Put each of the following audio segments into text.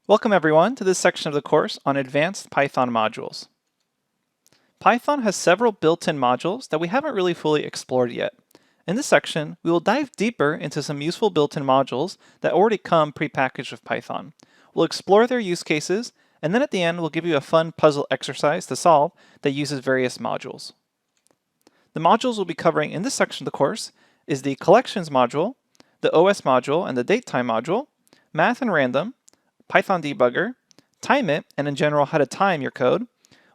Welcome everyone to this section of the course on advanced Python modules. Python has several built-in modules that we haven't really fully explored yet. In this section, we will dive deeper into some useful built-in modules that already come prepackaged with Python. We'll explore their use cases, and then at the end we'll give you a fun puzzle exercise to solve that uses various modules. The modules we'll be covering in this section of the course is the collections module, the OS module and the datetime module, math and random, Python debugger, time it, and in general how to time your code.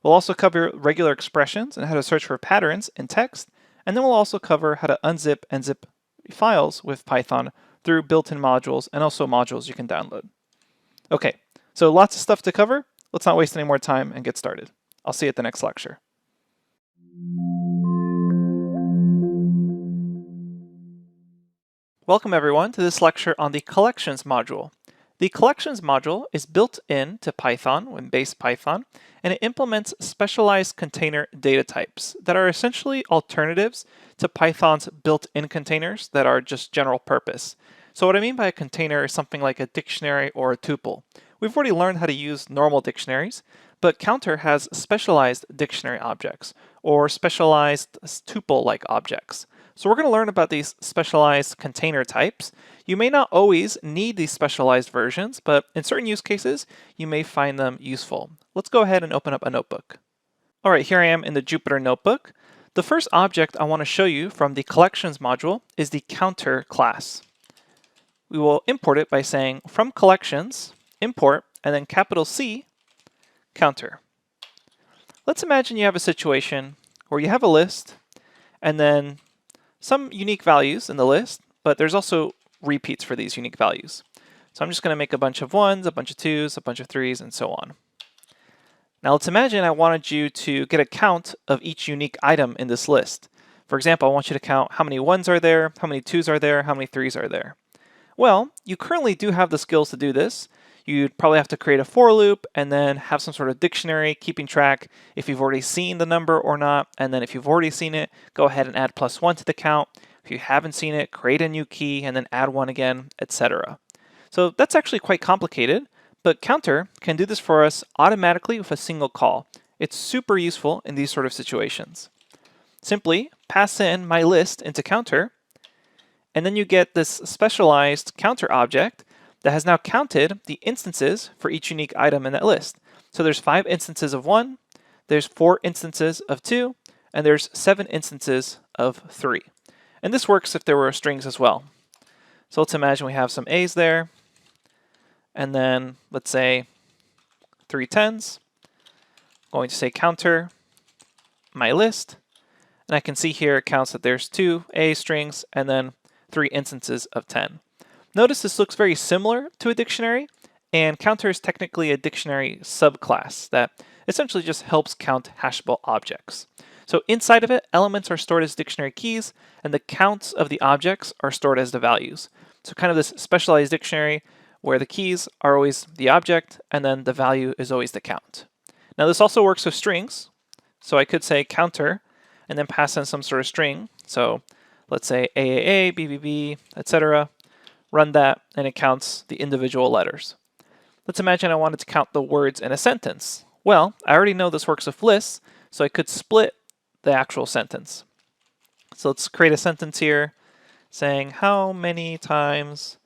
We'll also cover regular expressions and how to search for patterns in text, and then we'll also cover how to unzip and zip files with Python through built-in modules and also modules you can download. Okay, so lots of stuff to cover. Let's not waste any more time and get started. I'll see you at the next lecture. Welcome everyone to this lecture on the collections module. The collections module is built into Python when base Python, and it implements specialized container data types that are essentially alternatives to Python's built-in containers that are just general purpose. So what I mean by a container is something like a dictionary or a tuple. We've already learned how to use normal dictionaries, but Counter has specialized dictionary objects or specialized tuple-like objects. So we're going to learn about these specialized container types. You may not always need these specialized versions, but in certain use cases, you may find them useful. Let's go ahead and open up a notebook. All right, here I am in the Jupyter notebook. The first object I want to show you from the collections module is the counter class. We will import it by saying from collections, import, and then capital C, counter. Let's imagine you have a situation where you have a list and then some unique values in the list, but there's also repeats for these unique values. So I'm just going to make a bunch of 1s, a bunch of 2s, a bunch of 3s, and so on. Now let's imagine I wanted you to get a count of each unique item in this list. For example, I want you to count how many 1s are there, how many 2s are there, how many 3s are there. Well, you currently do have the skills to do this. You'd probably have to create a for loop and then have some sort of dictionary keeping track if you've already seen the number or not. And then if you've already seen it, go ahead and add +1 to the count. If you haven't seen it, create a new key and then add 1 again, etc. So that's actually quite complicated, but Counter can do this for us automatically with a single call. It's super useful in these sort of situations. Simply pass in my list into Counter, and then you get this specialized counter object that has now counted the instances for each unique item in that list. So there's 5 instances of 1, there's 4 instances of 2, and there's 7 instances of 3. And this works if there were strings as well. So let's imagine we have some A's there, and then let's say 3 10s. I'm going to say counter my list, and I can see here it counts that there's 2 A strings and then 3 instances of 10. Notice this looks very similar to a dictionary, and counter is technically a dictionary subclass that essentially just helps count hashable objects. So inside of it, elements are stored as dictionary keys, and the counts of the objects are stored as the values. So kind of this specialized dictionary where the keys are always the object, and then the value is always the count. Now this also works with strings, so I could say counter, and then pass in some sort of string. So let's say AAA, BBB, etc. Run that, and it counts the individual letters. Let's imagine I wanted to count the words in a sentence. Well, I already know this works with lists, so I could split the actual sentence. So let's create a sentence here saying how many times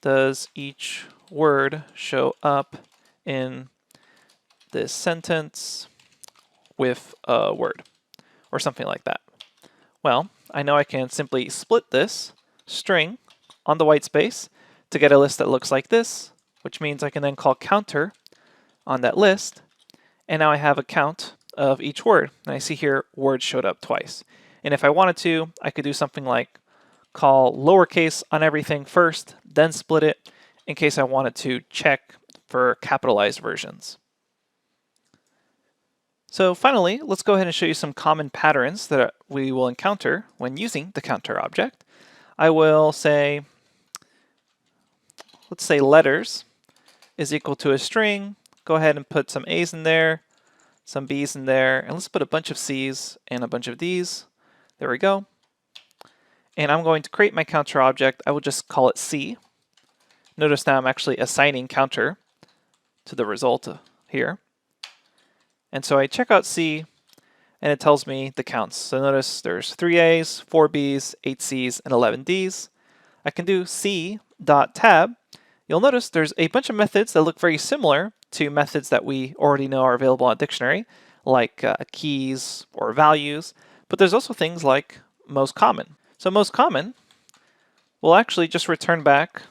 does each word show up in this sentence with a word, or something like that. Well, I know I can simply split this string on the white space to get a list that looks like this, which means I can then call counter on that list, and now I have a count of each word. And I see here words showed up twice. And if I wanted to, I could do something like call lowercase on everything first, then split it in case I wanted to check for capitalized versions. So finally, let's go ahead and show you some common patterns that we will encounter when using the counter object. I will say, let's say letters is equal to a string. Go ahead and put some A's in there, some B's in there, and let's put a bunch of C's and a bunch of D's. There we go. And I'm going to create my counter object. I will just call it C. Notice now I'm actually assigning counter to the result here. And so I check out C, and it tells me the counts. So notice there's 3 A's, 4 B's, 8 C's, and 11 D's. I can do C.tab. You'll notice there's a bunch of methods that look very similar to methods that we already know are available on a dictionary, like keys or values, but there's also things like most common. So most common will actually just return back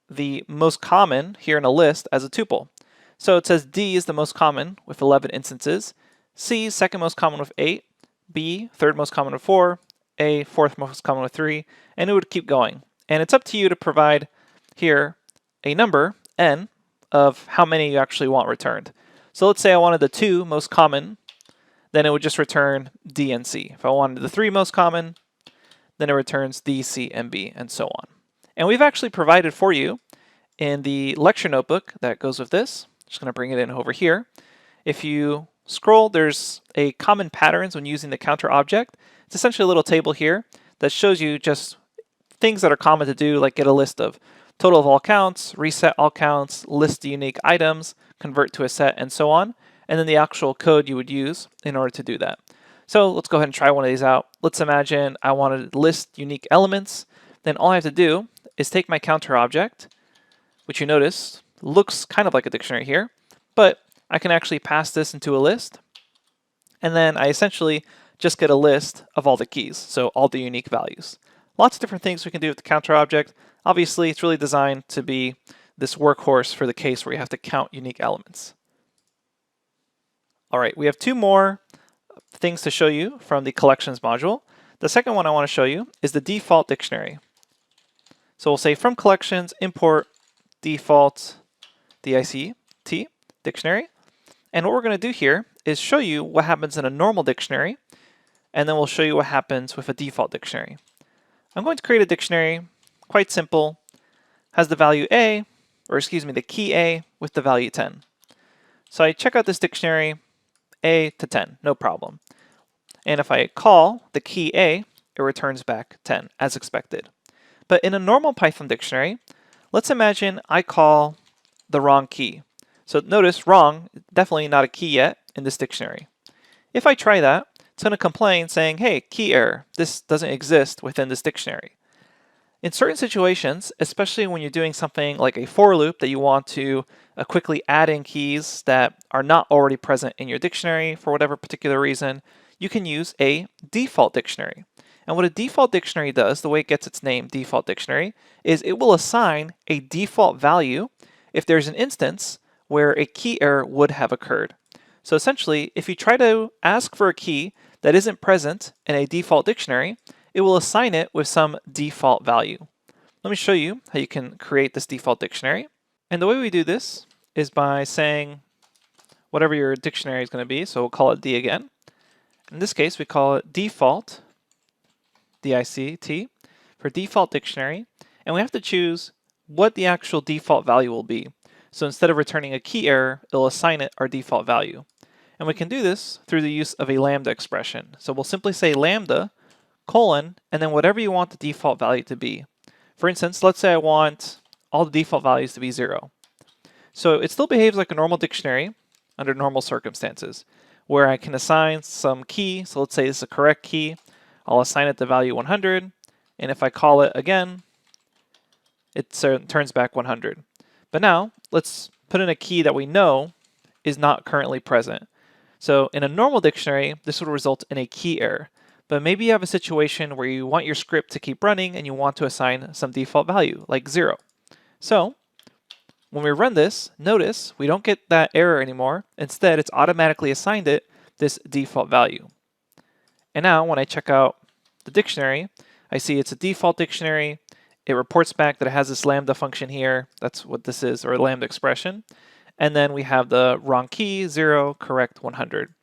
the most common here in a list as a tuple. So it says D is the most common with 11 instances, C is second most common with 8, B third most common with 4, A fourth most common with 3, and it would keep going. And it's up to you to provide here a number, n, of how many you actually want returned. So let's say I wanted the 2 most common, then it would just return D and C. If I wanted the 3 most common, then it returns D, C, and B, and so on. And we've actually provided for you in the lecture notebook that goes with this. Just going to bring it in over here. If you scroll, there's a common patterns when using the counter object. It's essentially a little table here that shows you just things that are common to do, like get a list of total of all counts, reset all counts, list the unique items, convert to a set, and so on, and then the actual code you would use in order to do that. So let's go ahead and try one of these out. Let's imagine I wanted to list unique elements. Then all I have to do is take my counter object, which you notice looks kind of like a dictionary here, but I can actually pass this into a list, and then I essentially just get a list of all the keys, so all the unique values. Lots of different things we can do with the counter object. Obviously, it's really designed to be this workhorse for the case where you have to count unique elements. All right, we have 2 more things to show you from the collections module. The second one I want to show you is the default dictionary. So we'll say from collections, import default DICT dictionary. And what we're going to do here is show you what happens in a normal dictionary, and then we'll show you what happens with a default dictionary. I'm going to create a dictionary, quite simple, has the value A, or excuse me, the key A with the value 10. So I check out this dictionary, A to 10, no problem. And if I call the key A, it returns back 10, as expected. But in a normal Python dictionary, let's imagine I call the wrong key. So notice wrong, definitely not a key yet in this dictionary. If I try that, it's going to complain saying, hey, key error, this doesn't exist within this dictionary. In certain situations, especially when you're doing something like a for loop that you want to quickly add in keys that are not already present in your dictionary for whatever particular reason, you can use a default dictionary. And what a default dictionary does, the way it gets its name, default dictionary, is it will assign a default value if there's an instance where a key error would have occurred. So essentially, if you try to ask for a key that isn't present in a default dictionary, it will assign it with some default value. Let me show you how you can create this default dictionary. And the way we do this is by saying whatever your dictionary is going to be, so we'll call it D again. In this case, we call it default, DICT, for default dictionary, and we have to choose what the actual default value will be. So instead of returning a key error, it'll assign it our default value. And we can do this through the use of a lambda expression. So we'll simply say lambda, colon, and then whatever you want the default value to be. For instance, let's say I want all the default values to be 0. So it still behaves like a normal dictionary under normal circumstances, where I can assign some key. So let's say this is a correct key. I'll assign it the value 100, and if I call it again, it turns back 100. But now, let's put in a key that we know is not currently present. So in a normal dictionary, this would result in a key error. But maybe you have a situation where you want your script to keep running and you want to assign some default value, like 0. So when we run this, notice we don't get that error anymore. Instead, it's automatically assigned it this default value. And now when I check out the dictionary, I see it's a default dictionary. It reports back that it has this lambda function here. That's what this is, or a lambda expression. And then we have the wrong key, 0, correct, 100.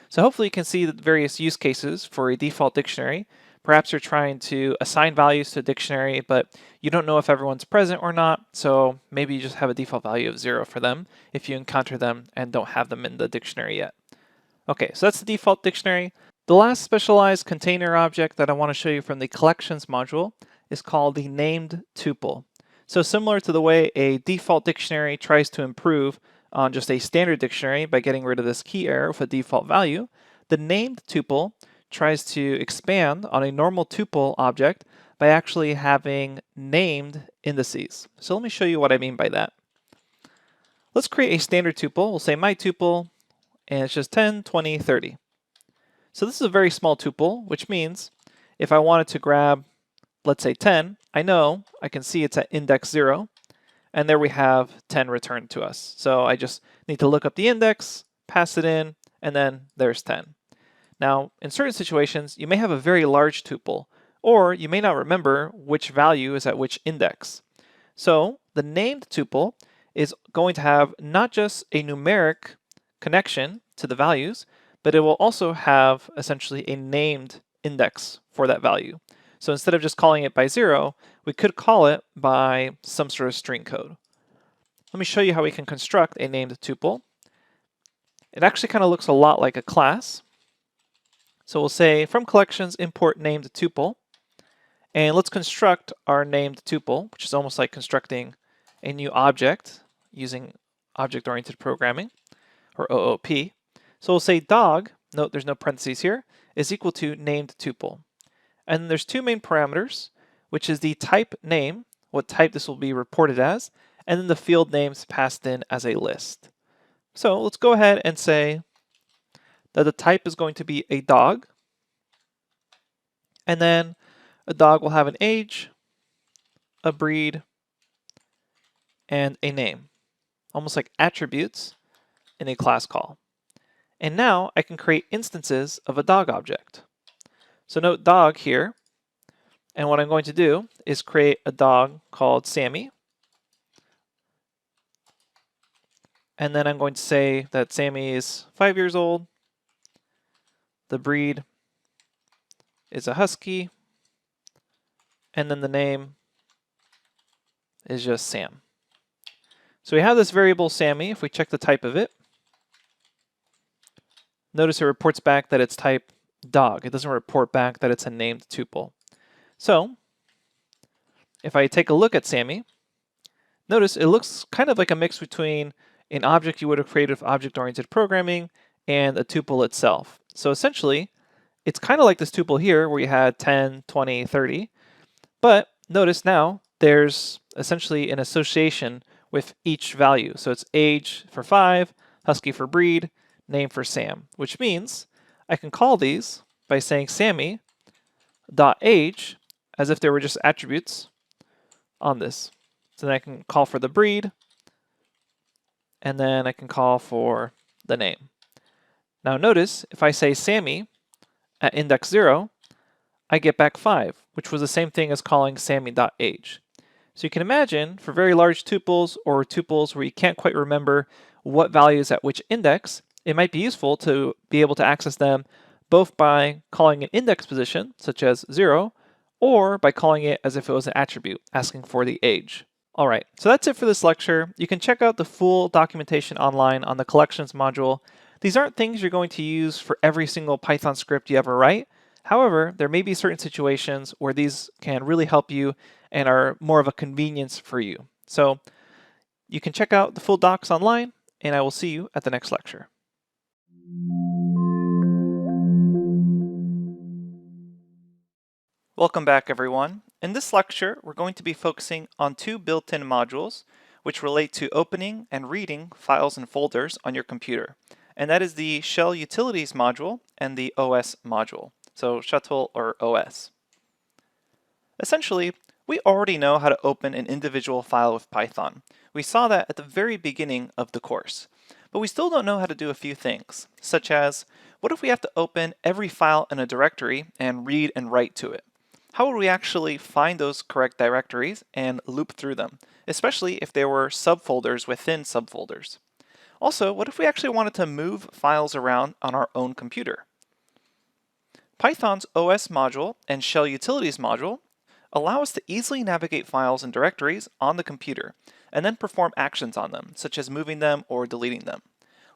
So hopefully you can see the various use cases for a default dictionary. Perhaps you're trying to assign values to a dictionary, but you don't know if everyone's present or not. So maybe you just have a default value of 0 for them if you encounter them and don't have them in the dictionary yet. Okay, so that's the default dictionary. The last specialized container object that I want to show you from the collections module is called the named tuple. So similar to the way a default dictionary tries to improve on just a standard dictionary by getting rid of this key error with a default value, the named tuple tries to expand on a normal tuple object by actually having named indices. So let me show you what I mean by that. Let's create a standard tuple. We'll say my tuple, and it's just 10, 20, 30. So this is a very small tuple, which means if I wanted to grab, let's say 10, I know I can see it's at index 0, and there we have 10 returned to us. So I just need to look up the index, pass it in, and then there's 10. Now, in certain situations, you may have a very large tuple, or you may not remember which value is at which index. So the named tuple is going to have not just a numeric connection to the values, but it will also have essentially a named index for that value. So instead of just calling it by 0, we could call it by some sort of string code. Let me show you how we can construct a named tuple. It actually kind of looks a lot like a class. So we'll say from collections import named tuple, and let's construct our named tuple, which is almost like constructing a new object using object-oriented programming, or OOP. So we'll say dog, note there's no parentheses here, is equal to named tuple. And then there's two main parameters, which is the type name, what type this will be reported as, and then the field names passed in as a list. So let's go ahead and say that the type is going to be a dog, and then a dog will have an age, a breed, and a name, almost like attributes in a class call. And now I can create instances of a dog object. So note dog here, and what I'm going to do is create a dog called Sammy, and then I'm going to say that Sammy is 5 years old, the breed is a husky, and then the name is just Sam. So we have this variable Sammy. If we check the type of it, notice it reports back that it's type dog. It doesn't report back that it's a named tuple. So if I take a look at Sammy, notice it looks kind of like a mix between an object you would have created with object-oriented programming and a tuple itself. So essentially, it's kind of like this tuple here where you had 10, 20, 30, but notice now there's essentially an association with each value. So it's age for 5, husky for breed, name for Sam, which means I can call these by saying Sammy dot age as if they were just attributes on this. So then I can call for the breed, and then I can call for the name. Now notice if I say Sammy at index 0, I get back 5, which was the same thing as calling Sammy.age. So you can imagine for very large tuples or tuples where you can't quite remember what value is at which index, it might be useful to be able to access them both by calling an index position, such as 0, or by calling it as if it was an attribute, asking for the age. Alright, so that's it for this lecture. You can check out the full documentation online on the collections module. These aren't things you're going to use for every single Python script you ever write. However, there may be certain situations where these can really help you and are more of a convenience for you. So you can check out the full docs online, and I will see you at the next lecture. Welcome back, everyone. In this lecture, we're going to be focusing on two built-in modules which relate to opening and reading files and folders on your computer. And that is the Shell Utilities module and the OS module. So Shuttle or OS. Essentially, we already know how to open an individual file with Python. We saw that at the very beginning of the course. But we still don't know how to do a few things, such as, what if we have to open every file in a directory and read and write to it? How would we actually find those correct directories and loop through them, especially if there were subfolders within subfolders? Also, what if we actually wanted to move files around on our own computer? Python's OS module and Shell Utilities module allow us to easily navigate files and directories on the computer, and then perform actions on them, such as moving them or deleting them.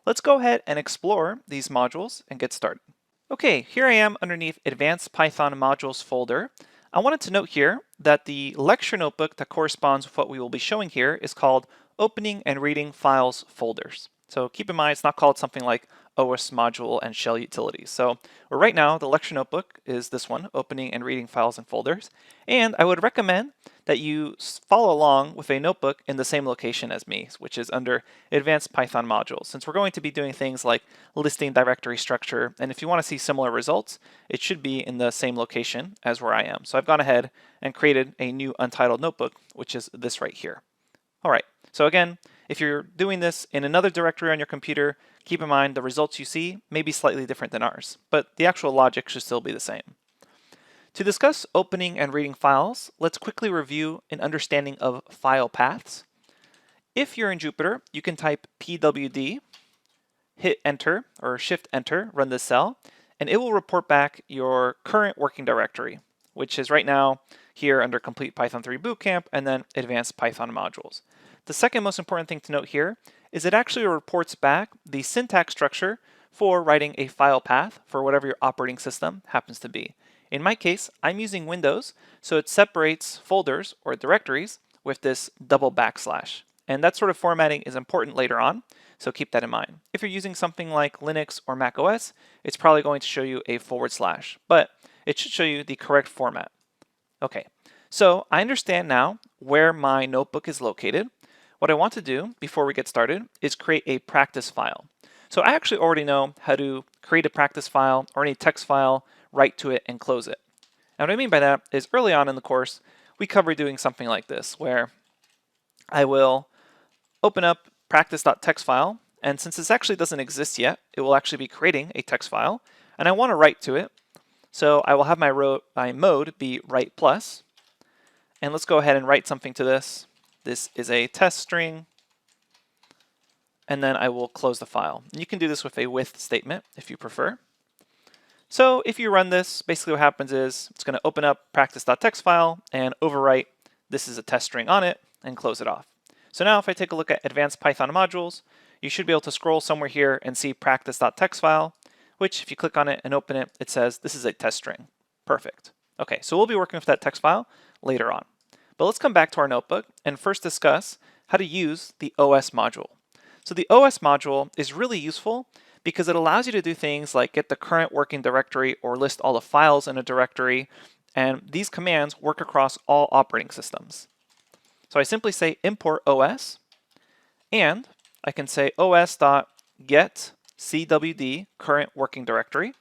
Let's go ahead and explore these modules and get started. Okay, here I am underneath Advanced Python Modules folder. I wanted to note here that the lecture notebook that corresponds with what we will be showing here is called Opening and Reading Files Folders. So keep in mind it's not called something like OS module and shell utilities. So right now the lecture notebook is this one, Opening and Reading Files and Folders. And I would recommend that you follow along with a notebook in the same location as me, which is under Advanced Python Modules, since we're going to be doing things like listing directory structure. And if you want to see similar results, it should be in the same location as where I am. So I've gone ahead and created a new untitled notebook, which is this right here. All right, so again, if you're doing this in another directory on your computer, keep in mind the results you see may be slightly different than ours, but the actual logic should still be the same. To discuss opening and reading files, let's quickly review an understanding of file paths. If you're in Jupyter, you can type pwd, hit enter or shift enter, run this cell, and it will report back your current working directory, which is right now here under Complete Python 3 Bootcamp and then Advanced Python Modules. The second most important thing to note here is it actually reports back the syntax structure for writing a file path for whatever your operating system happens to be. In my case, I'm using Windows, so it separates folders or directories with this double backslash. And that sort of formatting is important later on, so keep that in mind. If you're using something like Linux or Mac OS, it's probably going to show you a /, but it should show you the correct format. Okay, so I understand now where my notebook is located. What I want to do before we get started is create a practice file. So I actually already know how to create a practice file or any text file, write to it, and close it. And what I mean by that is early on in the course, we covered doing something like this, where I will open up practice.txt file, and since this actually doesn't exist yet, it will actually be creating a text file, and I want to write to it. So I will have my mode be write plus, and let's go ahead and write something to this. This is a test string, and then I will close the file. And you can do this with a with statement if you prefer. So if you run this, basically what happens is it's going to open up practice.txt file and overwrite this is a test string on it and close it off. So now if I take a look at Advanced Python Modules, you should be able to scroll somewhere here and see practice.txt file, which if you click on it and open it, it says this is a test string. Perfect. Okay, so we'll be working with that text file later on. But let's come back to our notebook and first discuss how to use the OS module. So the OS module is really useful because it allows you to do things like get the current working directory or list all the files in a directory, and these commands work across all operating systems. So I simply say import OS, and I can say os.get cwd current working directory,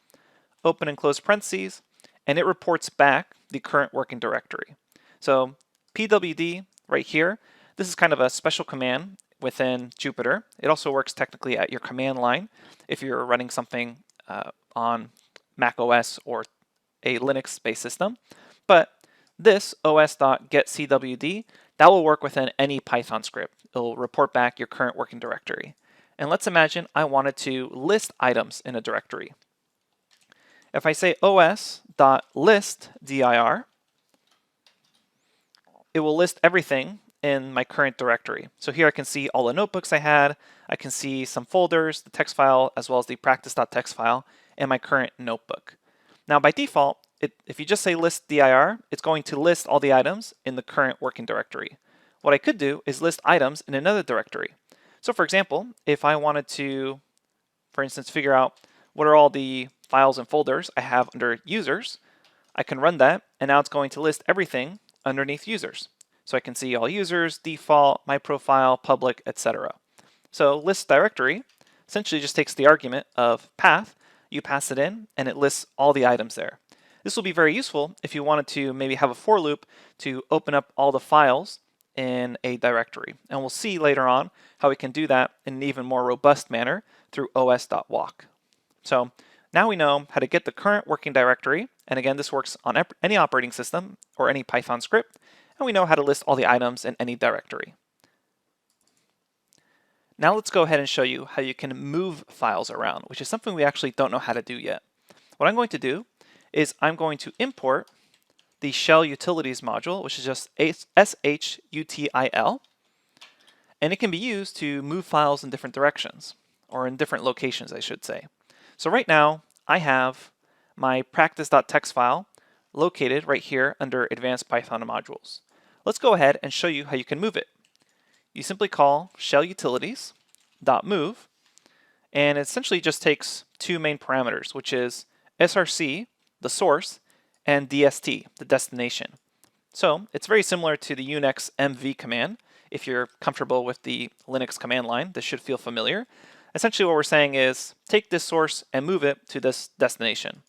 open and close parentheses, and it reports back the current working directory. So pwd right here, this is kind of a special command within Jupyter. It also works technically at your command line if you're running something on Mac OS or a Linux-based system. But this os.getcwd, that will work within any Python script. It'll report back your current working directory. And let's imagine I wanted to list items in a directory. If I say os.listdir, it will list everything in my current directory. So here I can see all the notebooks I had, I can see some folders, the text file, as well as the practice.txt file in my current notebook. Now by default, if you just say list dir, it's going to list all the items in the current working directory. What I could do is list items in another directory. So for example, if I wanted to, for instance, figure out what are all the files and folders I have under users, I can run that, and now it's going to list everything underneath users. So I can see all users, default, my profile, public, etc. So list directory essentially just takes the argument of path, you pass it in, and it lists all the items there. This will be very useful if you wanted to maybe have a for loop to open up all the files in a directory. And we'll see later on how we can do that in an even more robust manner through os.walk. So now we know how to get the current working directory, and again this works on any operating system or any Python script, and we know how to list all the items in any directory. Now let's go ahead and show you how you can move files around, which is something we actually don't know how to do yet. What I'm going to do is I'm going to import the shell utilities module, which is just shutil, and it can be used to move files in different directions, or in different locations I should say. So right now I have my practice.txt file located right here under Advanced Python Modules. Let's go ahead and show you how you can move it. You simply call shell utilities.move, and it essentially just takes two main parameters, which is src, the source, and dst, the destination. So it's very similar to the Unix mv command. If you're comfortable with the Linux command line, this should feel familiar. Essentially what we're saying is take this source and move it to this destination.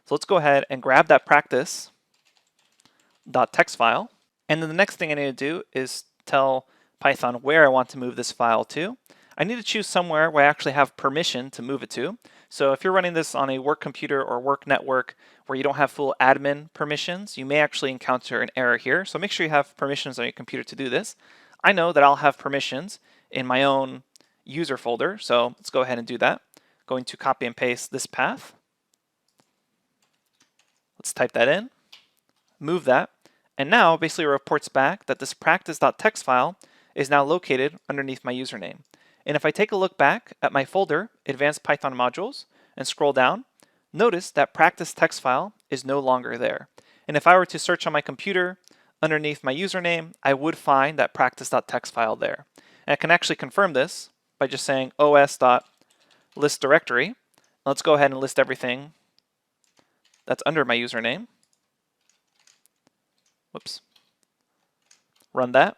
So let's go ahead and grab that practice.txt file. And then the next thing I need to do is tell Python where I want to move this file to. I need to choose somewhere where I actually have permission to move it to. So if you're running this on a work computer or work network where you don't have full admin permissions, you may actually encounter an error here. So make sure you have permissions on your computer to do this. I know that I'll have permissions in my own user folder, so let's go ahead and do that. Going to copy and paste this path. Let's type that in, move that, and now basically it reports back that this practice.txt file is now located underneath my username. And if I take a look back at my folder, Advanced Python Modules, and scroll down, notice that practice text file is no longer there. And if I were to search on my computer underneath my username, I would find that practice.txt file there. And I can actually confirm this by just saying os.listDirectory. Let's go ahead and list everything that's under my username. Whoops. Run that.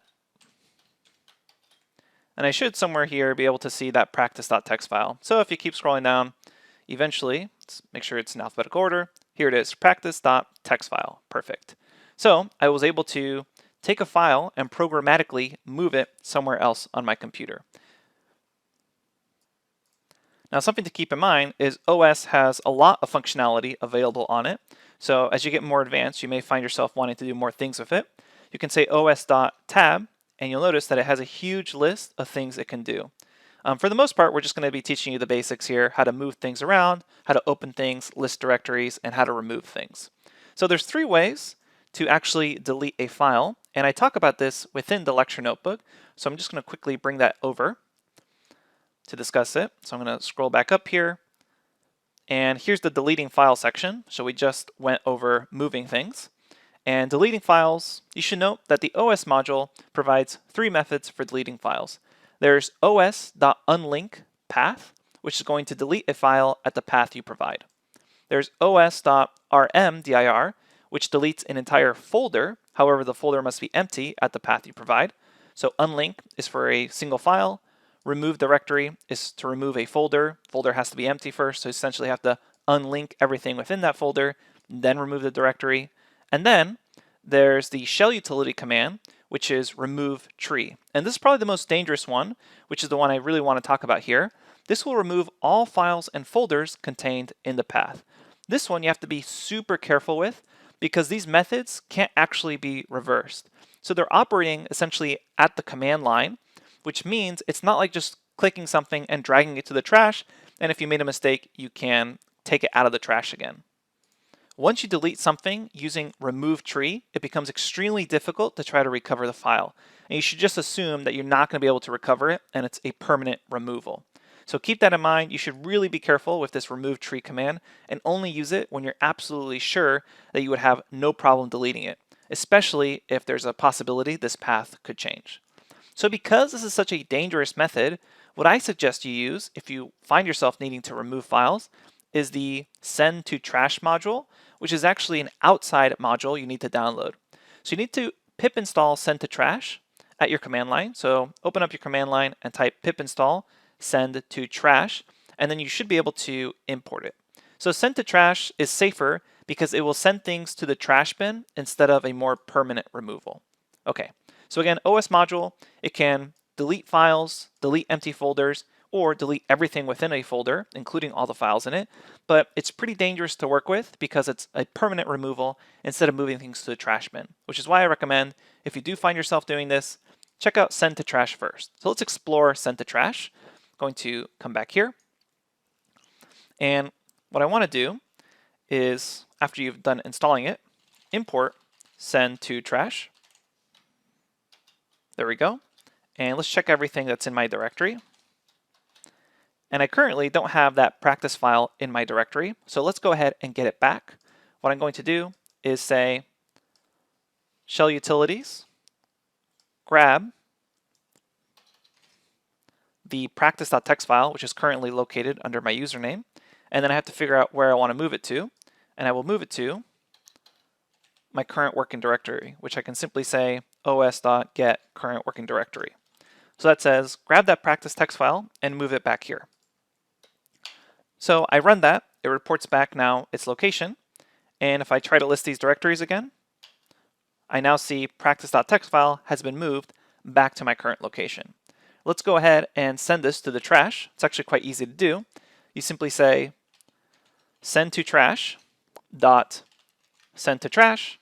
And I should somewhere here be able to see that practice.txt file. So if you keep scrolling down, eventually, let's make sure it's in alphabetical order. Here it is, practice.txt file. Perfect. So I was able to take a file and programmatically move it somewhere else on my computer. Now something to keep in mind is OS has a lot of functionality available on it. So as you get more advanced, you may find yourself wanting to do more things with it. You can say os.tab, and you'll notice that it has a huge list of things it can do. For the most part, we're just going to be teaching you the basics here, how to move things around, how to open things, list directories, and how to remove things. So there's three ways to actually delete a file, and I talk about this within the lecture notebook. So I'm just going to quickly bring that over to discuss it. So I'm going to scroll back up here, and here's the deleting file section. So we just went over moving things. And deleting files, you should note that the OS module provides three methods for deleting files. There's os.unlink path, which is going to delete a file at the path you provide. There's os.rmdir, which deletes an entire folder. However, the folder must be empty at the path you provide. So unlink is for a single file. Remove directory is to remove a folder. Folder has to be empty first, so you essentially have to unlink everything within that folder, then remove the directory. And then there's the shell utility command, which is remove tree. And this is probably the most dangerous one, which is the one I really want to talk about here. This will remove all files and folders contained in the path. This one you have to be super careful with because these methods can't actually be reversed. So they're operating essentially at the command line, which means it's not like just clicking something and dragging it to the trash, and if you made a mistake, you can take it out of the trash again. Once you delete something using remove tree, it becomes extremely difficult to try to recover the file. And you should just assume that you're not going to be able to recover it and it's a permanent removal. So keep that in mind. You should really be careful with this remove tree command and only use it when you're absolutely sure that you would have no problem deleting it, especially if there's a possibility this path could change. So because this is such a dangerous method, what I suggest you use if you find yourself needing to remove files is the send to trash module, which is actually an outside module you need to download. So you need to pip install send to trash at your command line. So open up your command line and type pip install send to trash, and then you should be able to import it. So send to trash is safer because it will send things to the trash bin instead of a more permanent removal. Okay, so again, OS module, it can delete files, delete empty folders, or delete everything within a folder, including all the files in it, but it's pretty dangerous to work with because it's a permanent removal instead of moving things to the trash bin, which is why I recommend if you do find yourself doing this, check out send to trash first. So let's explore send to trash. Going to come back here, and what I want to do is, after you've done installing it, import send to trash. There we go. And let's check everything that's in my directory. And I currently don't have that practice file in my directory, so let's go ahead and get it back. What I'm going to do is say shell utilities, grab the practice.txt file, which is currently located under my username, and then I have to figure out where I want to move it to, and I will move it to my current working directory, which I can simply say os.get current working directory. So that says grab that practice.txt file and move it back here. So I run that, it reports back now its location, and if I try to list these directories again, I now see practice.txt file has been moved back to my current location. Let's go ahead and send this to the trash. It's actually quite easy to do. You simply say send to trash dot send to trash,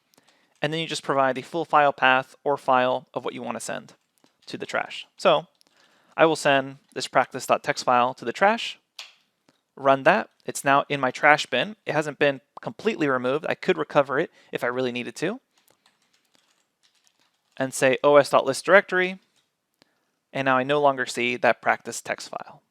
and then you just provide the full file path or file of what you want to send to the trash. So I will send this practice.txt file to the trash, run that. It's now in my trash bin. It hasn't been completely removed. I could recover it if I really needed to. And say os.list directory, and now I no longer see that practice.txt file.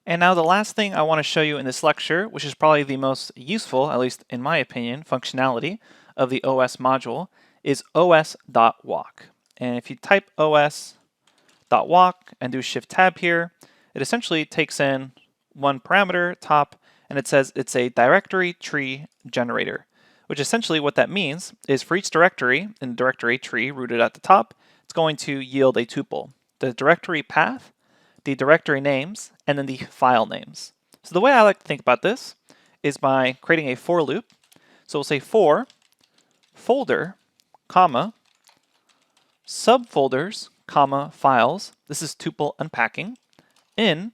And now the last thing I want to show you in this lecture, which is probably the most useful, at least in my opinion, functionality of the OS module, is os.walk. And if you type os.walk and do Shift Tab here, it essentially takes in one parameter, top, and it says it's a directory tree generator, which essentially what that means is for each directory in the directory tree rooted at the top, it's going to yield a tuple. The directory path, the directory names, and then the file names. So the way I like to think about this is by creating a for loop. So we'll say for folder, comma, subfolders, comma, files. This is tuple unpacking in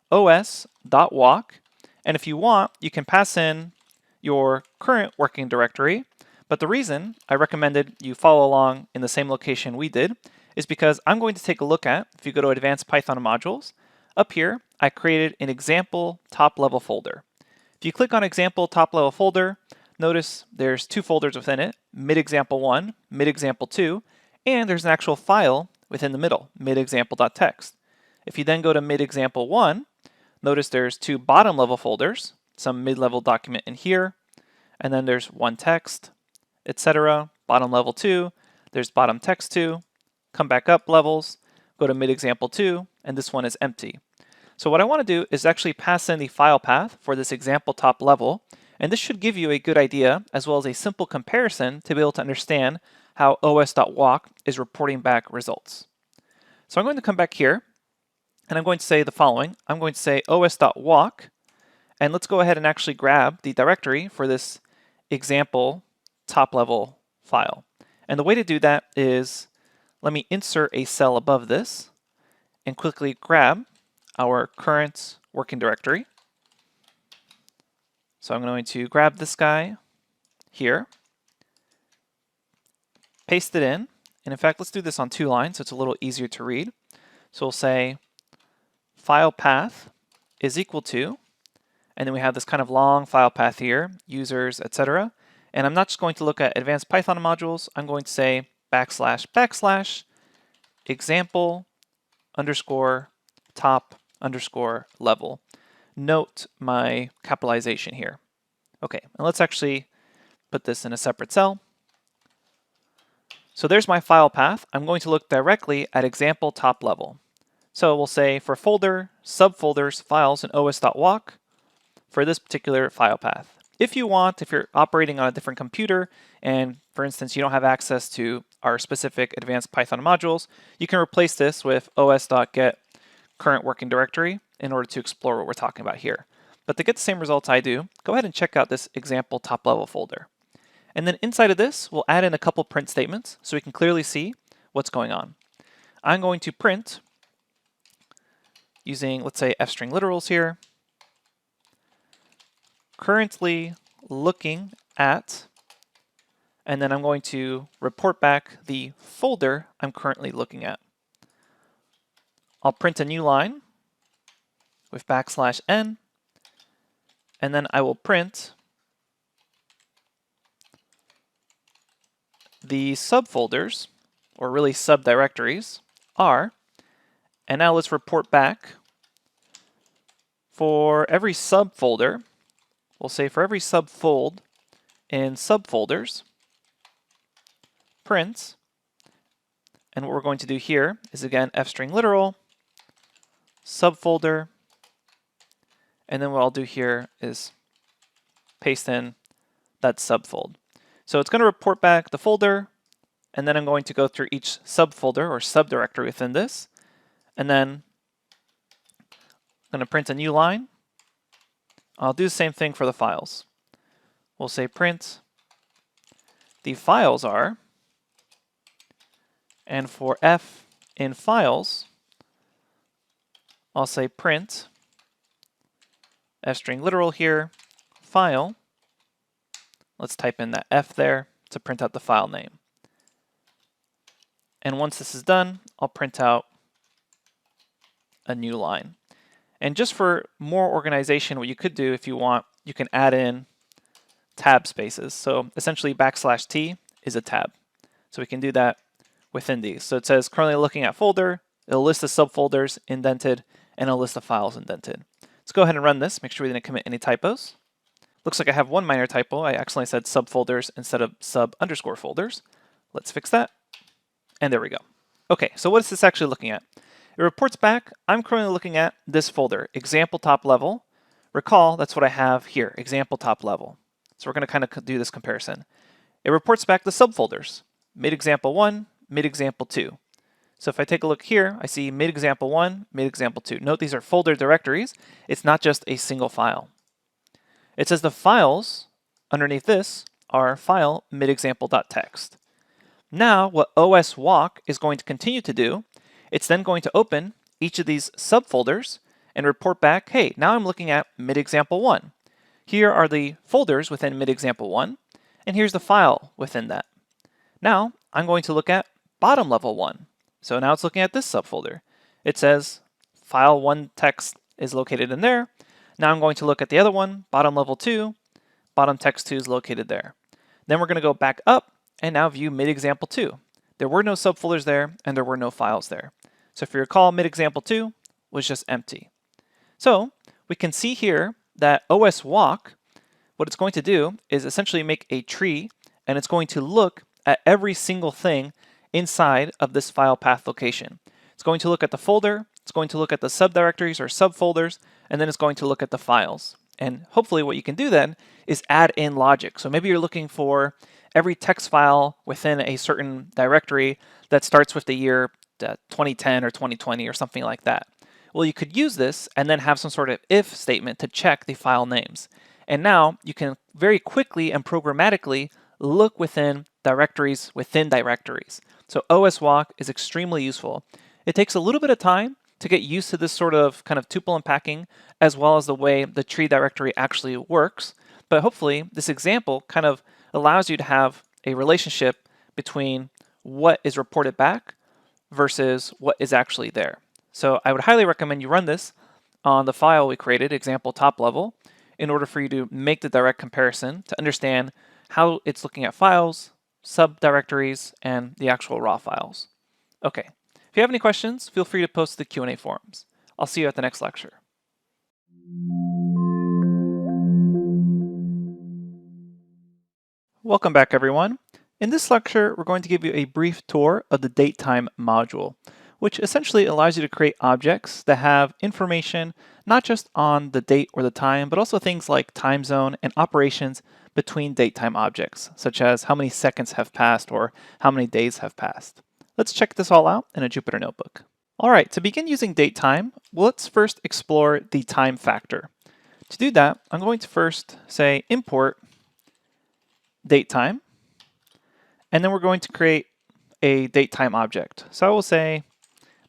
os.walk. And if you want, you can pass in your current working directory. But the reason I recommended you follow along in the same location we did is because I'm going to take a look at, if you go to Advanced Python Modules, up here, I created an example top-level folder. If you click on example top-level folder, notice there's two folders within it, midexample1, midexample2, and there's an actual file within the middle, midexample.txt. If you then go to midexample1, notice there's two bottom-level folders, some mid-level document in here, and then there's one text, etc. Bottom level 2, there's bottom text 2, come back up levels, go to midexample2, and this one is empty. So what I want to do is actually pass in the file path for this example top level, and this should give you a good idea as well as a simple comparison to be able to understand how os.walk is reporting back results. So I'm going to come back here, and I'm going to say the following. I'm going to say os.walk, and let's go ahead and actually grab the directory for this example top level file. And the way to do that is, let me insert a cell above this and quickly grab our current working directory. So I'm going to grab this guy here, paste it in, and in fact, let's do this on 2 lines so it's a little easier to read. So we'll say file path is equal to, and then we have this kind of long file path here, users, etc. And I'm not just going to look at Advanced Python Modules, I'm going to say \\, example underscore top underscore level. Note my capitalization here. Okay, and let's actually put this in a separate cell. So there's my file path. I'm going to look directly at example top level. So we'll say for folder, subfolders, files, and os.walk for this particular file path. If you want, if you're operating on a different computer, and for instance, you don't have access to our specific Advanced Python modules, you can replace this with os.get current working directory in order to explore what we're talking about here. But to get the same results I do, go ahead and check out this example top level folder. And then inside of this, we'll add in a couple print statements so we can clearly see what's going on. I'm going to print using, let's say, f-string literals here, currently looking at, and then I'm going to report back the folder I'm currently looking at. I'll print a new line with \n, and then I will print the subfolders, or really subdirectories, are, and now let's report back for every subfolder. We'll say for every subfold in subfolders, print, and what we're going to do here is again fstring literal, subfolder, and then what I'll do here is paste in that subfold. So it's going to report back the folder, and then I'm going to go through each subfolder or subdirectory within this, and then I'm going to print a new line. I'll do the same thing for the files. We'll say print the files are, and for f in files, I'll say print fstring literal here, file. Let's type in that f there to print out the file name. And once this is done, I'll print out a new line. And just for more organization, what you could do if you want, you can add in tab spaces. So essentially \t is a tab. So we can do that within these. So it says currently looking at folder, it'll list the subfolders indented, and it'll list the files indented. Let's go ahead and run this, make sure we didn't commit any typos. Looks like I have one minor typo. I accidentally said subfolders instead of sub_folders. Let's fix that. And there we go. Okay, so what is this actually looking at? It reports back, I'm currently looking at this folder, example top level. Recall, that's what I have here, example top level. So we're going to kind of do this comparison. It reports back the subfolders, mid-example1, mid-example2. So if I take a look here, I see mid-example1, mid-example2. Note these are folder directories. It's not just a single file. It says the files underneath this are file mid-example.txt. Now what OS walk is going to continue to do, it's then going to open each of these subfolders and report back, hey, now I'm looking at mid-example1. Here are the folders within mid-example1, and here's the file within that. Now I'm going to look at bottom level 1. So now it's looking at this subfolder. It says file 1 text is located in there. Now I'm going to look at the other one, bottom level 2, bottom text 2 is located there. Then we're going to go back up and now view mid-example 2. There were no subfolders there and there were no files there. So if you recall, mid-example 2 was just empty. So we can see here that OS walk, what it's going to do is essentially make a tree, and it's going to look at every single thing inside of this file path location. It's going to look at the folder, it's going to look at the subdirectories or subfolders, and then it's going to look at the files. And hopefully what you can do then is add in logic. So maybe you're looking for every text file within a certain directory that starts with the year 2010 or 2020 or something like that. Well, you could use this and then have some sort of if statement to check the file names. And now you can very quickly and programmatically look within directories within directories. So OS walk is extremely useful. It takes a little bit of time to get used to this sort of kind of tuple unpacking as well as the way the tree directory actually works. But hopefully this example kind of allows you to have a relationship between what is reported back versus what is actually there. So I would highly recommend you run this on the file we created, example top level, in order for you to make the direct comparison to understand how it's looking at files, subdirectories, and the actual raw files. Okay, if you have any questions, feel free to post to the Q&A forums. I'll see you at the next lecture. Welcome back, everyone. In this lecture, we're going to give you a brief tour of the datetime module, which essentially allows you to create objects that have information not just on the date or the time, but also things like time zone and operations between datetime objects, such as how many seconds have passed or how many days have passed. Let's check this all out in a Jupyter Notebook. All right, to begin using datetime, let's first explore the time factor. To do that, I'm going to first say import datetime, and then we're going to create a datetime object. So I will say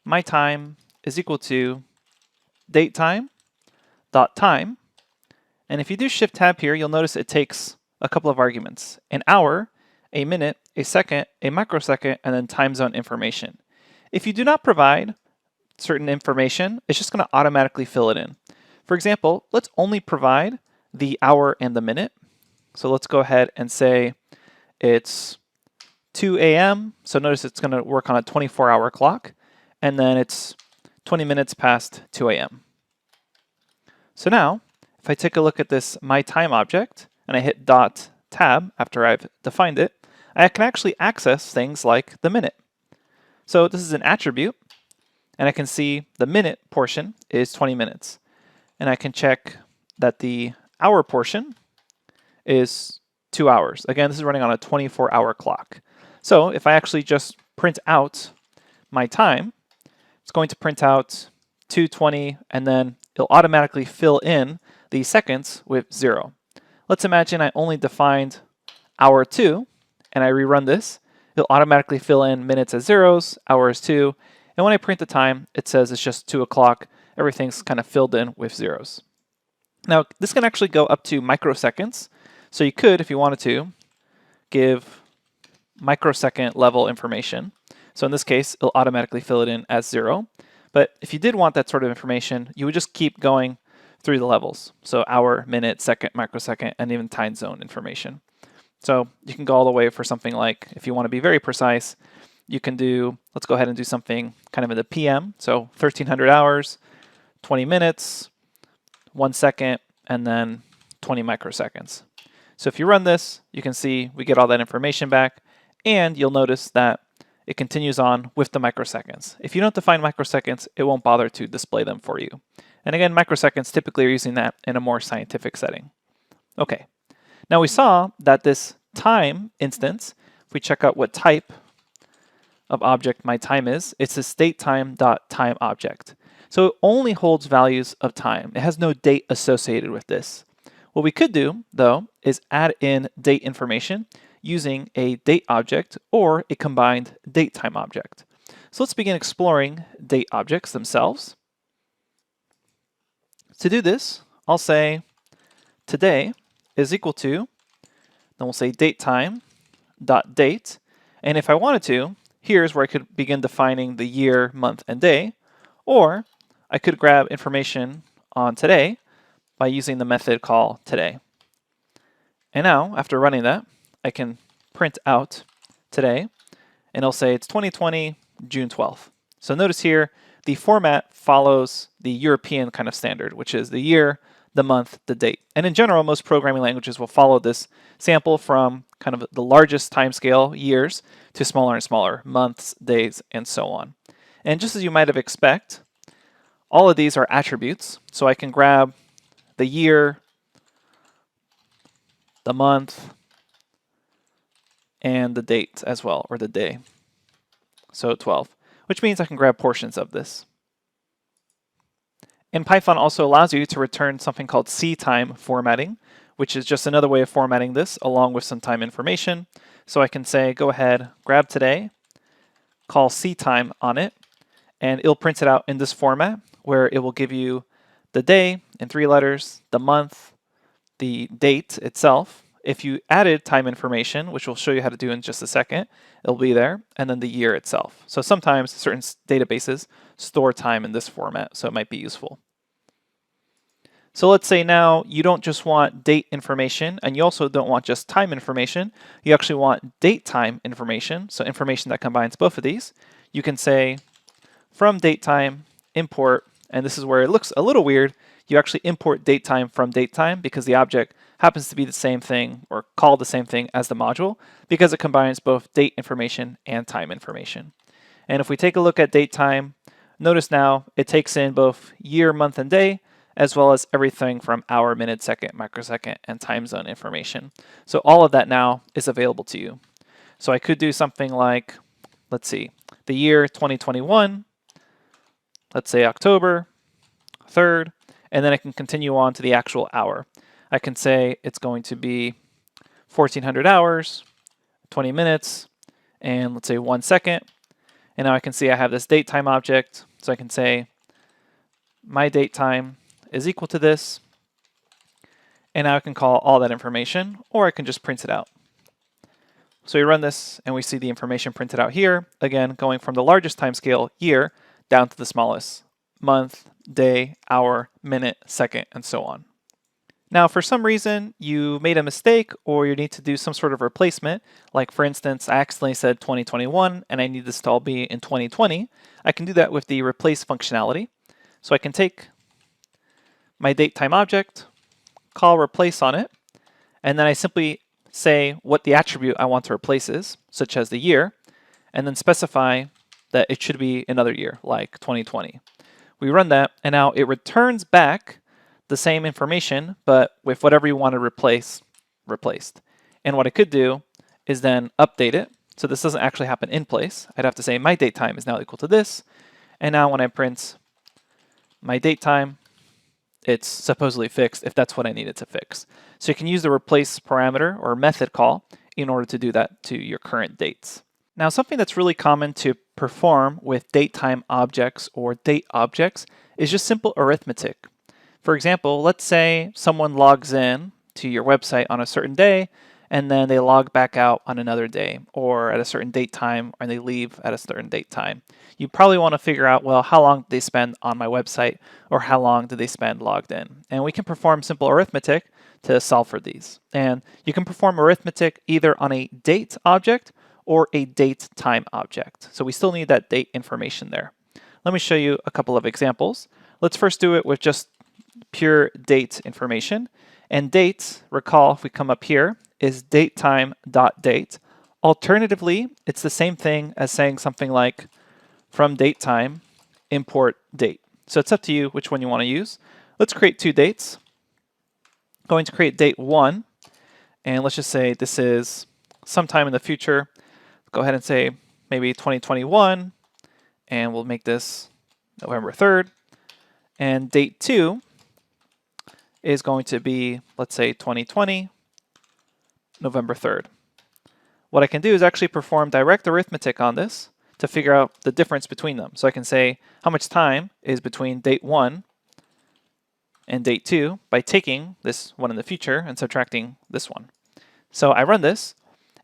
my time is equal to datetime.time. And if you do shift tab here, you'll notice it takes a couple of arguments: an hour, a minute, a second, a microsecond, and then time zone information. If you do not provide certain information, it's just going to automatically fill it in. For example, let's only provide the hour and the minute. So let's go ahead and say it's 2 a.m. So notice it's going to work on a 24-hour clock, and then it's 20 minutes past 2 a.m. So now, if I take a look at this my time object, and I hit .tab after I've defined it, I can actually access things like the minute. So this is an attribute, and I can see the minute portion is 20 minutes. And I can check that the hour portion is 2 hours. Again, this is running on a 24-hour clock. So if I actually just print out my time, it's going to print out 2:20, and then it'll automatically fill in the seconds with 0. Let's imagine I only defined hour 2, and I rerun this. It'll automatically fill in minutes as zeros, hours 2, and when I print the time, it says it's just 2 o'clock. Everything's kind of filled in with zeros. Now, this can actually go up to microseconds. So you could, if you wanted to, give microsecond level information. So in this case, it'll automatically fill it in as 0. But if you did want that sort of information, you would just keep going through the levels. So hour, minute, second, microsecond, and even time zone information. So you can go all the way for something like, if you want to be very precise, you can do, let's go ahead and do something kind of in the PM. So 1300 hours, 20 minutes, 1 second, and then 20 microseconds. So if you run this, you can see we get all that information back, and you'll notice that it continues on with the microseconds. If you don't define microseconds, it won't bother to display them for you. And again, microseconds typically are using that in a more scientific setting. Okay, now we saw that this time instance, if we check out what type of object my time is, it's a statetime.time object. So it only holds values of time. It has no date associated with this. What we could do, though, is add in date information using a date object or a combined datetime object. So let's begin exploring date objects themselves. To do this, I'll say today is equal to, then we'll say datetime.date. And if I wanted to, here's where I could begin defining the year, month, and day. Or I could grab information on today by using the method call today. And now, after running that, I can print out today, and it'll say it's 2020, June 12th. So notice here, the format follows the European kind of standard, which is the year, the month, the date. And in general, most programming languages will follow this sample from kind of the largest timescale, years, to smaller and smaller, months, days, and so on. And just as you might have expected, all of these are attributes. So I can grab the year, the month, and the date as well, or the day. So 12, which means I can grab portions of this. And Python also allows you to return something called ctime formatting, which is just another way of formatting this along with some time information. So I can say, go ahead, grab today, call ctime on it, and it'll print it out in this format where it will give you the day in 3 letters, the month, the date itself. If you added time information, which we'll show you how to do in just a second, it'll be there, and then the year itself. So sometimes certain databases store time in this format, so it might be useful. So let's say now you don't just want date information, and you also don't want just time information. You actually want date time information, so information that combines both of these. You can say from datetime import, and this is where it looks a little weird. You actually import datetime from datetime because the object happens to be the same thing or called the same thing as the module because it combines both date information and time information. And if we take a look at datetime, notice now it takes in both year, month, and day, as well as everything from hour, minute, second, microsecond, and time zone information. So all of that now is available to you. So I could do something like, let's see, the year 2021, let's say October 3rd, and then I can continue on to the actual hour. I can say it's going to be 1400 hours, 20 minutes, and let's say 1 second. And now I can see I have this datetime object. So I can say my datetime is equal to this. And now I can call all that information, or I can just print it out. So we run this and we see the information printed out here. Again, going from the largest timescale, year, down to the smallest, month, day, hour, minute, second, and so on. Now, for some reason, you made a mistake or you need to do some sort of replacement. Like for instance, I accidentally said 2021 and I need this to all be in 2020. I can do that with the replace functionality. So I can take my datetime object, call replace on it, and then I simply say what the attribute I want to replace is, such as the year, and then specify that it should be another year, like 2020. We run that, and now it returns back the same information, but with whatever you want to replace, replaced. And what I could do is then update it. So this doesn't actually happen in place. I'd have to say my date time is now equal to this. And now when I print my date time, it's supposedly fixed if that's what I needed to fix. So you can use the replace parameter or method call in order to do that to your current dates. Now, something that's really common to perform with datetime objects or date objects is just simple arithmetic. For example, let's say someone logs in to your website on a certain day and then they log back out on another day or at a certain date time, or they leave at a certain date time. You probably want to figure out, well, how long did they spend on my website or how long did they spend logged in? And we can perform simple arithmetic to solve for these. And you can perform arithmetic either on a date object or a date time object. So we still need that date information there. Let me show you a couple of examples. Let's first do it with just pure date information. And date, recall if we come up here, is datetime.date. Alternatively, it's the same thing as saying something like from datetime import date. So it's up to you which one you want to use. Let's create two dates. Going to create date 1, and let's just say this is sometime in the future. Go ahead and say maybe 2021, and we'll make this November 3rd. And date 2 is going to be, let's say 2020, November 3rd. What I can do is actually perform direct arithmetic on this to figure out the difference between them. So I can say how much time is between date 1 and date 2 by taking this one in the future and subtracting this one. So I run this,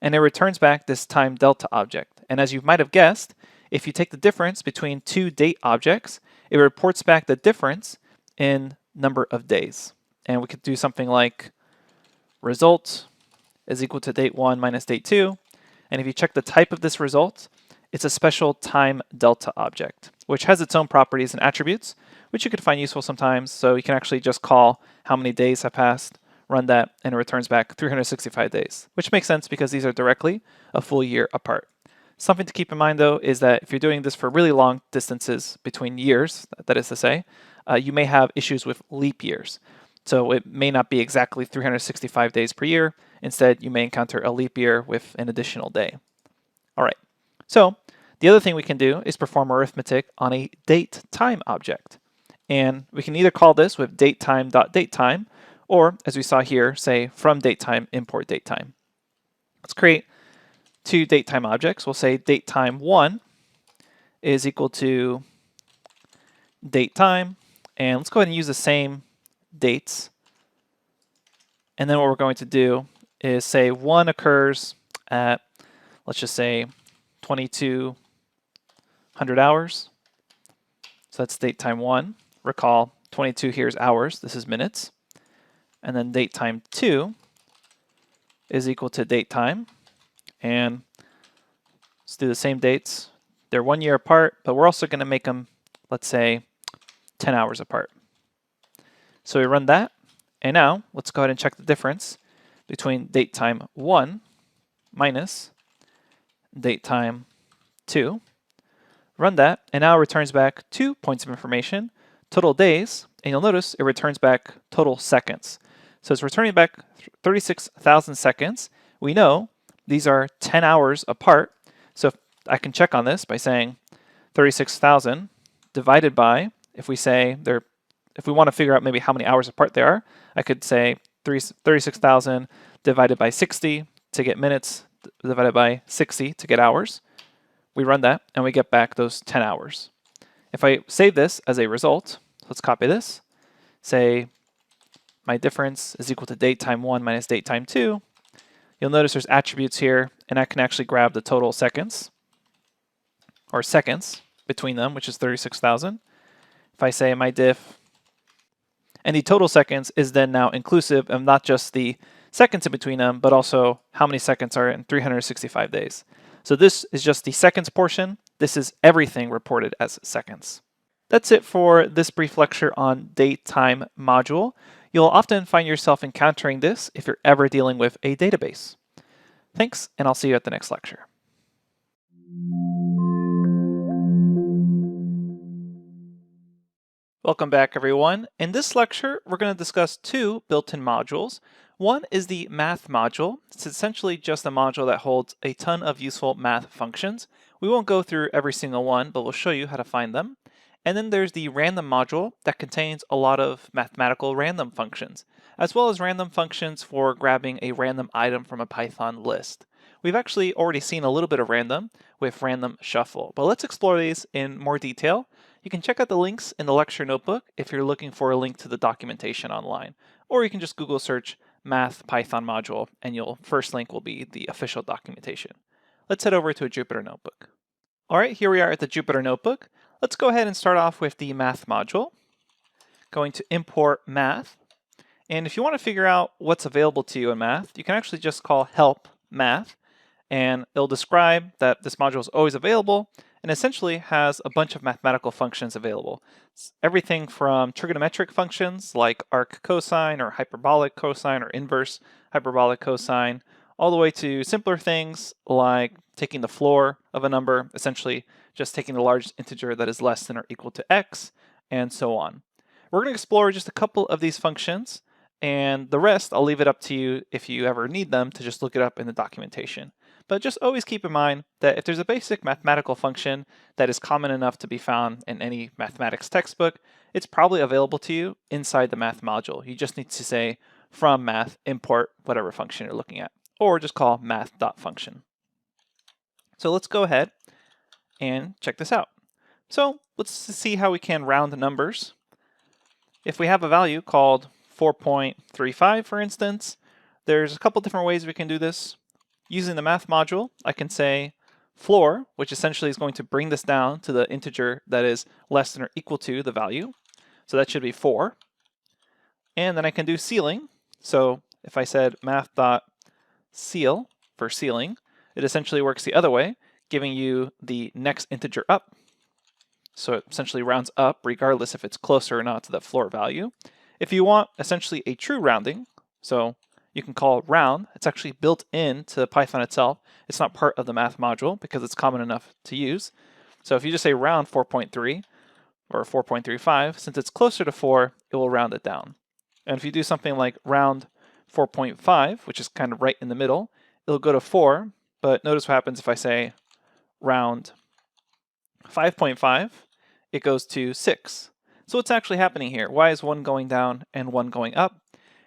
and it returns back this time delta object. And as you might have guessed, if you take the difference between two date objects, it reports back the difference in number of days. And we could do something like result is equal to date 1 minus date 2. And if you check the type of this result, it's a special time delta object, which has its own properties and attributes, which you could find useful sometimes. So you can actually just call how many days have passed, run that, and it returns back 365 days, which makes sense because these are directly a full year apart. Something to keep in mind, though, is that if you're doing this for really long distances between years, that is to say, you may have issues with leap years. So it may not be exactly 365 days per year. Instead, you may encounter a leap year with an additional day. All right, so the other thing we can do is perform arithmetic on a date time object. And we can either call this with datetime.datetime, or as we saw here, say from datetime import datetime. Let's create two datetime objects. We'll say datetime1 is equal to datetime, and let's go ahead and use the same dates. And then what we're going to do is say 1 occurs at, let's just say 2200 hours. So that's datetime 1. Recall 22 here is hours, this is minutes. And then datetime 2 is equal to datetime. And let's do the same dates. They're 1 year apart, but we're also going to make them, let's say, 10 hours apart. So we run that, and now let's go ahead and check the difference between datetime 1 minus datetime 2. Run that, and now it returns back 2 points of information, total days, and you'll notice it returns back total seconds. So it's returning back 36,000 seconds. We know these are 10 hours apart, so I can check on this by saying 36,000 divided by, if we want to figure out maybe how many hours apart they are, I could say 36,000 divided by 60 to get minutes, divided by 60 to get hours. We run that, and we get back those 10 hours. If I save this as a result, let's copy this, say my difference is equal to datetime 1 minus datetime 2. You'll notice there's attributes here, and I can actually grab the total seconds, or seconds between them, which is 36,000. If I say my diff, and the total seconds is then now inclusive of not just the seconds in between them, but also how many seconds are in 365 days. So this is just the seconds portion. This is everything reported as seconds. That's it for this brief lecture on datetime module. You'll often find yourself encountering this if you're ever dealing with a database. Thanks, and I'll see you at the next lecture. Welcome back, everyone. In this lecture, we're going to discuss two built-in modules. One is the math module. It's essentially just a module that holds a ton of useful math functions. We won't go through every single one, but we'll show you how to find them. And then there's the random module that contains a lot of mathematical random functions, as well as random functions for grabbing a random item from a Python list. We've actually already seen a little bit of random with random shuffle, but let's explore these in more detail. You can check out the links in the lecture notebook if you're looking for a link to the documentation online, or you can just Google search Math Python module and your first link will be the official documentation. Let's head over to a Jupyter Notebook. All right, here we are at the Jupyter Notebook. Let's go ahead and start off with the math module. Going to import math. And if you want to figure out what's available to you in math, you can actually just call help math, and it'll describe that this module is always available and essentially has a bunch of mathematical functions available. It's everything from trigonometric functions like arc cosine or hyperbolic cosine or inverse hyperbolic cosine, all the way to simpler things like taking the floor of a number, essentially just taking the largest integer that is less than or equal to x, and so on. We're going to explore just a couple of these functions, and the rest I'll leave it up to you if you ever need them to just look it up in the documentation. But just always keep in mind that if there's a basic mathematical function that is common enough to be found in any mathematics textbook, it's probably available to you inside the math module. You just need to say from math import whatever function you're looking at, or just call math.function. So let's go ahead and check this out. So let's see how we can round numbers. If we have a value called 4.35, for instance, there's a couple different ways we can do this. Using the math module, I can say floor, which essentially is going to bring this down to the integer that is less than or equal to the value. So that should be 4. And then I can do ceiling. So if I said math.ceil for ceiling, it essentially works the other way, giving you the next integer up. So it essentially rounds up regardless if it's closer or not to that floor value. If you want essentially a true rounding, so you can call round. It's actually built into Python itself. It's not part of the math module because it's common enough to use. So if you just say round 4.3 or 4.35, since it's closer to 4, it will round it down. And if you do something like round 4.5, which is kind of right in the middle, it'll go to 4, but notice what happens if I say round 5.5, it goes to 6. So what's actually happening here? Why is one going down and one going up?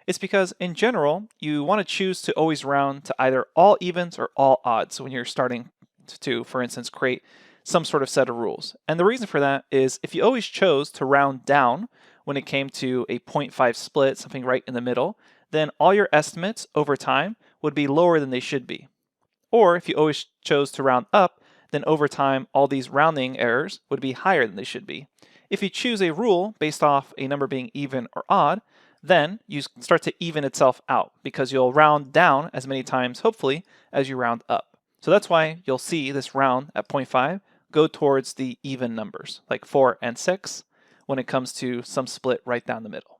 It's because in general, you want to choose to always round to either all evens or all odds when you're starting to, for instance, create some sort of set of rules. And the reason for that is if you always chose to round down when it came to a 0.5 split, something right in the middle, then all your estimates over time would be lower than they should be. Or if you always chose to round up, then over time, all these rounding errors would be higher than they should be. If you choose a rule based off a number being even or odd, then you start to even itself out because you'll round down as many times, hopefully, as you round up. So that's why you'll see this round at 0.5 go towards the even numbers, like 4 and 6, when it comes to some split right down the middle.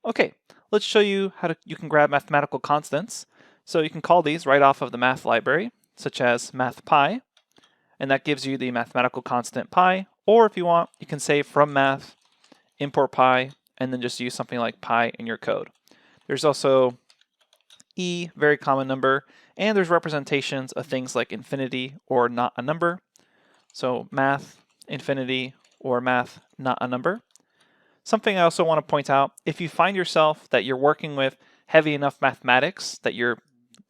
Okay, let's show you how you can grab mathematical constants. So you can call these right off of the math library, such as mathpy, and that gives you the mathematical constant pi, or if you want, you can say from math, import pi, and then just use something like pi in your code. There's also e, very common number, and there's representations of things like infinity or not a number. So math, infinity, or math, not a number. Something I also want to point out, if you find yourself that you're working with heavy enough mathematics that you're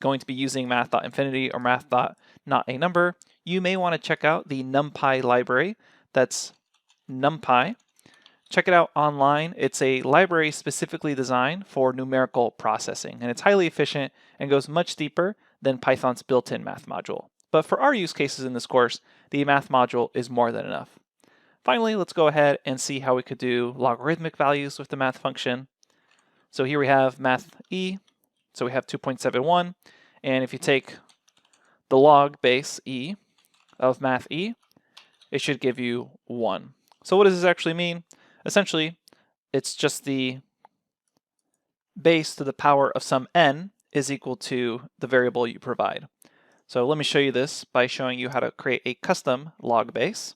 going to be using math.infinity or math.not a number, you may want to check out the NumPy library. That's NumPy. Check it out online. It's a library specifically designed for numerical processing, and it's highly efficient and goes much deeper than Python's built-in math module. But for our use cases in this course, the math module is more than enough. Finally, let's go ahead and see how we could do logarithmic values with the math function. So here we have math e, so we have 2.71, and if you take the log base e of math e, it should give you 1. So what does this actually mean? Essentially, it's just the base to the power of some n is equal to the variable you provide. So let me show you this by showing you how to create a custom log base.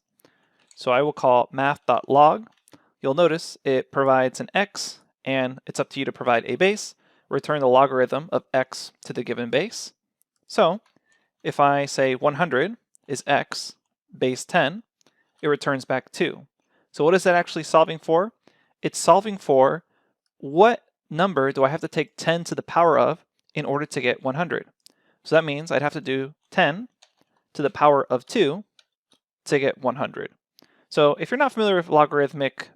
So I will call math.log. You'll notice it provides an x, and it's up to you to provide a base. Return the logarithm of x to the given base. So if I say 100 is x base 10, it returns back 2. So what is that actually solving for? It's solving for what number do I have to take 10 to the power of in order to get 100. So that means I'd have to do 10 to the power of 2 to get 100. So if you're not familiar with logarithmic,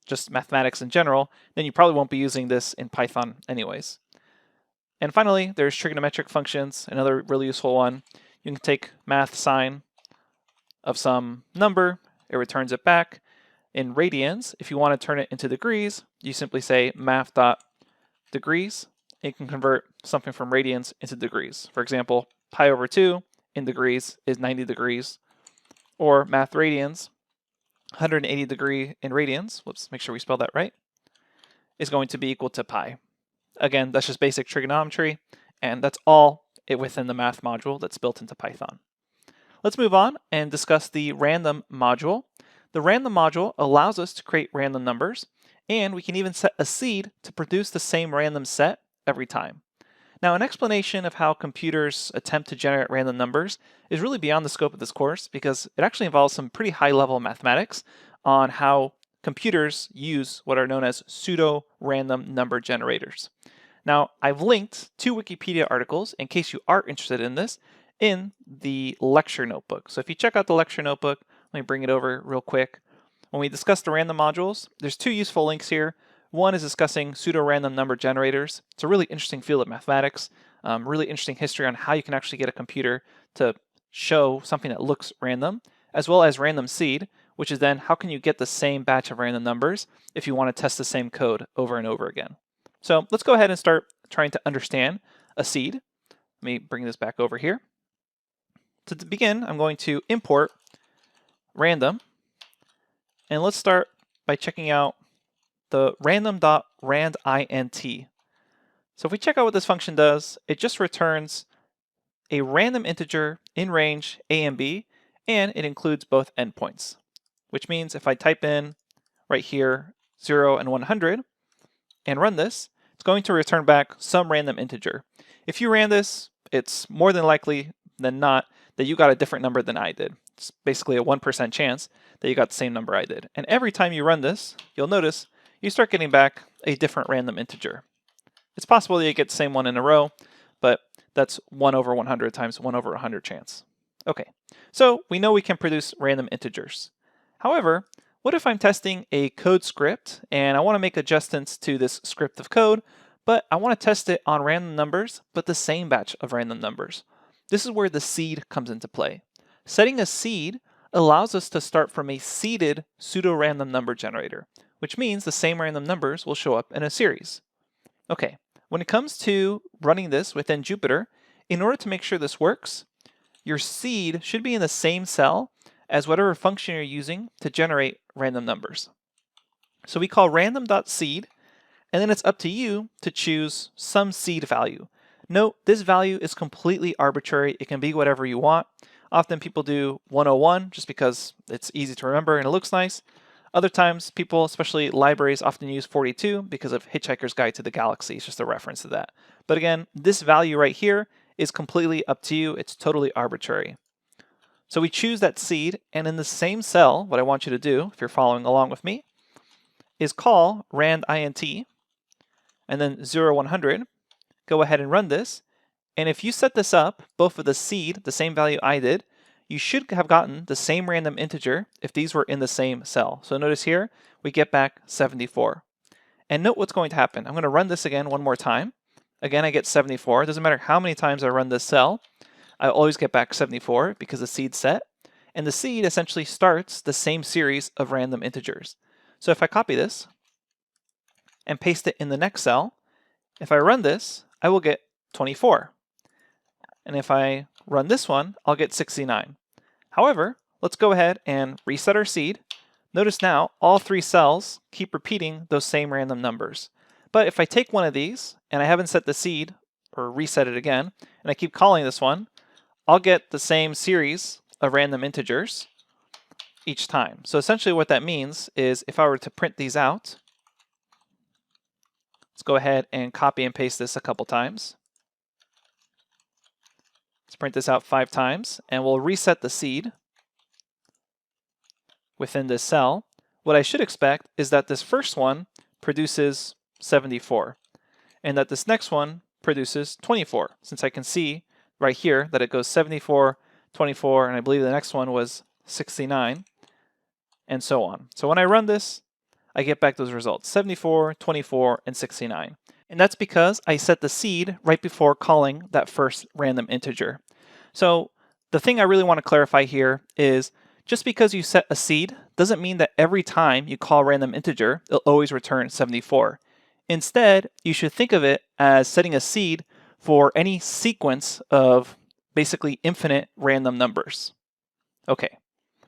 just mathematics in general, then you probably won't be using this in Python anyways. And finally, there's trigonometric functions, another really useful one. You can take math sine of some number, it returns it back. In radians, if you want to turn it into degrees, you simply say math.degrees. It can convert something from radians into degrees. For example, pi over 2 in degrees is 90 degrees. Or math radians, 180 degree in radians, let's make sure we spell that right, is going to be equal to pi. Again, that's just basic trigonometry, and that's all within the math module that's built into Python. Let's move on and discuss the random module. The random module allows us to create random numbers, and we can even set a seed to produce the same random set every time. Now, an explanation of how computers attempt to generate random numbers is really beyond the scope of this course because it actually involves some pretty high-level mathematics on how computers use what are known as pseudo-random number generators. Now, I've linked 2 Wikipedia articles in case you are interested in this in the lecture notebook. So if you check out the lecture notebook, let me bring it over real quick. When we discuss the random modules, there's 2 useful links here. One is discussing pseudo-random number generators. It's a really interesting field of mathematics, really interesting history on how you can actually get a computer to show something that looks random, as well as random seed, which is then how can you get the same batch of random numbers if you want to test the same code over and over again. So let's go ahead and start trying to understand a seed. Let me bring this back over here. To begin, I'm going to import random, and let's start by checking out the random.randint. So if we check out what this function does, it just returns a random integer in range a and b, and it includes both endpoints, which means if I type in right here 0 and 100 and run this, it's going to return back some random integer. If you ran this, it's more than likely than not that you got a different number than I did. It's basically a 1% chance that you got the same number I did. And every time you run this, you'll notice you start getting back a different random integer. It's possible that you get the same one in a row, but that's 1 over 100 times 1 over 100 chance. Okay, so we know we can produce random integers. However, what if I'm testing a code script and I want to make adjustments to this script of code, but I want to test it on random numbers, but the same batch of random numbers? This is where the seed comes into play. Setting a seed allows us to start from a seeded pseudo-random number generator, which means the same random numbers will show up in a series. Okay, when it comes to running this within Jupyter, in order to make sure this works, your seed should be in the same cell as whatever function you're using to generate random numbers. So we call random.seed, and then it's up to you to choose some seed value. Note, this value is completely arbitrary. It can be whatever you want. Often people do 101 just because it's easy to remember and it looks nice. Other times people, especially libraries, often use 42 because of Hitchhiker's Guide to the Galaxy. It's just a reference to that. But again, this value right here is completely up to you. It's totally arbitrary. So we choose that seed, and in the same cell, what I want you to do, if you're following along with me, is call randint, and then 0, 100. Go ahead and run this, and if you set this up, both with the seed, the same value I did, you should have gotten the same random integer if these were in the same cell. So notice here, we get back 74. And note what's going to happen. I'm going to run this again one more time. Again, I get 74. It doesn't matter how many times I run this cell, I always get back 74 because the seed's set. And the seed essentially starts the same series of random integers. So if I copy this and paste it in the next cell, if I run this, I will get 24. And if I run this one, I'll get 69. However, let's go ahead and reset our seed. Notice now all 3 cells keep repeating those same random numbers. But if I take one of these and I haven't set the seed or reset it again, and I keep calling this one, I'll get the same series of random integers each time. So essentially what that means is if I were to print these out, let's go ahead and copy and paste this a couple times. Let's print this out 5 times, and we'll reset the seed within this cell. What I should expect is that this first one produces 74, and that this next one produces 24, since I can see right here that it goes 74, 24, and I believe the next one was 69, and so on. So when I run this, I get back those results, 74, 24, and 69. And that's because I set the seed right before calling that first random integer. So the thing I really want to clarify here is just because you set a seed doesn't mean that every time you call a random integer, it'll always return 74. Instead, you should think of it as setting a seed for any sequence of basically infinite random numbers. Okay,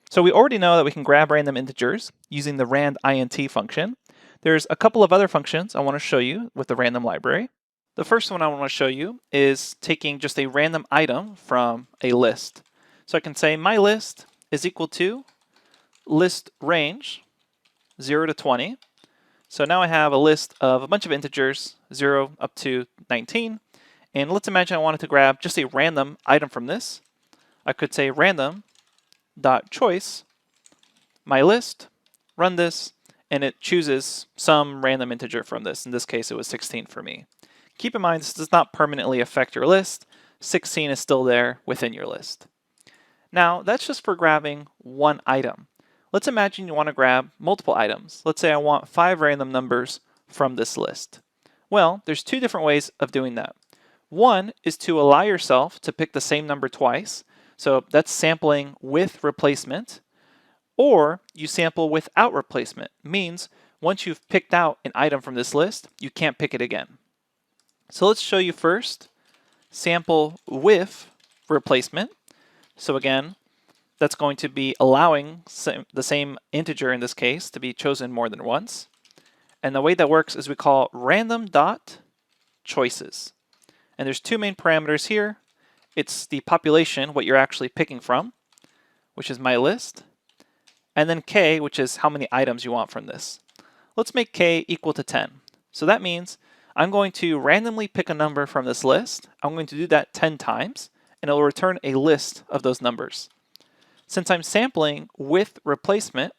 so we already know that we can grab random integers using the randint function. There's a couple of other functions I want to show you with the random library. The first one I want to show you is taking just a random item from a list. So I can say my list is equal to list range 0 to 20. So now I have a list of a bunch of integers, 0 up to 19. And let's imagine I wanted to grab just a random item from this. I could say random.choice, my list, run this, and it chooses some random integer from this. In this case, it was 16 for me. Keep in mind, this does not permanently affect your list. 16 is still there within your list. Now, that's just for grabbing one item. Let's imagine you want to grab multiple items. Let's say I want 5 random numbers from this list. Well, there's 2 different ways of doing that. One is to allow yourself to pick the same number twice. So that's sampling with replacement. Or you sample without replacement. Means once you've picked out an item from this list, you can't pick it again. So let's show you first sample with replacement. So again, that's going to be allowing the same integer in this case to be chosen more than once. And the way that works is we call random.choices. And there's 2 main parameters here. It's the population, what you're actually picking from, which is my list, and then k, which is how many items you want from this. Let's make k equal to 10. So that means I'm going to randomly pick a number from this list. I'm going to do that 10 times, and it will return a list of those numbers. Since I'm sampling with replacement,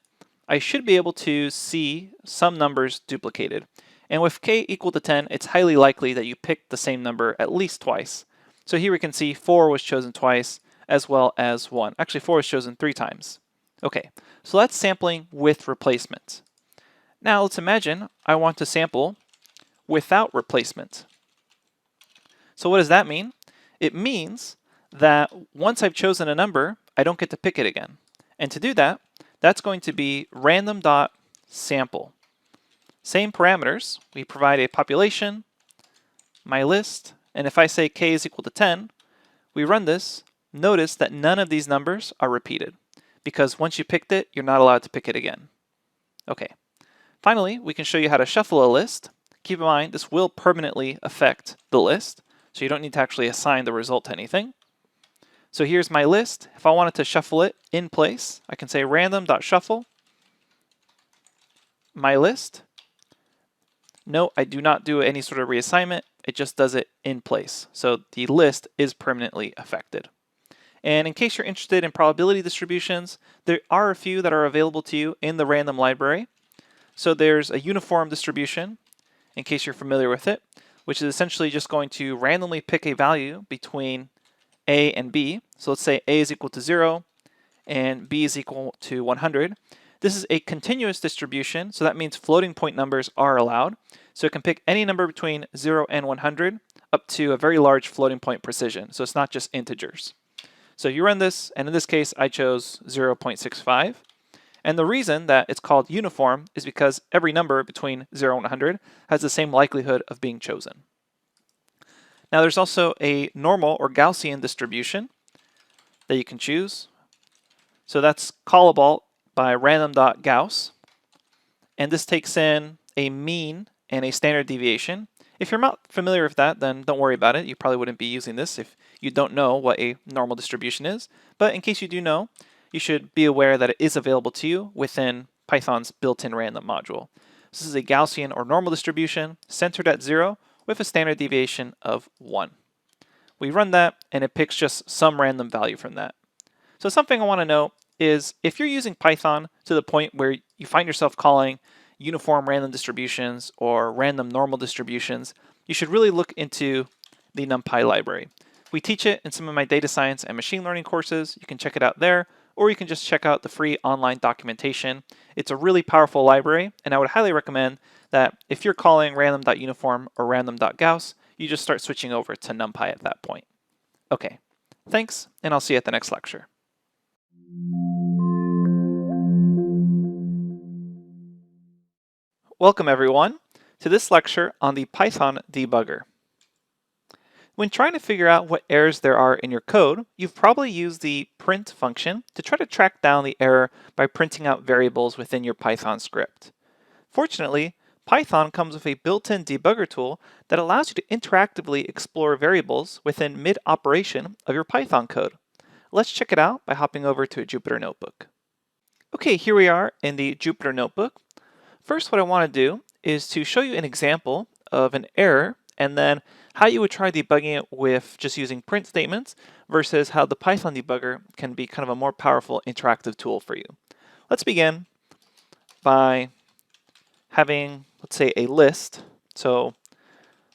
I should be able to see some numbers duplicated. And with k equal to 10, it's highly likely that you picked the same number at least twice. So here we can see 4 was chosen twice, as well as 1. Actually, 4 was chosen 3 times. Okay, so that's sampling with replacement. Now let's imagine I want to sample without replacement. So what does that mean? It means that once I've chosen a number, I don't get to pick it again. And to do that, that's going to be random.sample. Same parameters. We provide a population, my list, and if I say k is equal to 10, we run this. Notice that none of these numbers are repeated, because once you picked it, you're not allowed to pick it again. Okay. Finally, we can show you how to shuffle a list. Keep in mind, this will permanently affect the list, so you don't need to actually assign the result to anything. So here's my list. If I wanted to shuffle it in place, I can say random.shuffle, my list. No, I do not do any sort of reassignment. It just does it in place. So the list is permanently affected. And in case you're interested in probability distributions, there are a few that are available to you in the random library. So there's a uniform distribution, in case you're familiar with it, which is essentially just going to randomly pick a value between a and b. So let's say a is equal to 0 and b is equal to 100. This is a continuous distribution, so that means floating point numbers are allowed. So it can pick any number between 0 and 100 up to a very large floating point precision. So it's not just integers. So you run this, and in this case, I chose 0.65. And the reason that it's called uniform is because every number between 0 and 100 has the same likelihood of being chosen. Now there's also a normal or Gaussian distribution that you can choose. So that's callable by random.gauss. And this takes in a mean and a standard deviation. If you're not familiar with that, then don't worry about it. You probably wouldn't be using this if you don't know what a normal distribution is. But in case you do know, you should be aware that it is available to you within Python's built-in random module. This is a Gaussian or normal distribution centered at 0 with a standard deviation of 1. We run that and it picks just some random value from that. So something I want to know is if you're using Python to the point where you find yourself calling uniform random distributions or random normal distributions, you should really look into the NumPy library. We teach it in some of my data science and machine learning courses. You can check it out there, or you can just check out the free online documentation. It's a really powerful library, and I would highly recommend that if you're calling random.uniform or random.gauss, you just start switching over to NumPy at that point. Okay, thanks, and I'll see you at the next lecture. Welcome everyone to this lecture on the Python debugger. When trying to figure out what errors there are in your code, you've probably used the print function to try to track down the error by printing out variables within your Python script. Fortunately, Python comes with a built-in debugger tool that allows you to interactively explore variables within mid-operation of your Python code. Let's check it out by hopping over to a Jupyter Notebook. Okay, here we are in the Jupyter Notebook. First, what I want to do is to show you an example of an error and then how you would try debugging it with just using print statements versus how the Python debugger can be kind of a more powerful interactive tool for you. Let's begin by having, let's say, a list. So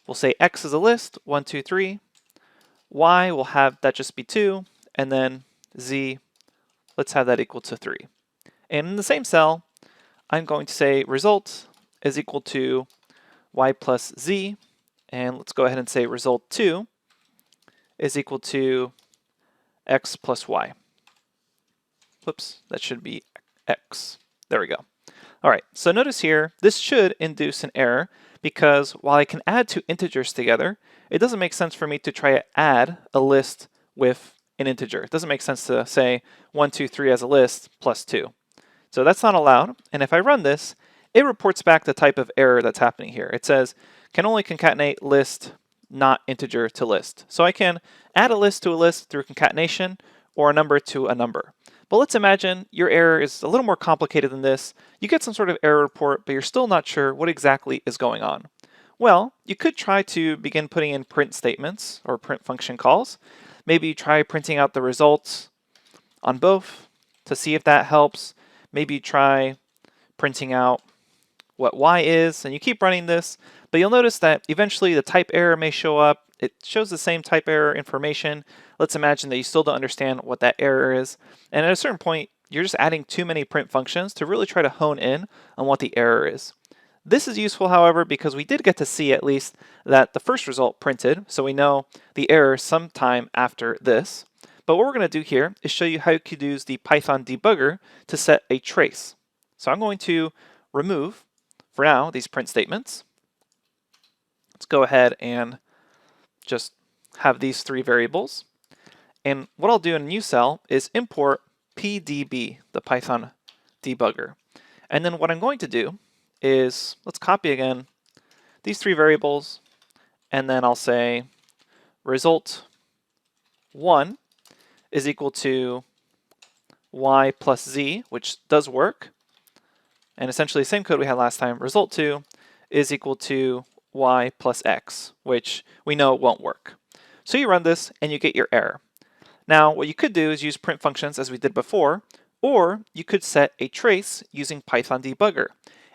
we'll say X is a list, 1, 2, 3. Y will have that just be 2, and then Z, let's have that equal to 3. And in the same cell, I'm going to say result is equal to Y plus Z, and let's go ahead and say result 2 is equal to X plus Y. Whoops, that should be X. There we go. All right, so notice here, this should induce an error because while I can add two integers together, it doesn't make sense for me to try to add a list with an integer. It doesn't make sense to say 1, 2, 3 as a list plus 2. So that's not allowed, and if I run this, it reports back the type of error that's happening here. It says, can only concatenate list, not integer to list. So I can add a list to a list through concatenation or a number to a number. But let's imagine your error is a little more complicated than this. You get some sort of error report, but you're still not sure what exactly is going on. Well, you could try to begin putting in print statements or print function calls. Maybe try printing out the results on both to see if that helps. Maybe try printing out what Y is, and you keep running this, but you'll notice that eventually the type error may show up. It shows the same type error information. Let's imagine that you still don't understand what that error is, and at a certain point, you're just adding too many print functions to really try to hone in on what the error is. This is useful, however, because we did get to see at least that the first result printed, so we know the error sometime after this. But what we're going to do here is show you how you could use the Python debugger to set a trace. So I'm going to remove, for now, these print statements. Let's go ahead and just have these three variables. And what I'll do in a new cell is import pdb, the Python debugger. And then what I'm going to do is, let's copy again these three variables, and then I'll say result 1 is equal to Y plus Z, which does work. And essentially the same code we had last time, result 2 is equal to Y plus X, which we know won't work. So you run this and you get your error. Now what you could do is use print functions as we did before, or you could set a trace using Python debugger.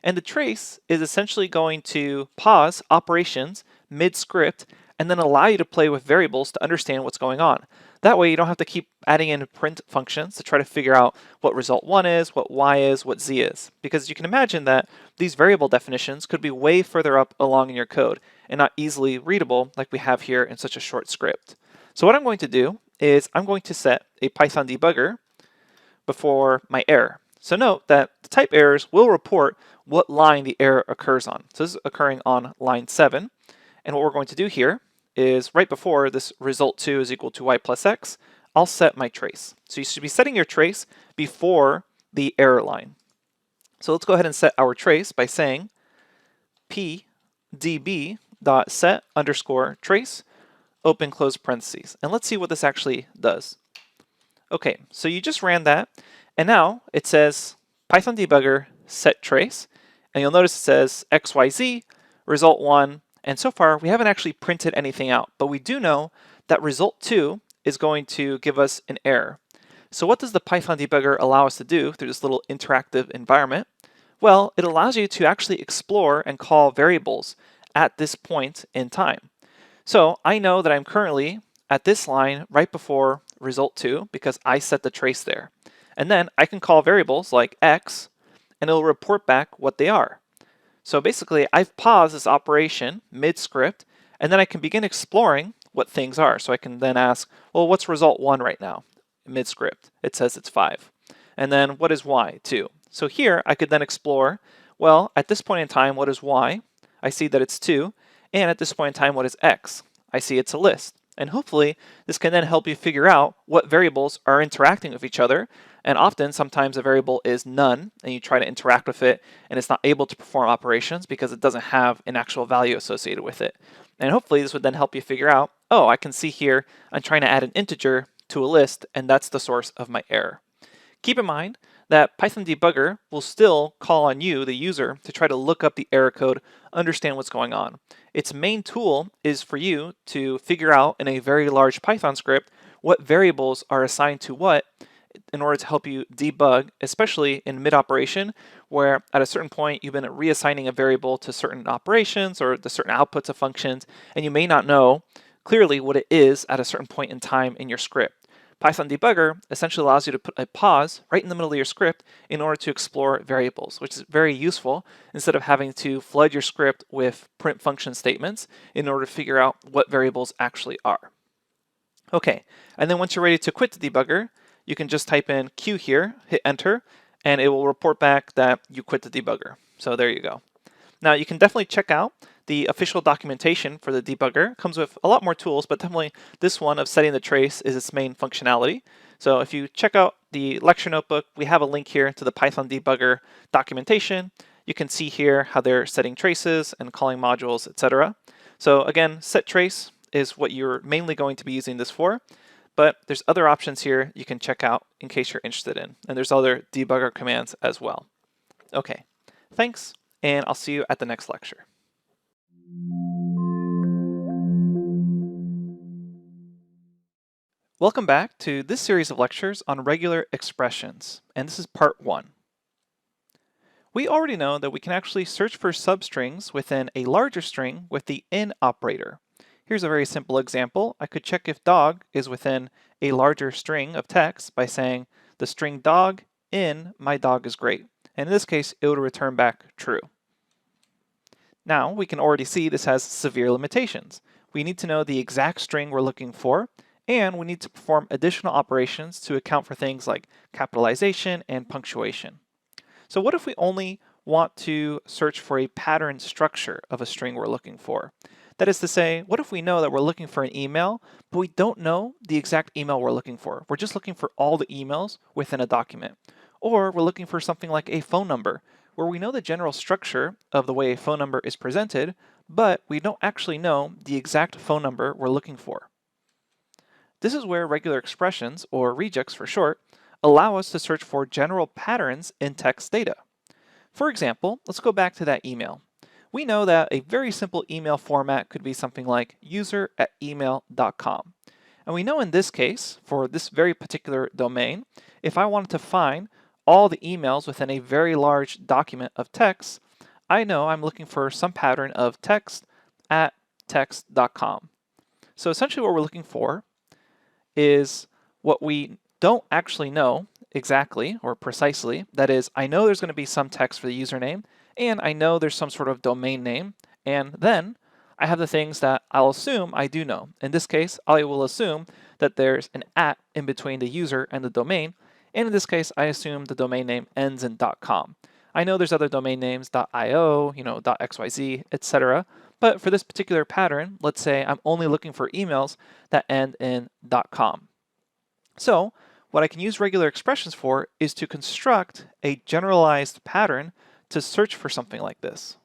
And the trace is essentially going to pause operations mid-script and then allow you to play with variables to understand what's going on. That way you don't have to keep adding in print functions to try to figure out what result 1 is, what Y is, what Z is. Because you can imagine that these variable definitions could be way further up along in your code and not easily readable like we have here in such a short script. So what I'm going to do is I'm going to set a Python debugger before my error. So note that the type errors will report what line the error occurs on. So this is occurring on line 7. And what we're going to do here is right before this result 2 is equal to Y plus X, I'll set my trace. So you should be setting your trace before the error line. So let's go ahead and set our trace by saying P db.set_trace, open close parentheses. And let's see what this actually does. Okay, so you just ran that, and now it says Python debugger set trace, and you'll notice it says XYZ, result 1, and so far we haven't actually printed anything out, but we do know that result 2 is going to give us an error. So what does the Python debugger allow us to do through this little interactive environment? Well, it allows you to actually explore and call variables at this point in time. So I know that I'm currently at this line right before result 2 because I set the trace there. And then I can call variables like x, and it'll report back what they are. So basically, I've paused this operation mid-script, and then I can begin exploring what things are. So I can then ask, well, what's result 1 right now? Mid-script, it says it's 5. And then what is y? 2. So here I could then explore, well, at this point in time, what is y? I see that it's 2. And at this point in time, what is x? I see it's a list. And hopefully, this can then help you figure out what variables are interacting with each other. And often, sometimes a variable is none, and you try to interact with it, and it's not able to perform operations because it doesn't have an actual value associated with it. And hopefully, this would then help you figure out, oh, I can see here, I'm trying to add an integer to a list, and that's the source of my error. Keep in mind that Python debugger will still call on you, the user, to try to look up the error code, understand what's going on. Its main tool is for you to figure out in a very large Python script what variables are assigned to what in order to help you debug, especially in mid-operation, where at a certain point you've been reassigning a variable to certain operations or the certain outputs of functions, and you may not know clearly what it is at a certain point in time in your script. Python debugger essentially allows you to put a pause right in the middle of your script in order to explore variables, which is very useful instead of having to flood your script with print function statements in order to figure out what variables actually are. Okay, and then once you're ready to quit the debugger, you can just type in Q here, hit enter, and it will report back that you quit the debugger. So there you go. Now you can definitely check out the official documentation for the debugger. It comes with a lot more tools, but definitely this one of setting the trace is its main functionality. So if you check out the lecture notebook, we have a link here to the Python debugger documentation. You can see here how they're setting traces and calling modules, etc. So again, set trace is what you're mainly going to be using this for, but there's other options here you can check out in case you're interested in, and there's other debugger commands as well. Okay, thanks, and I'll see you at the next lecture. Welcome back to this series of lectures on regular expressions, and this is part 1. We already know that we can actually search for substrings within a larger string with the in operator. Here's a very simple example. I could check if dog is within a larger string of text by saying the string dog in my dog is great. And in this case, it would return back true. Now we can already see this has severe limitations. We need to know the exact string we're looking for, and we need to perform additional operations to account for things like capitalization and punctuation. So what if we only want to search for a pattern structure of a string we're looking for? That is to say, what if we know that we're looking for an email, but we don't know the exact email we're looking for? We're just looking for all the emails within a document. Or we're looking for something like a phone number, where we know the general structure of the way a phone number is presented, but we don't actually know the exact phone number we're looking for. This is where regular expressions, or regex for short, allow us to search for general patterns in text data. For example, let's go back to that email. We know that a very simple email format could be something like user@email.com. And we know in this case, for this very particular domain, if I wanted to find all the emails within a very large document of text, I know I'm looking for some pattern of text@text.com. So essentially what we're looking for is what we don't actually know exactly or precisely. That is, I know there's going to be some text for the username, and I know there's some sort of domain name, and then I have the things that I'll assume I do know. In this case, I will assume that there's an @ in between the user and the domain, and in this case, I assume the domain name ends in .com. I know there's other domain names, .io, .xyz, etc. But for this particular pattern, let's say I'm only looking for emails that end in .com. So what I can use regular expressions for is to construct a generalized pattern to search for something like this.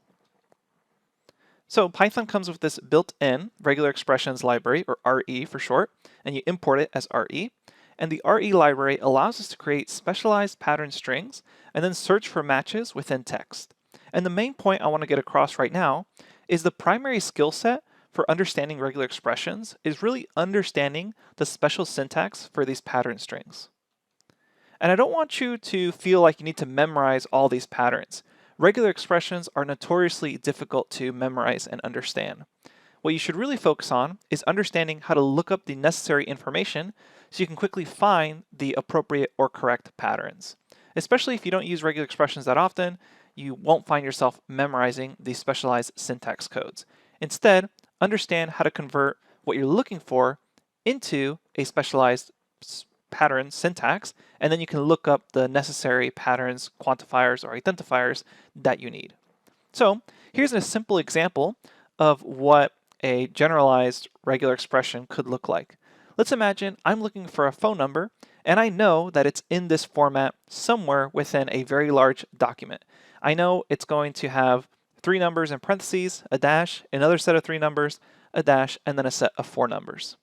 So Python comes with this built-in regular expressions library, or RE for short, and you import it as RE. And the RE library allows us to create specialized pattern strings and then search for matches within text. And the main point I want to get across right now is the primary skill set for understanding regular expressions is really understanding the special syntax for these pattern strings. And I don't want you to feel like you need to memorize all these patterns. Regular expressions are notoriously difficult to memorize and understand. What you should really focus on is understanding how to look up the necessary information so you can quickly find the appropriate or correct patterns. Especially if you don't use regular expressions that often, you won't find yourself memorizing these specialized syntax codes. Instead, understand how to convert what you're looking for into a specialized pattern syntax, and then you can look up the necessary patterns, quantifiers, or identifiers that you need. So here's a simple example of what a generalized regular expression could look like. Let's imagine I'm looking for a phone number, and I know that it's in this format somewhere within a very large document. I know it's going to have 3 numbers in parentheses, a dash, another set of 3 numbers, a dash, and then a set of 4 numbers.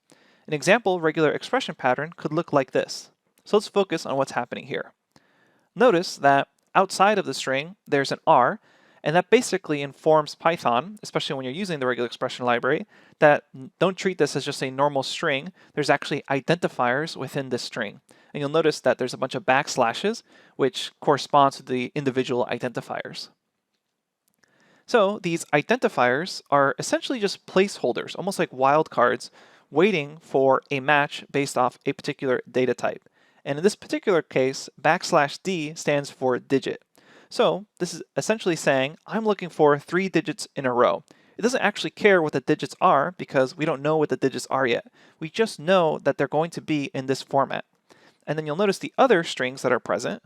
An example regular expression pattern could look like this. So let's focus on what's happening here. Notice that outside of the string, there's an R, and that basically informs Python, especially when you're using the regular expression library, that don't treat this as just a normal string. There's actually identifiers within this string. And you'll notice that there's a bunch of backslashes, which corresponds to the individual identifiers. So these identifiers are essentially just placeholders, almost like wildcards, waiting for a match based off a particular data type. And in this particular case, \d stands for digit. So this is essentially saying I'm looking for 3 digits in a row. It doesn't actually care what the digits are because we don't know what the digits are yet. We just know that they're going to be in this format. And then you'll notice the other strings that are present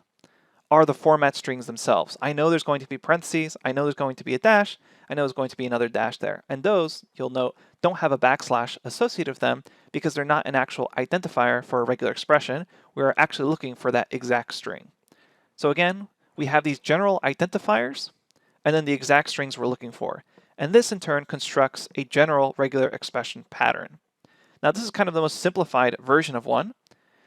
are the format strings themselves. I know there's going to be parentheses, I know there's going to be a dash, I know there's going to be another dash there. And those, you'll note, don't have a backslash associated with them because they're not an actual identifier for a regular expression. We're actually looking for that exact string. So again, we have these general identifiers and then the exact strings we're looking for. And this in turn constructs a general regular expression pattern. Now this is kind of the most simplified version of one.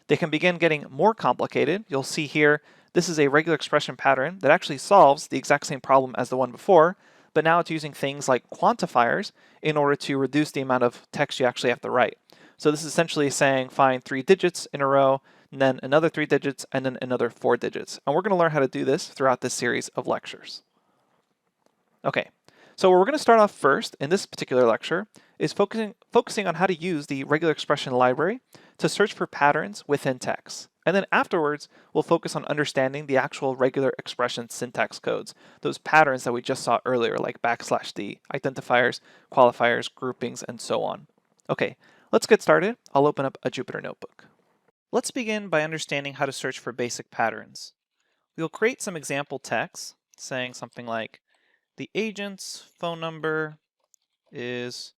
They can begin getting more complicated. You'll see here, this is a regular expression pattern that actually solves the exact same problem as the one before, but now it's using things like quantifiers in order to reduce the amount of text you actually have to write. So this is essentially saying find 3 digits in a row, and then another 3 digits, and then another 4 digits. And we're going to learn how to do this throughout this series of lectures. Okay, so we're going to start off first in this particular lecture is focusing on how to use the regular expression library to search for patterns within text. And then afterwards, we'll focus on understanding the actual regular expression syntax codes, those patterns that we just saw earlier, like \d, identifiers, qualifiers, groupings, and so on. Okay, let's get started. I'll open up a Jupyter Notebook. Let's begin by understanding how to search for basic patterns. We'll create some example text saying something like, the agent's phone number is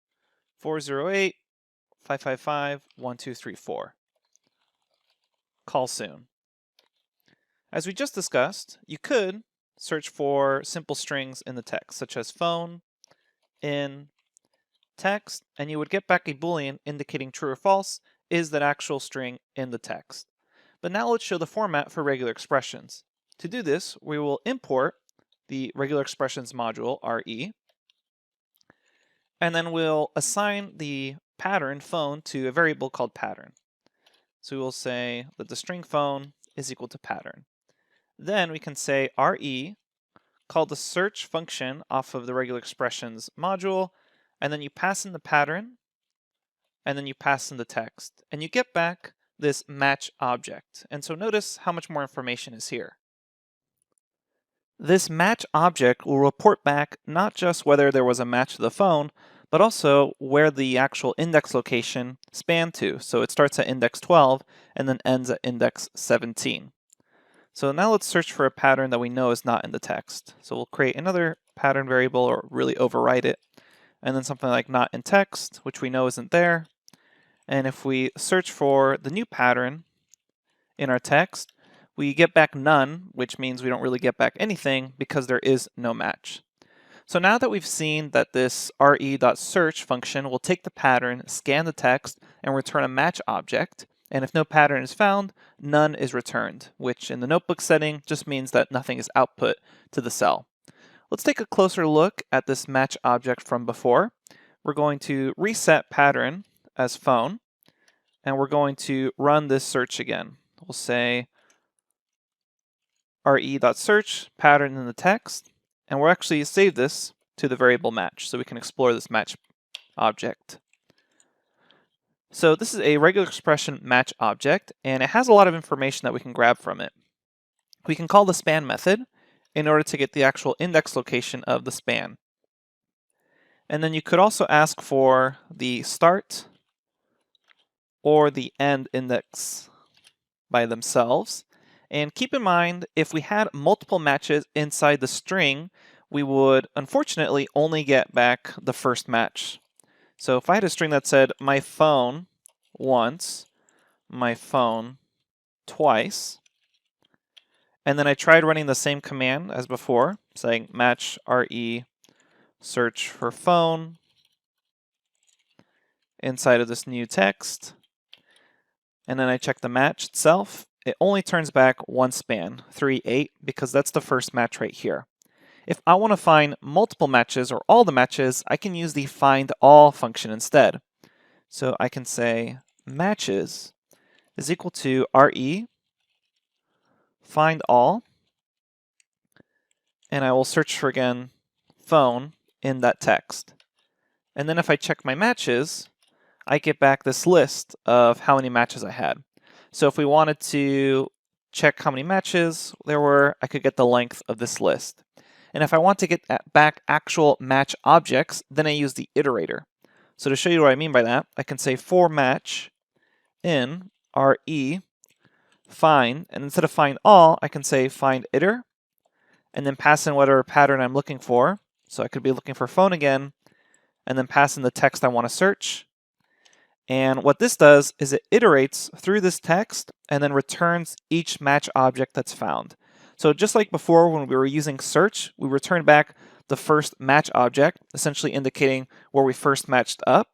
408-555-1234. Call soon. As we just discussed, you could search for simple strings in the text, such as phone, in, text, and you would get back a Boolean indicating true or false is that actual string in the text. But now let's show the format for regular expressions. To do this, we will import the regular expressions module, RE, and then we'll assign the pattern phone to a variable called pattern. So we will say that the string phone is equal to pattern. Then we can say RE, call the search function off of the regular expressions module, and then you pass in the pattern, and then you pass in the text, and you get back this match object. And so notice how much more information is here. This match object will report back not just whether there was a match to the phone, but also where the actual index location spanned to. So it starts at index 12 and then ends at index 17. So now let's search for a pattern that we know is not in the text. So we'll create another pattern variable or really overwrite it. And then something like not in text, which we know isn't there. And if we search for the new pattern in our text, we get back none, which means we don't really get back anything because there is no match. So now that we've seen that this re.search function will take the pattern, scan the text, and return a match object, and if no pattern is found, none is returned, which in the notebook setting just means that nothing is output to the cell. Let's take a closer look at this match object from before. We're going to reset pattern as phone, and we're going to run this search again. We'll say re.search, pattern in the text, and we'll actually save this to the variable match so we can explore this match object. So this is a regular expression match object, and it has a lot of information that we can grab from it. We can call the span method in order to get the actual index location of the span. And then you could also ask for the start or the end index by themselves. And keep in mind, if we had multiple matches inside the string, we would unfortunately only get back the first match. So if I had a string that said my phone once, my phone twice, and then I tried running the same command as before, saying match re search for phone inside of this new text, and then I check the match itself, it only turns back one span, 3, 8, because that's the first match right here. If I want to find multiple matches or all the matches, I can use the find all function instead. So I can say matches is equal to re find all, and I will search for, again, phone in that text. And then if I check my matches, I get back this list of how many matches I had. So if we wanted to check how many matches there were, I could get the length of this list. And if I want to get back actual match objects, then I use the iterator. So to show you what I mean by that, I can say for match in re find, and instead of find all, I can say find iter, and then pass in whatever pattern I'm looking for. So I could be looking for phone again, and then pass in the text I want to search. And what this does is it iterates through this text and then returns each match object that's found. So just like before when we were using search, we returned back the first match object, essentially indicating where we first matched up.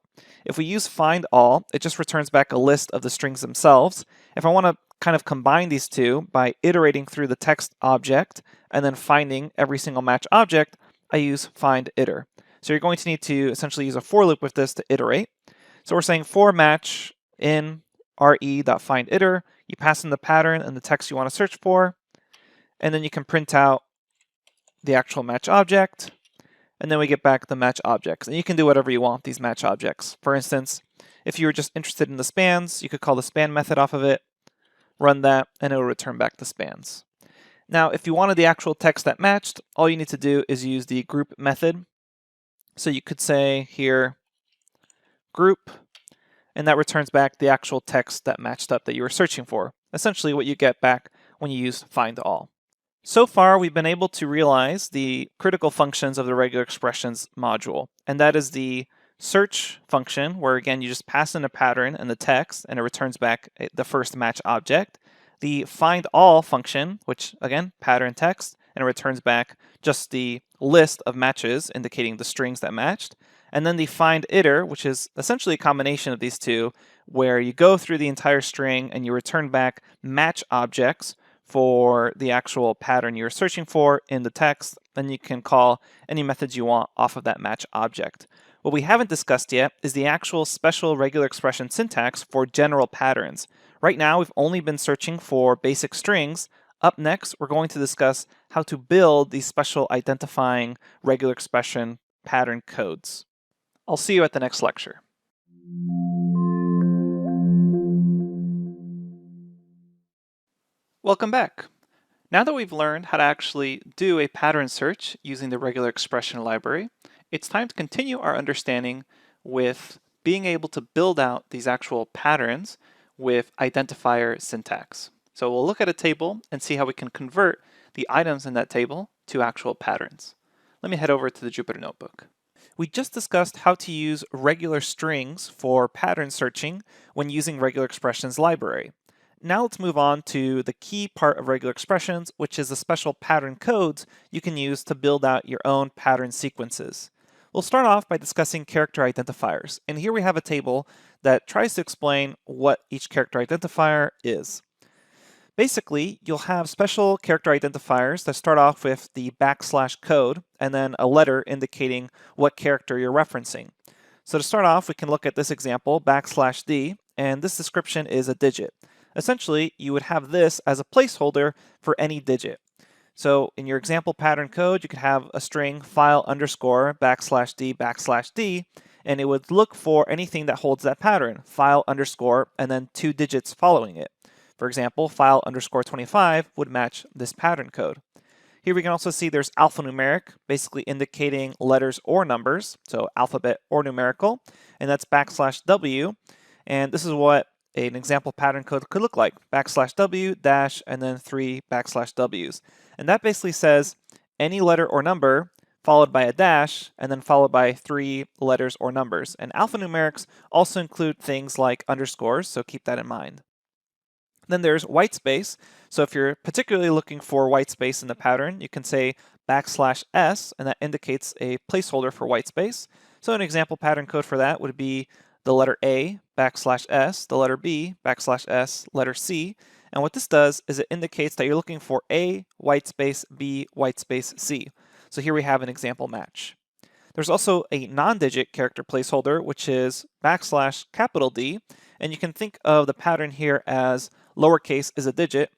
If we use find all, it just returns back a list of the strings themselves. If I want to kind of combine these two by iterating through the text object and then finding every single match object, I use find iter. So you're going to need to essentially use a for loop with this to iterate. So we're saying for match in re.findIter, you pass in the pattern and the text you want to search for, and then you can print out the actual match object, and then we get back the match objects. And you can do whatever you want with these match objects. For instance, if you were just interested in the spans, you could call the span method off of it, run that, and it will return back the spans. Now, if you wanted the actual text that matched, all you need to do is use the group method. So you could say here, group, and that returns back the actual text that matched up that you were searching for, essentially what you get back when you use find all. So far, we've been able to realize the critical functions of the regular expressions module, and that is the search function, where again you just pass in a pattern and the text, and it returns back the first match object. The find all function, which again, pattern text, and it returns back just the list of matches indicating the strings that matched. And then the find iter, which is essentially a combination of these two, where you go through the entire string and you return back match objects for the actual pattern you're searching for in the text. Then you can call any methods you want off of that match object. What we haven't discussed yet is the actual special regular expression syntax for general patterns. Right now, we've only been searching for basic strings. Up next, we're going to discuss how to build these special identifying regular expression pattern codes. I'll see you at the next lecture. Welcome back. Now that we've learned how to actually do a pattern search using the regular expression library, it's time to continue our understanding with being able to build out these actual patterns with identifier syntax. So we'll look at a table and see how we can convert the items in that table to actual patterns. Let me head over to the Jupyter Notebook. We just discussed how to use regular strings for pattern searching when using regular expressions library. Now let's move on to the key part of regular expressions, which is the special pattern codes you can use to build out your own pattern sequences. We'll start off by discussing character identifiers, and here we have a table that tries to explain what each character identifier is. Basically, you'll have special character identifiers that start off with the backslash code and then a letter indicating what character you're referencing. So to start off, we can look at this example, \d, and this description is a digit. Essentially, you would have this as a placeholder for any digit. So in your example pattern code, you could have a string file underscore \d, and it would look for anything that holds that pattern, file underscore, and then 2 digits following it. For example, file underscore 25 would match this pattern code. Here we can also see there's alphanumeric, basically indicating letters or numbers, so alphabet or numerical, and that's \w, and this is what an example pattern code could look like, \w dash and then 3 \w's. And that basically says any letter or number followed by a dash and then followed by 3 letters or numbers. And alphanumerics also include things like underscores, so keep that in mind. Then there's white space. So if you're particularly looking for white space in the pattern, you can say \s, and that indicates a placeholder for white space. So an example pattern code for that would be the letter A, \s, the letter B, \s, letter C. And what this does is it indicates that you're looking for A, white space, B, white space, C. So here we have an example match. There's also a non-digit character placeholder, which is \D, and you can think of the pattern here as lowercase is a digit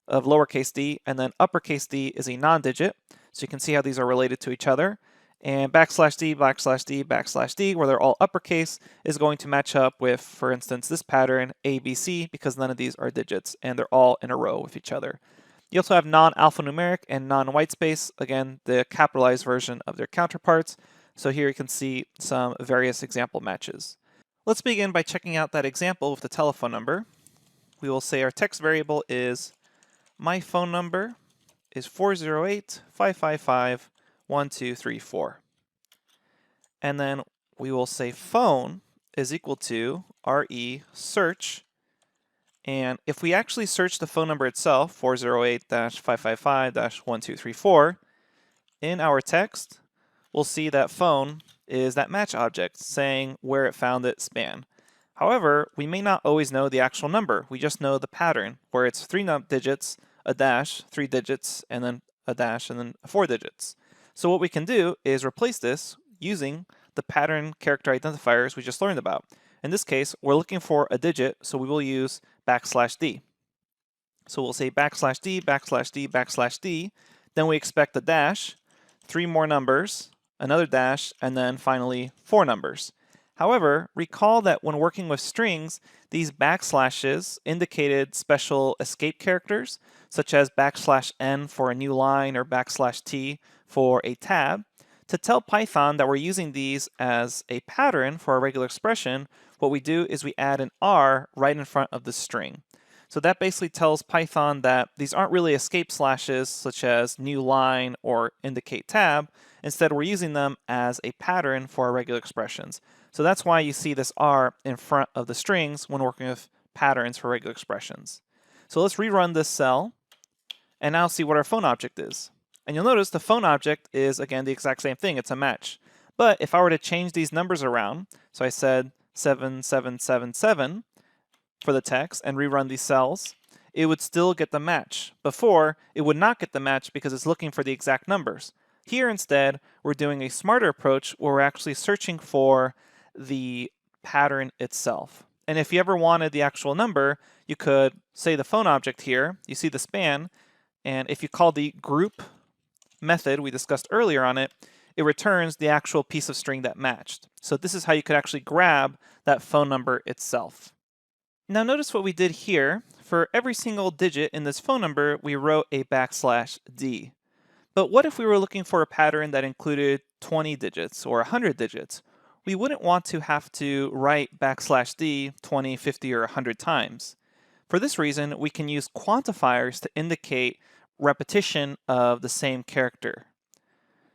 of lowercase d, and then uppercase d is a non-digit. So you can see how these are related to each other. And \D, where they're all uppercase, is going to match up with, for instance, this pattern, ABC, because none of these are digits, and they're all in a row with each other. You also have non-alphanumeric and non-white space, again, the capitalized version of their counterparts. So here you can see some various example matches. Let's begin by checking out that example with the telephone number. We will say our text variable is my phone number is 408-555-1234. And then we will say phone is equal to re search. And if we actually search the phone number itself, 408-555-1234, in our text, we'll see that phone is that match object saying where it found its span. However, we may not always know the actual number. We just know the pattern, where it's 3 digits, a dash, 3 digits, and then a dash, and then 4 digits. So what we can do is replace this using the pattern character identifiers we just learned about. In this case, we're looking for a digit, so we will use \d. So we'll say \d, \d. Then we expect a dash, 3 more numbers, another dash, and then finally 4 numbers. However, recall that when working with strings, these backslashes indicated special escape characters, such as \n for a new line or \t for a tab. To tell Python that we're using these as a pattern for a regular expression, what we do is we add an R right in front of the string. So that basically tells Python that these aren't really escape slashes, such as new line or indicate tab. Instead, we're using them as a pattern for our regular expressions. So that's why you see this R in front of the strings when working with patterns for regular expressions. So let's rerun this cell and now see what our phone object is. And you'll notice the phone object is, again, the exact same thing. It's a match. But if I were to change these numbers around, so I said 7777 for the text and rerun these cells, it would still get the match. Before, it would not get the match because it's looking for the exact numbers. Here instead, we're doing a smarter approach where we're actually searching for the pattern itself. And if you ever wanted the actual number, you could say the phone object here, you see the span, and if you call the group method we discussed earlier on it, it returns the actual piece of string that matched. So this is how you could actually grab that phone number itself. Now notice what we did here. For every single digit in this phone number, we wrote a \d. But what if we were looking for a pattern that included 20 digits or 100 digits? We wouldn't want to have to write \d 20, 50, or 100 times. For this reason, we can use quantifiers to indicate repetition of the same character.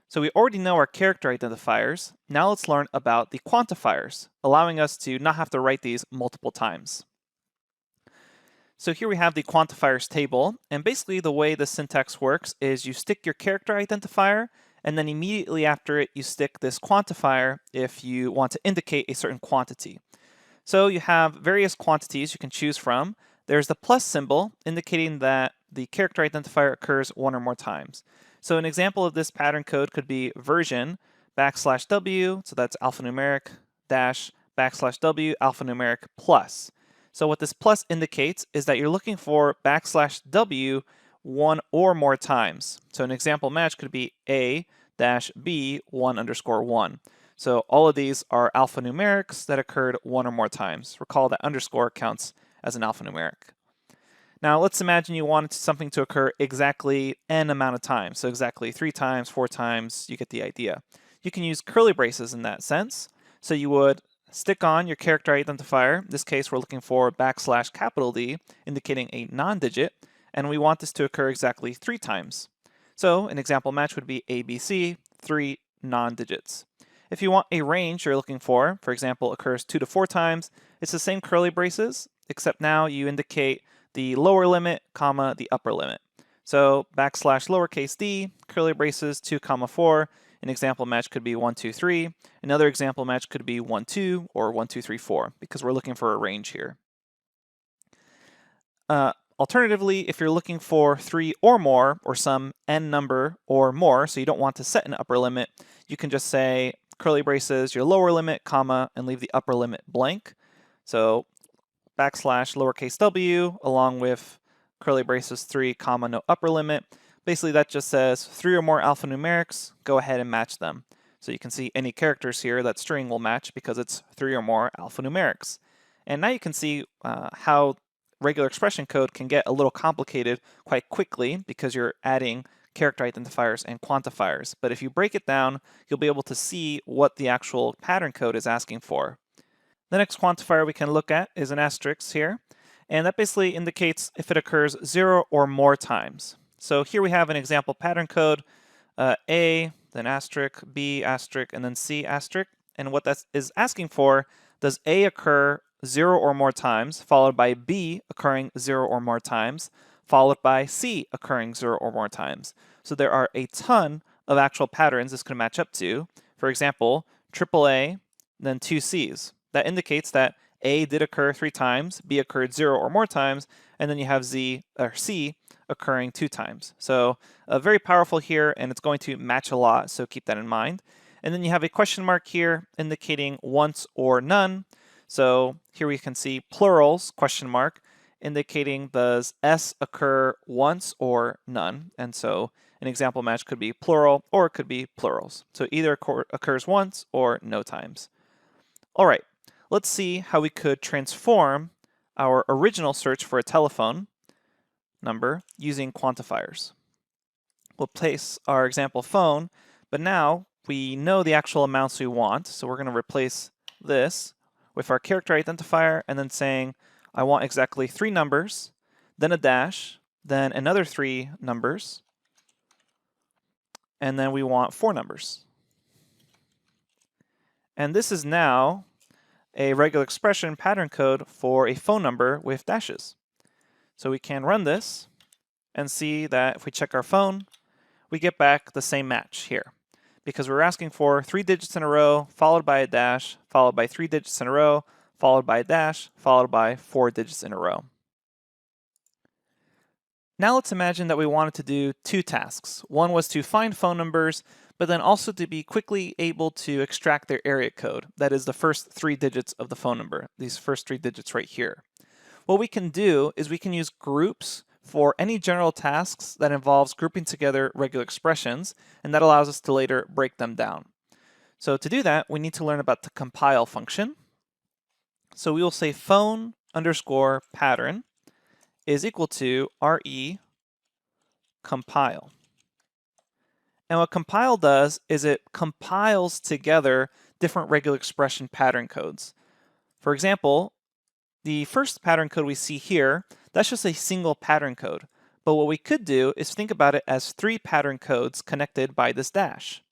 So we already know our character identifiers. Now let's learn about the quantifiers, allowing us to not have to write these multiple times. So here we have the quantifiers table, and basically the way the syntax works is you stick your character identifier, and then immediately after it you stick this quantifier if you want to indicate a certain quantity. So you have various quantities you can choose from. There's the plus symbol indicating that the character identifier occurs one or more times. So an example of this pattern code could be version \w, so that's alphanumeric, dash \w alphanumeric plus. So what this plus indicates is that you're looking for \w one or more times. So an example match could be a-b1_1. So all of these are alphanumerics that occurred one or more times. Recall that underscore counts as an alphanumeric. Now let's imagine you wanted something to occur exactly n amount of times. So exactly 3 times, 4 times, you get the idea. You can use curly braces in that sense. So you would stick on your character identifier. In this case, we're looking for \D, indicating a non-digit, and we want this to occur exactly 3 times. So an example match would be ABC, 3 non-digits. If you want a range you're looking for example, occurs 2 to 4 times, it's the same curly braces, except now you indicate the lower limit, comma, the upper limit. So \d, curly braces, 2, 4. An example match could be 1, 2, 3. Another example match could be 1, 2, or 1, 2, 3, 4, because we're looking for a range here. Alternatively, if you're looking for 3 or more, or some n number or more, so you don't want to set an upper limit, you can just say curly braces, your lower limit, comma, and leave the upper limit blank. So \w along with curly braces 3, comma, no upper limit. Basically that just says 3 or more alphanumerics, go ahead and match them. So you can see any characters here, that string will match because it's 3 or more alphanumerics. And now you can see how regular expression code can get a little complicated quite quickly because you're adding character identifiers and quantifiers. But if you break it down, you'll be able to see what the actual pattern code is asking for. The next quantifier we can look at is an asterisk here, and that basically indicates if it occurs 0 or more times. So here we have an example pattern code, A, then asterisk, B asterisk, and then C asterisk. And what that is asking for, does A occur 0 or more times, followed by B occurring 0 or more times, followed by C occurring 0 or more times. So there are a ton of actual patterns this could match up to. For example, AAA, then 2 Cs. That indicates that A did occur 3 times, B occurred 0 or more times, and then you have C occurring 2 times. So very powerful here, and it's going to match a lot, so keep that in mind. And then you have a question mark here indicating once or none. So here we can see plurals, question mark, indicating does S occur once or none. And so an example match could be plural or it could be plurals. So either occurs once or no times. All right, let's see how we could transform our original search for a telephone number using quantifiers. We'll place our example phone, but now we know the actual amounts we want, so we're going to replace this with our character identifier and then saying I want exactly 3 numbers, then a dash, then another 3 numbers, and then we want 4 numbers. And this is now a regular expression pattern code for a phone number with dashes. So we can run this and see that if we check our phone, we get back the same match here because we're asking for 3 digits in a row, followed by a dash, followed by 3 digits in a row, followed by a dash, followed by 4 digits in a row. Now let's imagine that we wanted to do 2 tasks. One was to find phone numbers, but then also to be quickly able to extract their area code. That is the first 3 digits of the phone number, these first 3 digits right here. What we can do is we can use groups for any general tasks that involves grouping together regular expressions, and that allows us to later break them down. So to do that, we need to learn about the compile function. So we will say phone underscore pattern is equal to re compile. And what compile does is it compiles together different regular expression pattern codes. For example, the first pattern code we see here, that's just a single pattern code. But what we could do is think about it as 3 pattern codes connected by this dash.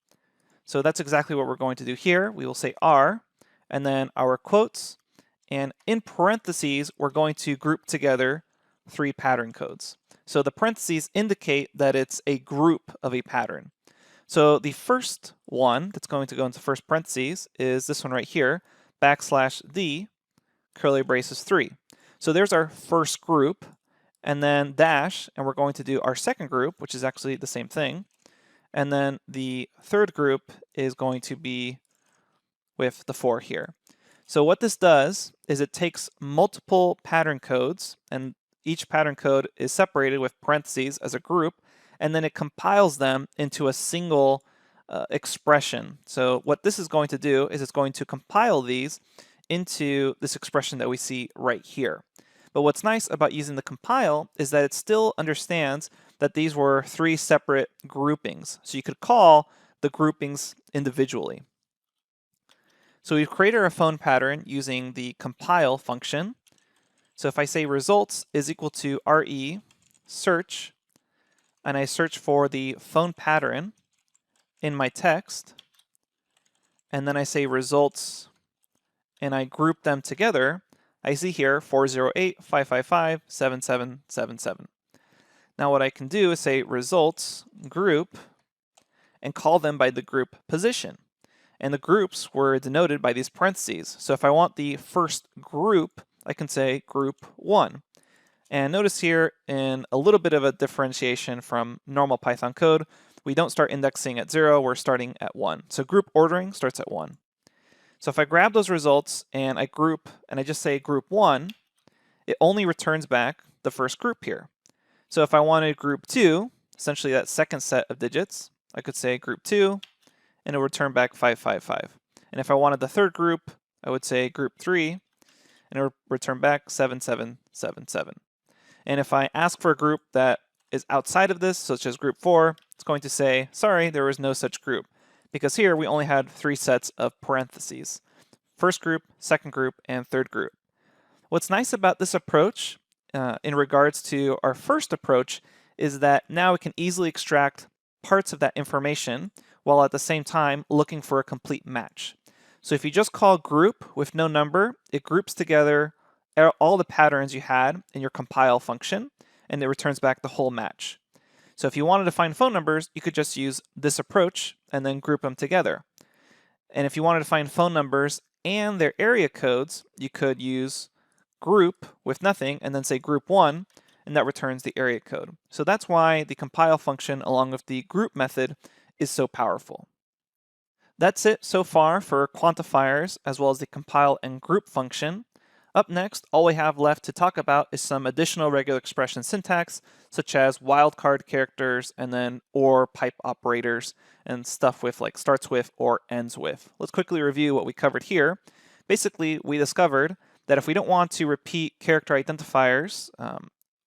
So that's exactly what we're going to do here. We will say R, and then our quotes, and in parentheses, we're going to group together 3 pattern codes. So the parentheses indicate that it's a group of a pattern. So the first one that's going to go into first parentheses is this one right here, \the curly braces 3. So there's our first group, and then dash, and we're going to do our second group, which is actually the same thing. And then the third group is going to be with the 4 here. So what this does is it takes multiple pattern codes, and each pattern code is separated with parentheses as a group, and then it compiles them into a single expression. So what this is going to do is it's going to compile these into this expression that we see right here. But what's nice about using the compile is that it still understands that these were 3 separate groupings. So you could call the groupings individually. So we've created a phone pattern using the compile function. So if I say results is equal to re search, and I search for the phone pattern in my text, and then I say results, and I group them together, I see here 408, 555, 7777. Now what I can do is say results group and call them by the group position. And the groups were denoted by these parentheses. So if I want the first group, I can say group 1. And notice here in a little bit of a differentiation from normal Python code, we don't start indexing at 0, we're starting at 1. So group ordering starts at 1. So if I grab those results and I group, and I just say group 1, it only returns back the first group here. So if I wanted group 2, essentially that second set of digits, I could say group 2, and it will return back 555. And if I wanted the third group, I would say group 3, and it will return back 7777. And if I ask for a group that is outside of this, such as group 4, it's going to say, sorry, there was no such group, because here we only had 3 sets of parentheses. First group, second group, and third group. What's nice about this approach in regards to our first approach is that now we can easily extract parts of that information while at the same time looking for a complete match. So if you just call group with no number, it groups together all the patterns you had in your compile function, and it returns back the whole match. So if you wanted to find phone numbers, you could just use this approach and then group them together. And if you wanted to find phone numbers and their area codes, you could use group with nothing and then say group 1, and that returns the area code. So that's why the compile function along with the group method is so powerful. That's it so far for quantifiers as well as the compile and group function. Up next, all we have left to talk about is some additional regular expression syntax, such as wildcard characters and then or pipe operators and stuff with like starts with or ends with. Let's quickly review what we covered here. Basically, we discovered that if we don't want to repeat character identifiers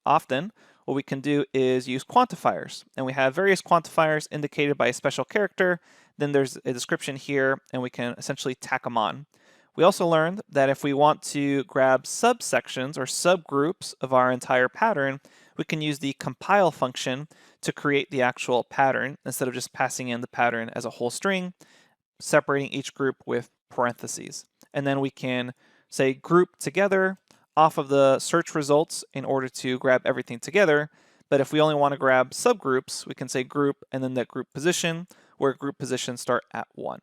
often, what we can do is use quantifiers. And we have various quantifiers indicated by a special character. Then there's a description here, and we can essentially tack them on. We also learned that if we want to grab subsections or subgroups of our entire pattern, we can use the compile function to create the actual pattern instead of just passing in the pattern as a whole string, separating each group with parentheses. And then we can say group together off of the search results in order to grab everything together. But if we only want to grab subgroups, we can say group and then that group position, where group positions start at 1.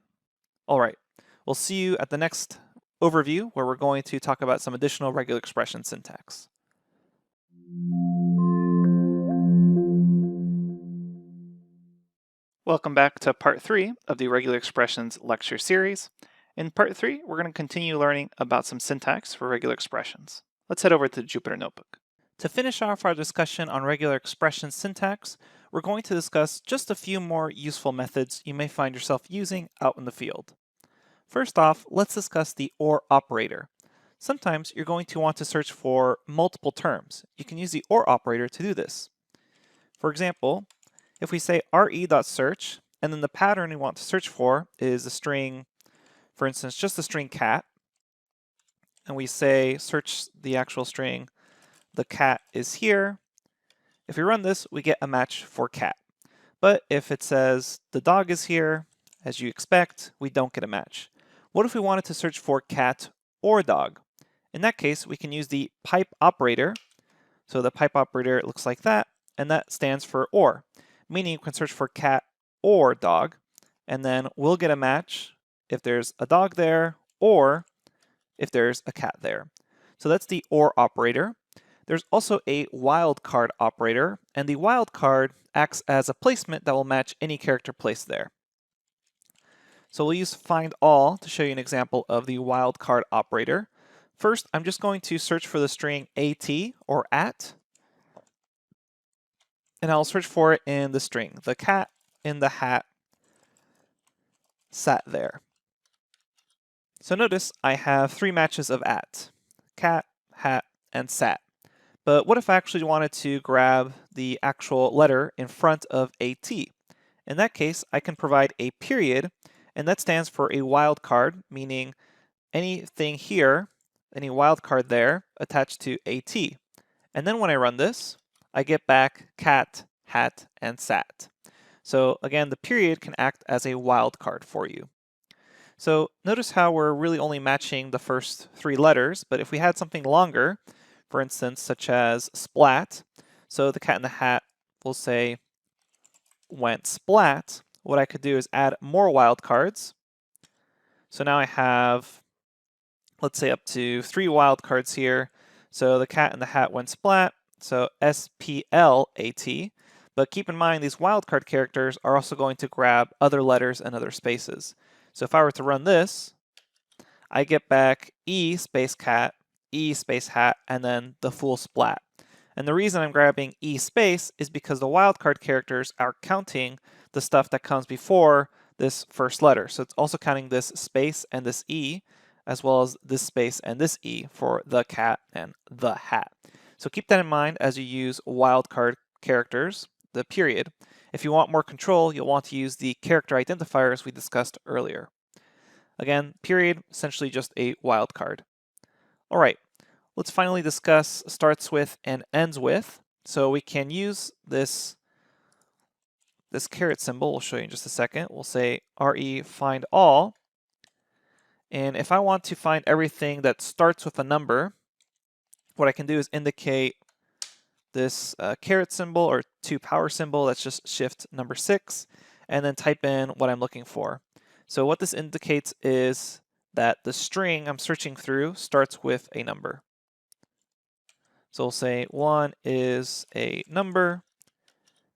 All right, we'll see you at the next overview where we're going to talk about some additional regular expression syntax. Welcome back to part 3 of the regular expressions lecture series. In part 3, we're going to continue learning about some syntax for regular expressions. Let's head over to the Jupyter Notebook. To finish off our discussion on regular expression syntax, we're going to discuss just a few more useful methods you may find yourself using out in the field. First off, let's discuss the OR operator. Sometimes you're going to want to search for multiple terms. You can use the OR operator to do this. For example, if we say re.search, and then the pattern we want to search for is the string, for instance, just the string cat, and we say search the actual string, the cat is here. If we run this, we get a match for cat. But if it says the dog is here, as you expect, we don't get a match. What if we wanted to search for cat or dog? In that case, we can use the pipe operator. So the pipe operator looks like that, and that stands for or, meaning you can search for cat or dog, and then we'll get a match if there's a dog there or if there's a cat there. So that's the or operator. There's also a wildcard operator, and the wildcard acts as a placement that will match any character placed there. So we'll use find all to show you an example of the wildcard operator. First, I'm just going to search for the string at or at, and I'll search for it in the string. The cat in the hat sat there. So notice I have 3 matches of at: cat, hat, and sat. But what if I actually wanted to grab the actual letter in front of AT? In that case, I can provide a period, and that stands for a wildcard, meaning anything here, any wildcard there, attached to AT. And then when I run this, I get back cat, hat, and sat. So again, the period can act as a wildcard for you. So notice how we're really only matching the first 3 letters, but if we had something longer, for instance, such as splat, so the cat in the hat will say went splat, what I could do is add more wildcards. So now I have, let's say, up to 3 wildcards here. So the cat in the hat went splat, so S-P-L-A-T. But keep in mind, these wildcard characters are also going to grab other letters and other spaces. So if I were to run this, I get back E space cat, E space hat, and then the full splat. And the reason I'm grabbing E space is because the wildcard characters are counting the stuff that comes before this first letter. So it's also counting this space and this E, as well as this space and this E for the cat and the hat. So keep that in mind as you use wildcard characters, the period. If you want more control, you'll want to use the character identifiers we discussed earlier. Again, period, essentially just a wildcard. All right, let's finally discuss starts with and ends with. So we can use this caret symbol. We'll show you in just a second. We'll say re find all. And if I want to find everything that starts with a number, what I can do is indicate this caret symbol or 2 power symbol. That's just shift number 6, and then type in what I'm looking for. So what this indicates is that the string I'm searching through starts with a number. So we'll say 1 is a number,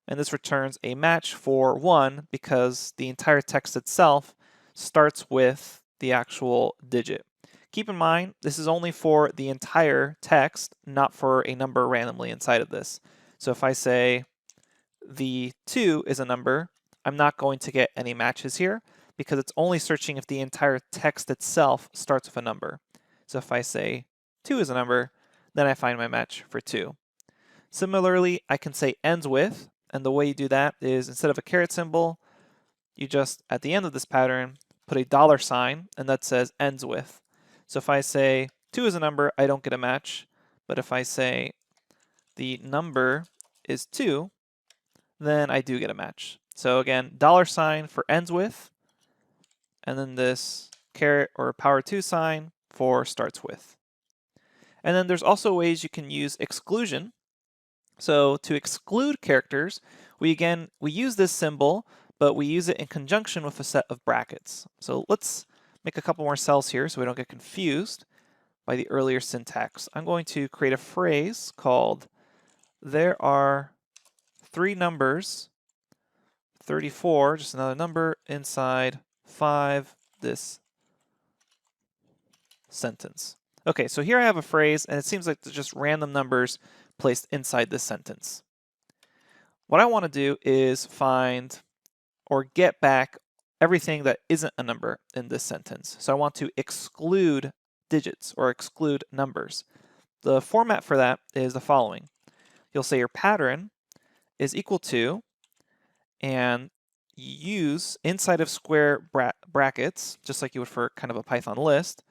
and this returns a match for 1 because the entire text itself starts with the actual digit. Keep in mind, this is only for the entire text, not for a number randomly inside of this. So if I say the 2 is a number, I'm not going to get any matches here because it's only searching if the entire text itself starts with a number. So if I say 2 is a number, then I find my match for 2. Similarly, I can say ends with, and the way you do that is instead of a caret symbol, you just, at the end of this pattern, put a $sign, and that says ends with. So if I say 2 is a number, I don't get a match. But if I say the number is 2, then I do get a match. So again, $sign for ends with, and then this caret or power 2 sign for starts with. And then there's also ways you can use exclusion. So to exclude characters, we use this symbol, but we use it in conjunction with a set of brackets. So let's make a couple more cells here so we don't get confused by the earlier syntax. I'm going to create a phrase called there are 3 numbers, 34, just another number, inside 5 this sentence. Okay, so here I have a phrase, and it seems like there's just random numbers placed inside this sentence. What I want to do is find or get back everything that isn't a number in this sentence. So I want to exclude digits or exclude numbers. The format for that is the following. You'll say your pattern is equal to, and use inside of square brackets, just like you would for kind of a Python list,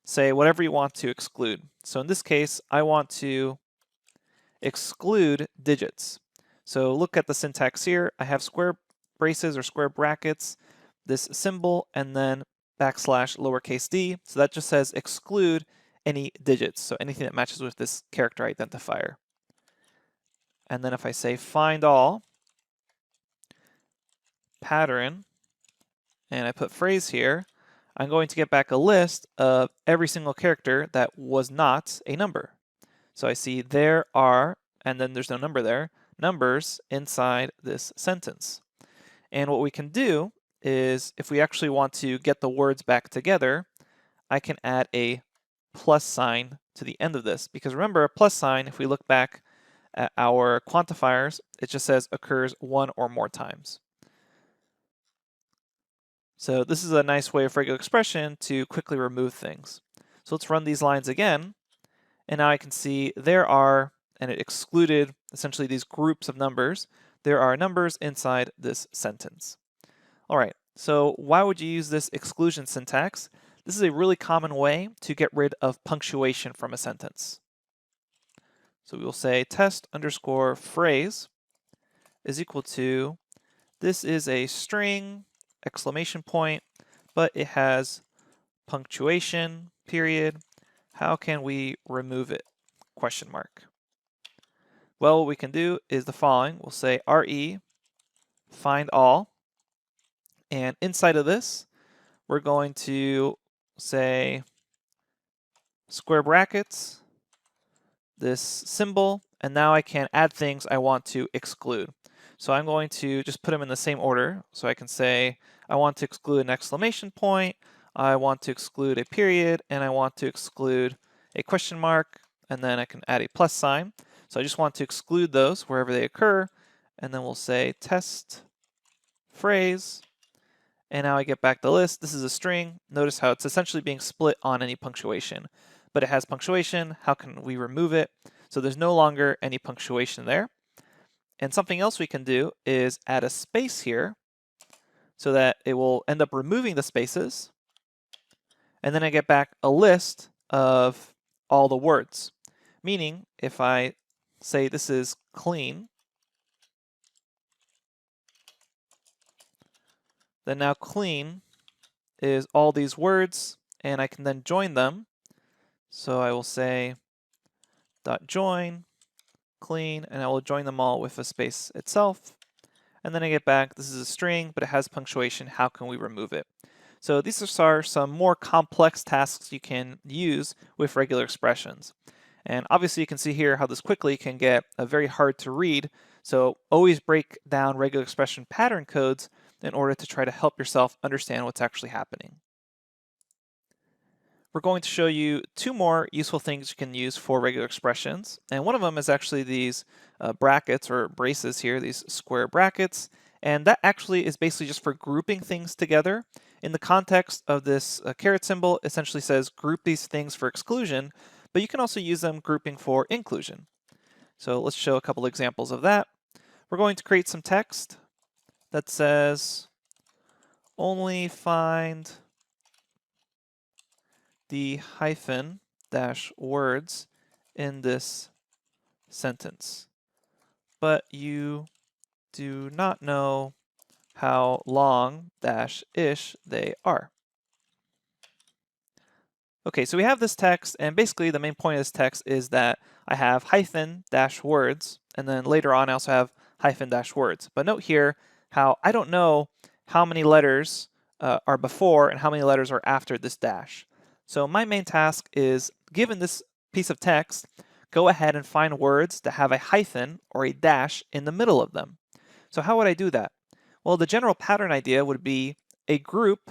say whatever you want to exclude. So in this case, I want to exclude digits. So look at the syntax here. I have square braces or square brackets, this symbol, and then backslash lowercase d. So that just says exclude any digits. So anything that matches with this character identifier. And then if I say find all pattern, and I put phrase here, I'm going to get back a list of every single character that was not a number. So I see there are, and then there's no number there, numbers inside this sentence. And what we can do is, if we actually want to get the words back together, I can add a plus sign to the end of this. Because remember, a plus sign, if we look back at our quantifiers, it just says occurs one or more times. So this is a nice way of regular expression to quickly remove things. So let's run these lines again. And now I can see there are, and it excluded essentially these groups of numbers. There are numbers inside this sentence. All right, so why would you use this exclusion syntax? This is a really common way to get rid of punctuation from a sentence. So we will say test underscore phrase is equal to, this is a string, exclamation point, but it has punctuation, period. How can we remove it? Question mark. Well, what we can do is the following. We'll say re find all, and inside of this, we're going to say square brackets, this symbol, and now I can add things I want to exclude. So I'm going to just put them in the same order. So I can say I want to exclude an exclamation point, I want to exclude a period, and I want to exclude a question mark, and then I can add a plus sign. So I just want to exclude those wherever they occur, and then we'll say test phrase, and now I get back the list. This is a string. Notice how it's essentially being split on any punctuation, but it has punctuation. How can we remove it? So there's no longer any punctuation there. And something else we can do is add a space here so that it will end up removing the spaces. And then I get back a list of all the words. Meaning, if I say this is clean, then now clean is all these words, and I can then join them. So I will say dot join clean, and I will join them all with a space itself. And then I get back, this is a string, but it has punctuation. How can we remove it? So these are some more complex tasks you can use with regular expressions. And obviously you can see here how this quickly can get very hard to read. So always break down regular expression pattern codes in order to try to help yourself understand what's actually happening. We're going to show you two more useful things you can use for regular expressions. And one of them is actually these brackets or braces here, these square brackets. And that actually is basically just for grouping things together. In the context of this caret symbol, essentially says group these things for exclusion, but you can also use them grouping for inclusion. So let's show a couple examples of that. We're going to create some text that says only find the hyphen dash words in this sentence, but you do not know how long dash ish they are. Okay, so we have this text, and basically the main point of this text is that I have hyphen dash words, and then later on I also have hyphen dash words. But note here how I don't know how many letters are before and how many letters are after this dash. So my main task is, given this piece of text, go ahead and find words that have a hyphen or a dash in the middle of them. So how would I do that? Well, the general pattern idea would be a group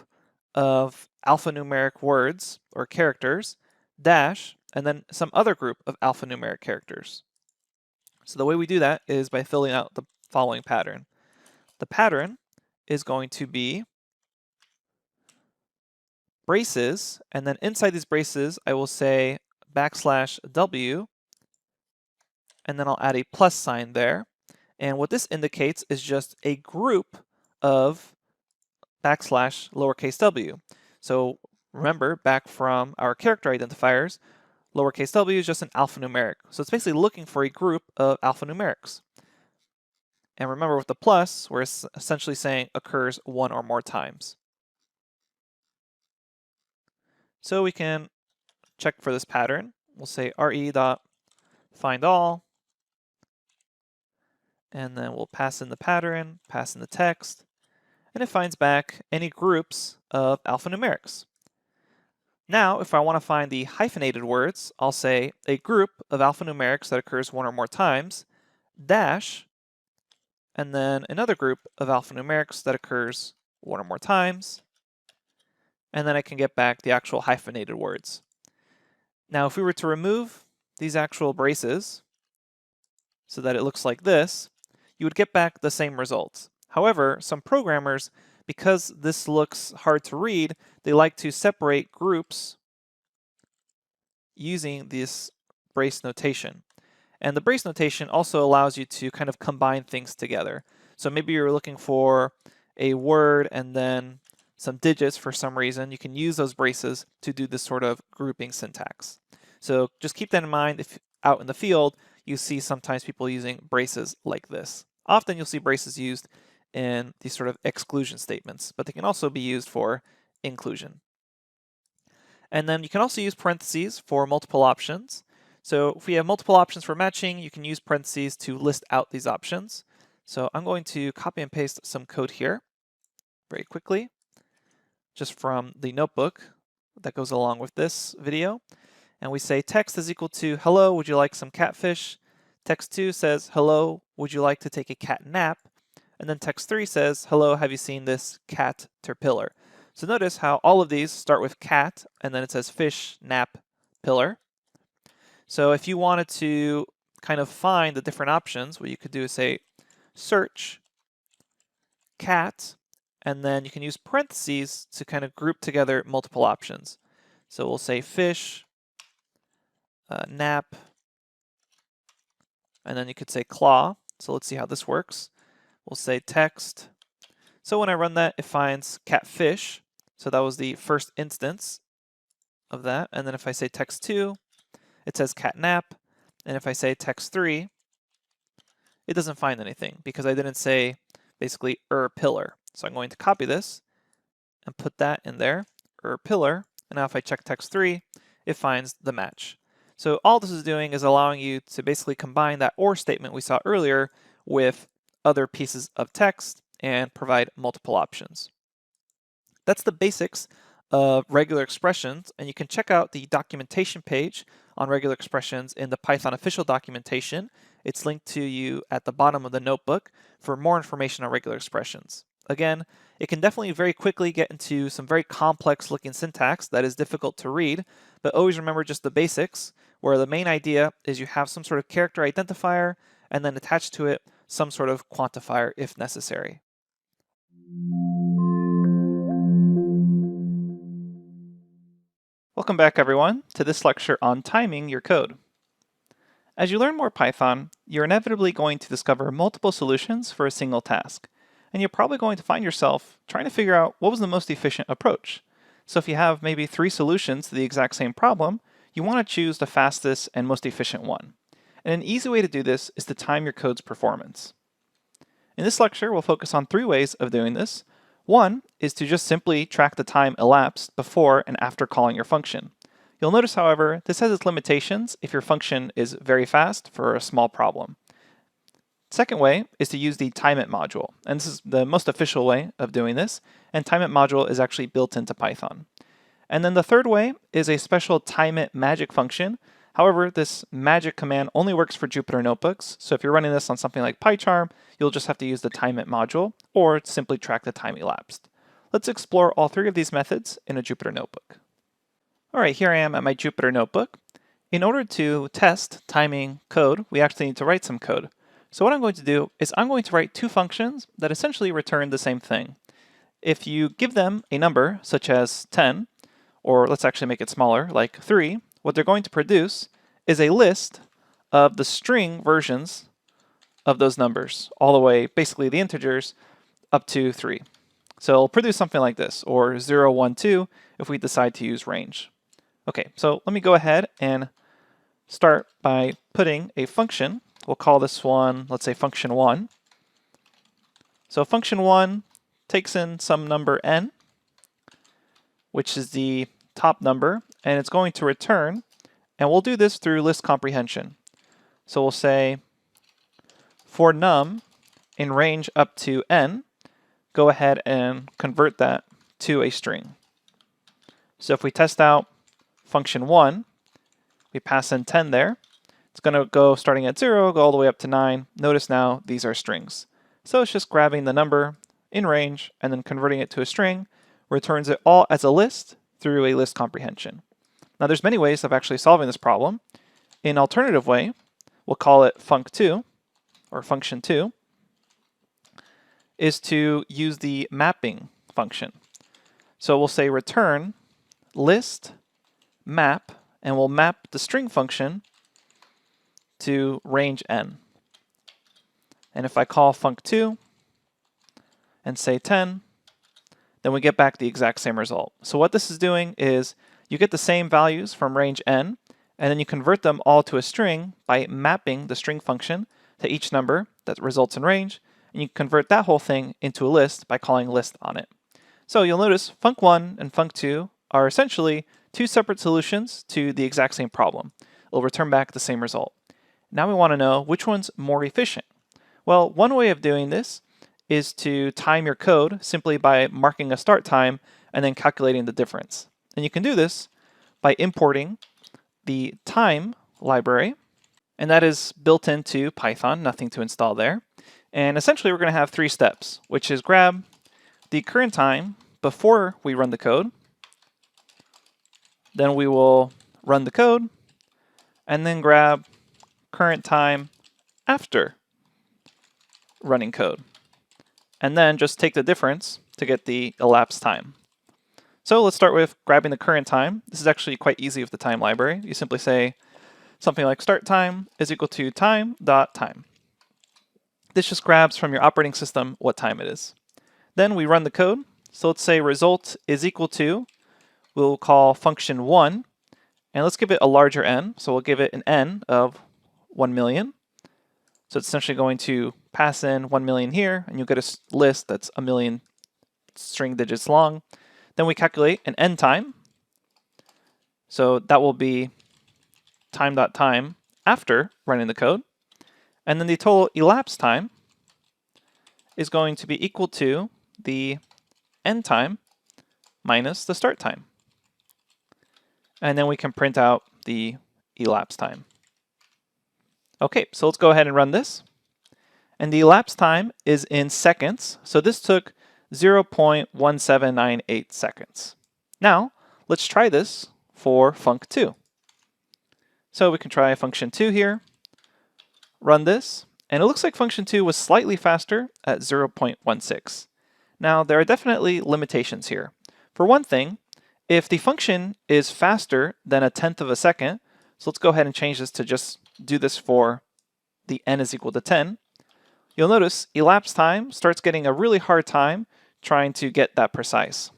of alphanumeric words or characters, dash, and then some other group of alphanumeric characters. So the way we do that is by filling out the following pattern. The pattern is going to be braces, and then inside these braces, I will say \w, and then I'll add a plus sign there. And what this indicates is just a group of \lowercase w. So remember, back from our character identifiers, lowercase w is just an alphanumeric. So it's basically looking for a group of alphanumerics. And remember with the plus, we're essentially saying occurs one or more times. So we can check for this pattern. We'll say re.findAll, and then we'll pass in the pattern, pass in the text, and it finds back any groups of alphanumerics. Now, if I want to find the hyphenated words, I'll say a group of alphanumerics that occurs one or more times, dash, and then another group of alphanumerics that occurs one or more times, and then I can get back the actual hyphenated words. Now, if we were to remove these actual braces so that it looks like this, you would get back the same results. However, some programmers, because this looks hard to read, they like to separate groups using this brace notation. And the brace notation also allows you to kind of combine things together. So maybe you're looking for a word and then some digits for some reason. You can use those braces to do this sort of grouping syntax. So just keep that in mind. If out in the field, you see sometimes people using braces like this. Often you'll see braces used in these sort of exclusion statements, but they can also be used for inclusion. And then you can also use parentheses for multiple options. So if we have multiple options for matching, you can use parentheses to list out these options. So I'm going to copy and paste some code here very quickly, just from the notebook that goes along with this video. And we say text is equal to hello, would you like some catfish? Text 2 says hello, would you like to take a cat nap? And then text 3 says hello, have you seen this caterpillar? So notice how all of these start with cat, and then it says fish, nap, pillar. So if you wanted to kind of find the different options, what you could do is say search cat, and then you can use parentheses to kind of group together multiple options. So we'll say fish, nap, and then you could say claw. So let's see how this works. We'll say text. So when I run that, it finds catfish. So that was the first instance of that. And then if I say text 2, it says catnap. And if I say text 3, it doesn't find anything because I didn't say basically pillar. So I'm going to copy this and put that in there, pillar. And now if I check text 3, it finds the match. So all this is doing is allowing you to basically combine that OR statement we saw earlier with other pieces of text and provide multiple options. That's the basics of regular expressions, and you can check out the documentation page on regular expressions in the Python official documentation. It's linked to you at the bottom of the notebook for more information on regular expressions. Again, it can definitely very quickly get into some very complex looking syntax that is difficult to read, but always remember just the basics, where the main idea is you have some sort of character identifier and then attached to it some sort of quantifier if necessary. Welcome back everyone to this lecture on timing your code. As you learn more Python, you're inevitably going to discover multiple solutions for a single task, and you're probably going to find yourself trying to figure out what was the most efficient approach. So if you have maybe 3 solutions to the exact same problem, you want to choose the fastest and most efficient one. And an easy way to do this is to time your code's performance. In this lecture, we'll focus on 3 ways of doing this. One is to just simply track the time elapsed before and after calling your function. You'll notice, however, this has its limitations if your function is very fast for a small problem. Second way is to use the timeit module, and this is the most official way of doing this, and timeit module is actually built into Python. And then the third way is a special timeit magic function. However, this magic command only works for Jupyter notebooks, so if you're running this on something like PyCharm, you'll just have to use the timeit module, or simply track the time elapsed. Let's explore all 3 of these methods in a Jupyter notebook. Alright, here I am at my Jupyter notebook. In order to test timing code, we actually need to write some code. So what I'm going to do is I'm going to write 2 functions that essentially return the same thing. If you give them a number, such as 10, or let's actually make it smaller, like 3, what they're going to produce is a list of the string versions of those numbers, all the way, basically the integers, up to 3. So it'll produce something like this, or 0, 1, 2, if we decide to use range. Okay, so let me go ahead and start by putting a function. We'll call this one, let's say function 1. So function 1 takes in some number n, which is the top number, and it's going to return, and we'll do this through list comprehension. So we'll say for num in range up to n, go ahead and convert that to a string. So if we test out function 1, we pass in 10 there. It's going to go starting at 0, go all the way up to 9. Notice now these are strings. So it's just grabbing the number in range and then converting it to a string, returns it all as a list through a list comprehension. Now there's many ways of actually solving this problem. In alternative way, we'll call it func2 or function 2, is to use the mapping function. So we'll say return list map, and we'll map the string function to range n. And if I call func2 and say 10, then we get back the exact same result. So what this is doing is you get the same values from range n, and then you convert them all to a string by mapping the string function to each number that results in range, and you convert that whole thing into a list by calling list on it. So you'll notice func1 and func2 are essentially two separate solutions to the exact same problem. It'll return back the same result. Now we want to know which one's more efficient. Well, one way of doing this is to time your code simply by marking a start time and then calculating the difference. And you can do this by importing the time library, and that is built into Python, nothing to install there. And essentially we're going to have 3 steps, which is grab the current time before we run the code, then we will run the code, and then grab current time after running code. And then just take the difference to get the elapsed time. So let's start with grabbing the current time. This is actually quite easy with the time library. You simply say something like start time is equal to time.time. This just grabs from your operating system what time it is. Then we run the code. So let's say result is equal to, we'll call function 1, and let's give it a larger n. So we'll give it an n of 1 million. So it's essentially going to pass in 1 million here, and you'll get a list that's 1 million string digits long. Then we calculate an n time. So that will be time.time after running the code. And then the total elapsed time is going to be equal to the end time minus the start time. And then we can print out the elapsed time. Okay, so let's go ahead and run this. And the elapsed time is in seconds. So this took 0.1798 seconds. Now, let's try this for func2. So we can try function 2 here, run this, and it looks like function 2 was slightly faster at 0.16. Now, there are definitely limitations here. For one thing, if the function is faster than 1/10 of a second, so let's go ahead and change this to just do this for the n is equal to 10, you'll notice elapsed time starts getting a really hard time trying to get that precise.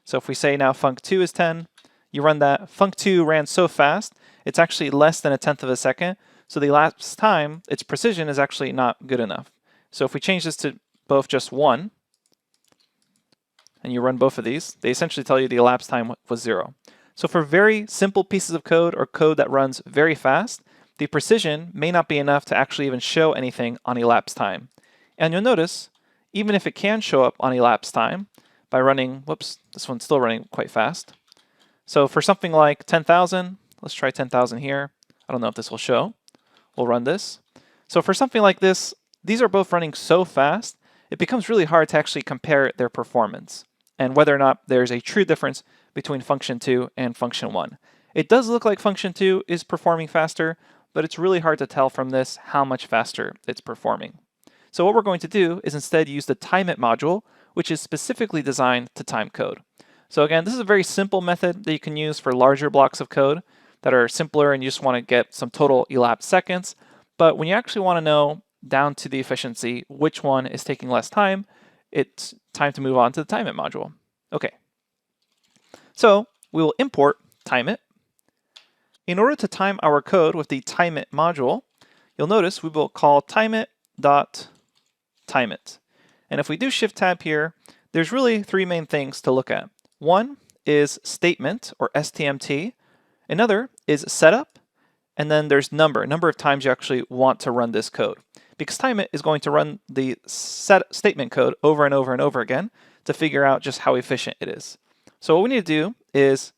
So if we say now func2 is 10, you run that, func2 ran so fast, it's actually less than 1/10 of a second, so the elapsed time, its precision is actually not good enough. So if we change this to both just 1, and you run both of these, they essentially tell you the elapsed time was 0. So for very simple pieces of code or code that runs very fast, the precision may not be enough to actually even show anything on elapsed time. And you'll notice, even if it can show up on elapsed time by running, whoops, this one's still running quite fast. So for something like 10,000, let's try 10,000 here. I don't know if this will show. We'll run this. So for something like this, these are both running so fast, it becomes really hard to actually compare their performance and whether or not there's a true difference between function 2 and function 1. It does look like function 2 is performing faster, but it's really hard to tell from this how much faster it's performing. So what we're going to do is instead use the timeit module, which is specifically designed to time code. So again, this is a very simple method that you can use for larger blocks of code that are simpler and you just want to get some total elapsed seconds. But when you actually want to know down to the efficiency which one is taking less time, it's time to move on to the timeit module. Okay, so we will import timeit. In order to time our code with the timeit module, you'll notice we will call timeit.timeit. And if we do shift tab here, there's really 3 main things to look at. One is statement or STMT. Another is setup. And then there's number of times you actually want to run this code. because time it is going to run the set statement code over and over and over again to figure out just how efficient it is. So what we need to do is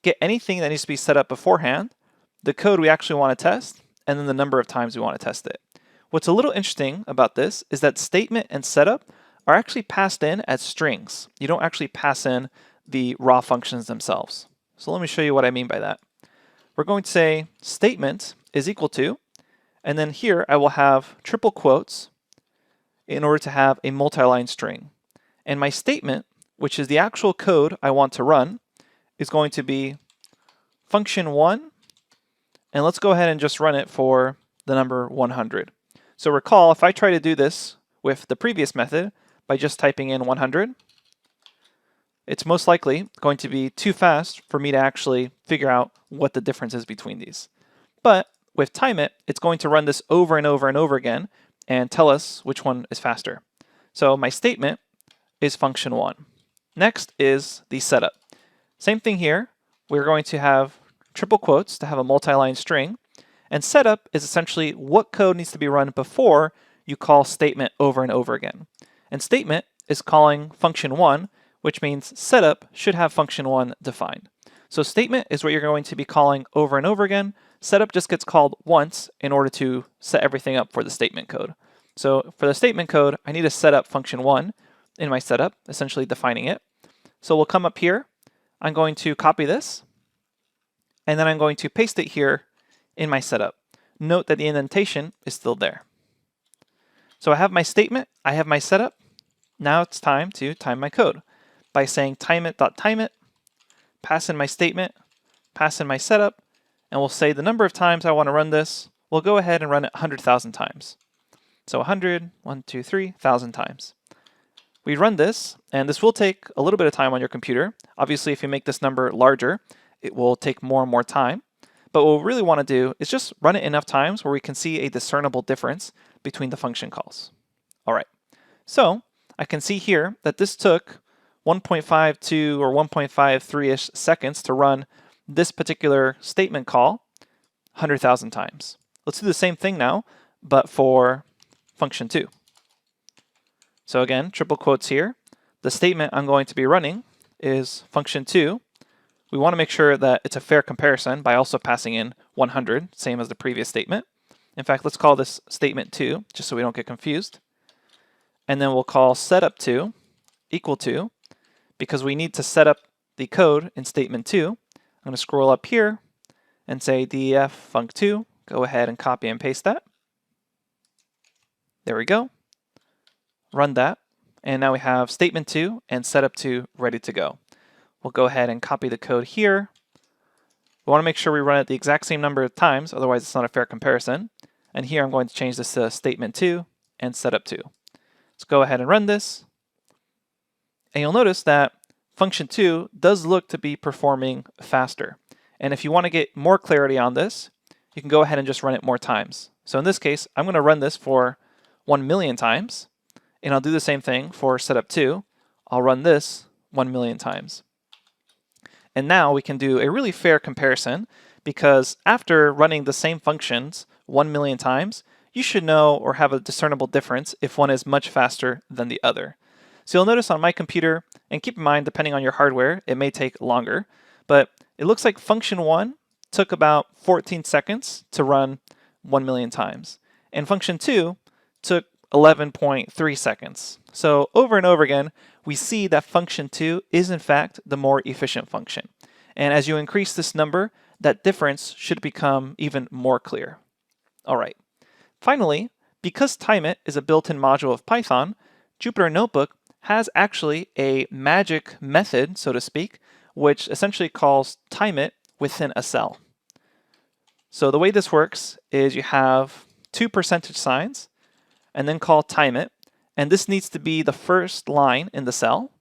get anything that needs to be set up beforehand, the code we actually want to test, and then the number of times we want to test it. What's a little interesting about this is that statement and setup are actually passed in as strings. You don't actually pass in the raw functions themselves. So let me show you what I mean by that. We're going to say statement is equal to, and then here I will have triple quotes in order to have a multi-line string. And my statement, which is the actual code I want to run, is going to be function1, and let's go ahead and just run it for the number 100. So recall, if I try to do this with the previous method by just typing in 100, it's most likely going to be too fast for me to actually figure out what the difference is between these. But with time it, it's going to run this over and over and over again and tell us which one is faster. So my statement is function1. Next is the setup. Same thing here. We're going to have triple quotes to have a multi-line string, and setup is essentially what code needs to be run before you call statement over and over again. And statement is calling function1, which means setup should have function1 defined. So statement is what you're going to be calling over and over again. Setup just gets called once in order to set everything up for the statement code. So for the statement code, I need to set up function1 in my setup, essentially defining it. So we'll come up here. I'm going to copy this, and then I'm going to paste it here in my setup. Note that the indentation is still there. So I have my statement, I have my setup. Now it's time to time my code by saying timeIt.timeIt, pass in my statement, pass in my setup, and we'll say the number of times I want to run this. We'll go ahead and run it 100,000 times. So 100, 1, 2, 3, 1,000 times. We run this, and this will take a little bit of time on your computer. Obviously, if you make this number larger, it will take more and more time. But what we really want to do is just run it enough times where we can see a discernible difference between the function calls. All right, so I can see here that this took 1.52 or 1.53-ish seconds to run this particular statement call 100,000 times. Let's do the same thing now, but for function 2. So again, triple quotes here. The statement I'm going to be running is function 2. We want to make sure that it's a fair comparison by also passing in 100, same as the previous statement. In fact, let's call this statement 2, just so we don't get confused. And then we'll call setup2 equal to, because we need to set up the code in statement 2. I'm going to scroll up here and say def func2. Go ahead and copy and paste that. There we go. Run that, and now we have statement 2 and setup2 ready to go. We'll go ahead and copy the code here. We want to make sure we run it the exact same number of times, otherwise it's not a fair comparison. And here I'm going to change this to statement 2 and setup2. Let's go ahead and run this. And you'll notice that function 2 does look to be performing faster. And if you want to get more clarity on this, you can go ahead and just run it more times. So in this case, I'm going to run this for 1,000,000 times. And I'll do the same thing for setup 2. I'll run this 1,000,000 times. And now we can do a really fair comparison, because after running the same functions 1,000,000 times, you should know or have a discernible difference if one is much faster than the other. So you'll notice on my computer, and keep in mind, depending on your hardware, it may take longer, but it looks like function 1 took about 14 seconds to run 1,000,000 times. And function 2 took 11.3 seconds. So over and over again, we see that function 2 is in fact the more efficient function. And as you increase this number, that difference should become even more clear. All right. Finally, because timeIt is a built-in module of Python, Jupyter Notebook has actually a magic method, so to speak, which essentially calls timeIt within a cell. So the way this works is you have 2 percentage signs, and then call timeIt, and this needs to be the first line in the cell.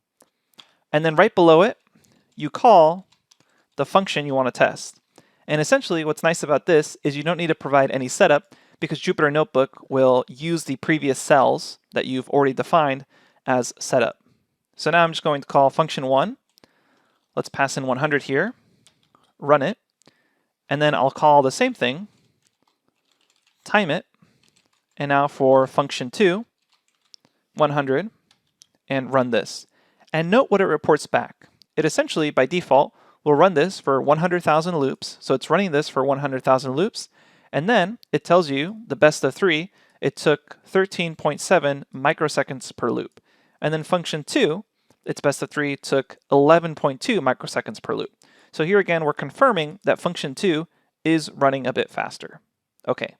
And then right below it, you call the function you want to test. And essentially what's nice about this is you don't need to provide any setup, because Jupyter Notebook will use the previous cells that you've already defined as setup. So now I'm just going to call function 1. Let's pass in 100 here, run it, and then I'll call the same thing, timeIt, And now for function 2, 100, and run this. And note what it reports back. It essentially, by default, will run this for 100,000 loops. So it's running this for 100,000 loops. And then it tells you the best of 3, it took 13.7 microseconds per loop. And then function 2, its best of 3 took 11.2 microseconds per loop. So here again, we're confirming that function 2 is running a bit faster. Okay.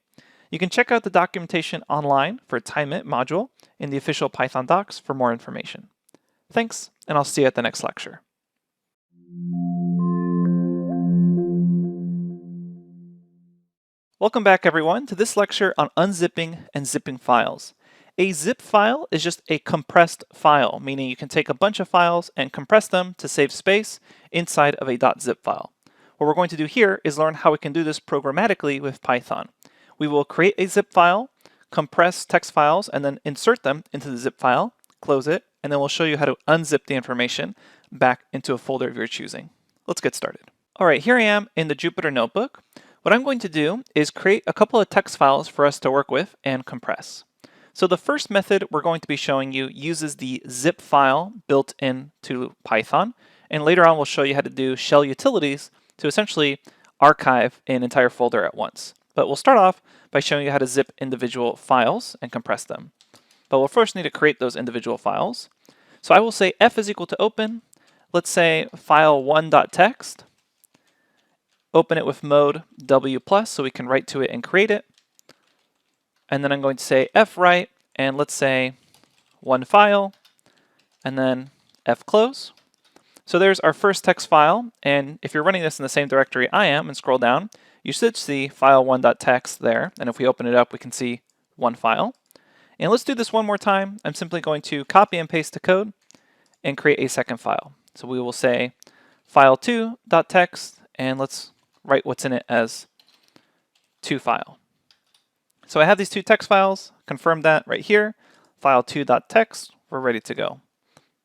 You can check out the documentation online for TimeIt module in the official Python docs for more information. Thanks, and I'll see you at the next lecture. Welcome back, everyone, to this lecture on unzipping and zipping files. A zip file is just a compressed file, meaning you can take a bunch of files and compress them to save space inside of a .zip file. What we're going to do here is learn how we can do this programmatically with Python. We will create a zip file, compress text files, and then insert them into the zip file, close it, and then we'll show you how to unzip the information back into a folder of your choosing. Let's get started. All right, here I am in the Jupyter Notebook. What I'm going to do is create a couple of text files for us to work with and compress. So the first method we're going to be showing you uses the zip file built into Python, and later on we'll show you how to do shell utilities to essentially archive an entire folder at once. But we'll start off by showing you how to zip individual files and compress them. But we'll first need to create those individual files. So I will say f is equal to open. Let's say file1.txt. Open it with mode W+, so we can write to it and create it. And then I'm going to say fwrite, and let's say one file, and then fclose. So there's our first text file, and if you're running this in the same directory I am and scroll down, you should see file1.txt there, and if we open it up, we can see one file. And let's do this one more time. I'm simply going to copy and paste the code and create a second file. So we will say file2.txt, and let's write what's in it as 2 file. So I have these two text files, confirm that right here, file2.txt, we're ready to go.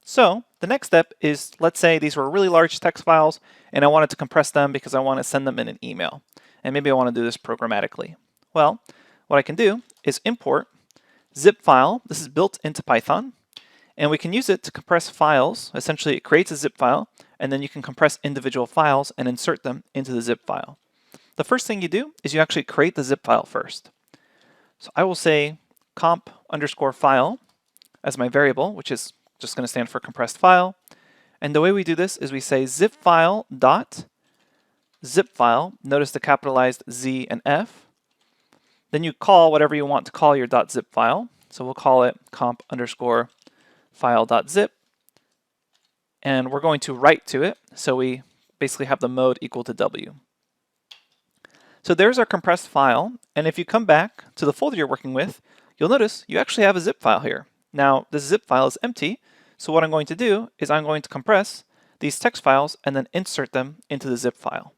So the next step is, let's say these were really large text files and I wanted to compress them because I want to send them in an email. And maybe I want to do this programmatically. Well, what I can do is import zip file. This is built into Python, and we can use it to compress files. Essentially, it creates a zip file, and then you can compress individual files and insert them into the zip file. The first thing you do is you actually create the zip file first. So I will say comp_file as my variable, which is just going to stand for compressed file. And the way we do this is we say zip file dot zip file. Notice the capitalized Z and F. Then you call whatever you want to call your .zip file. So we'll call it comp_file.zip. And we're going to write to it. So we basically have the mode equal to W. So there's our compressed file. And if you come back to the folder you're working with, you'll notice you actually have a zip file here. Now, this zip file is empty. So what I'm going to do is I'm going to compress these text files and then insert them into the zip file.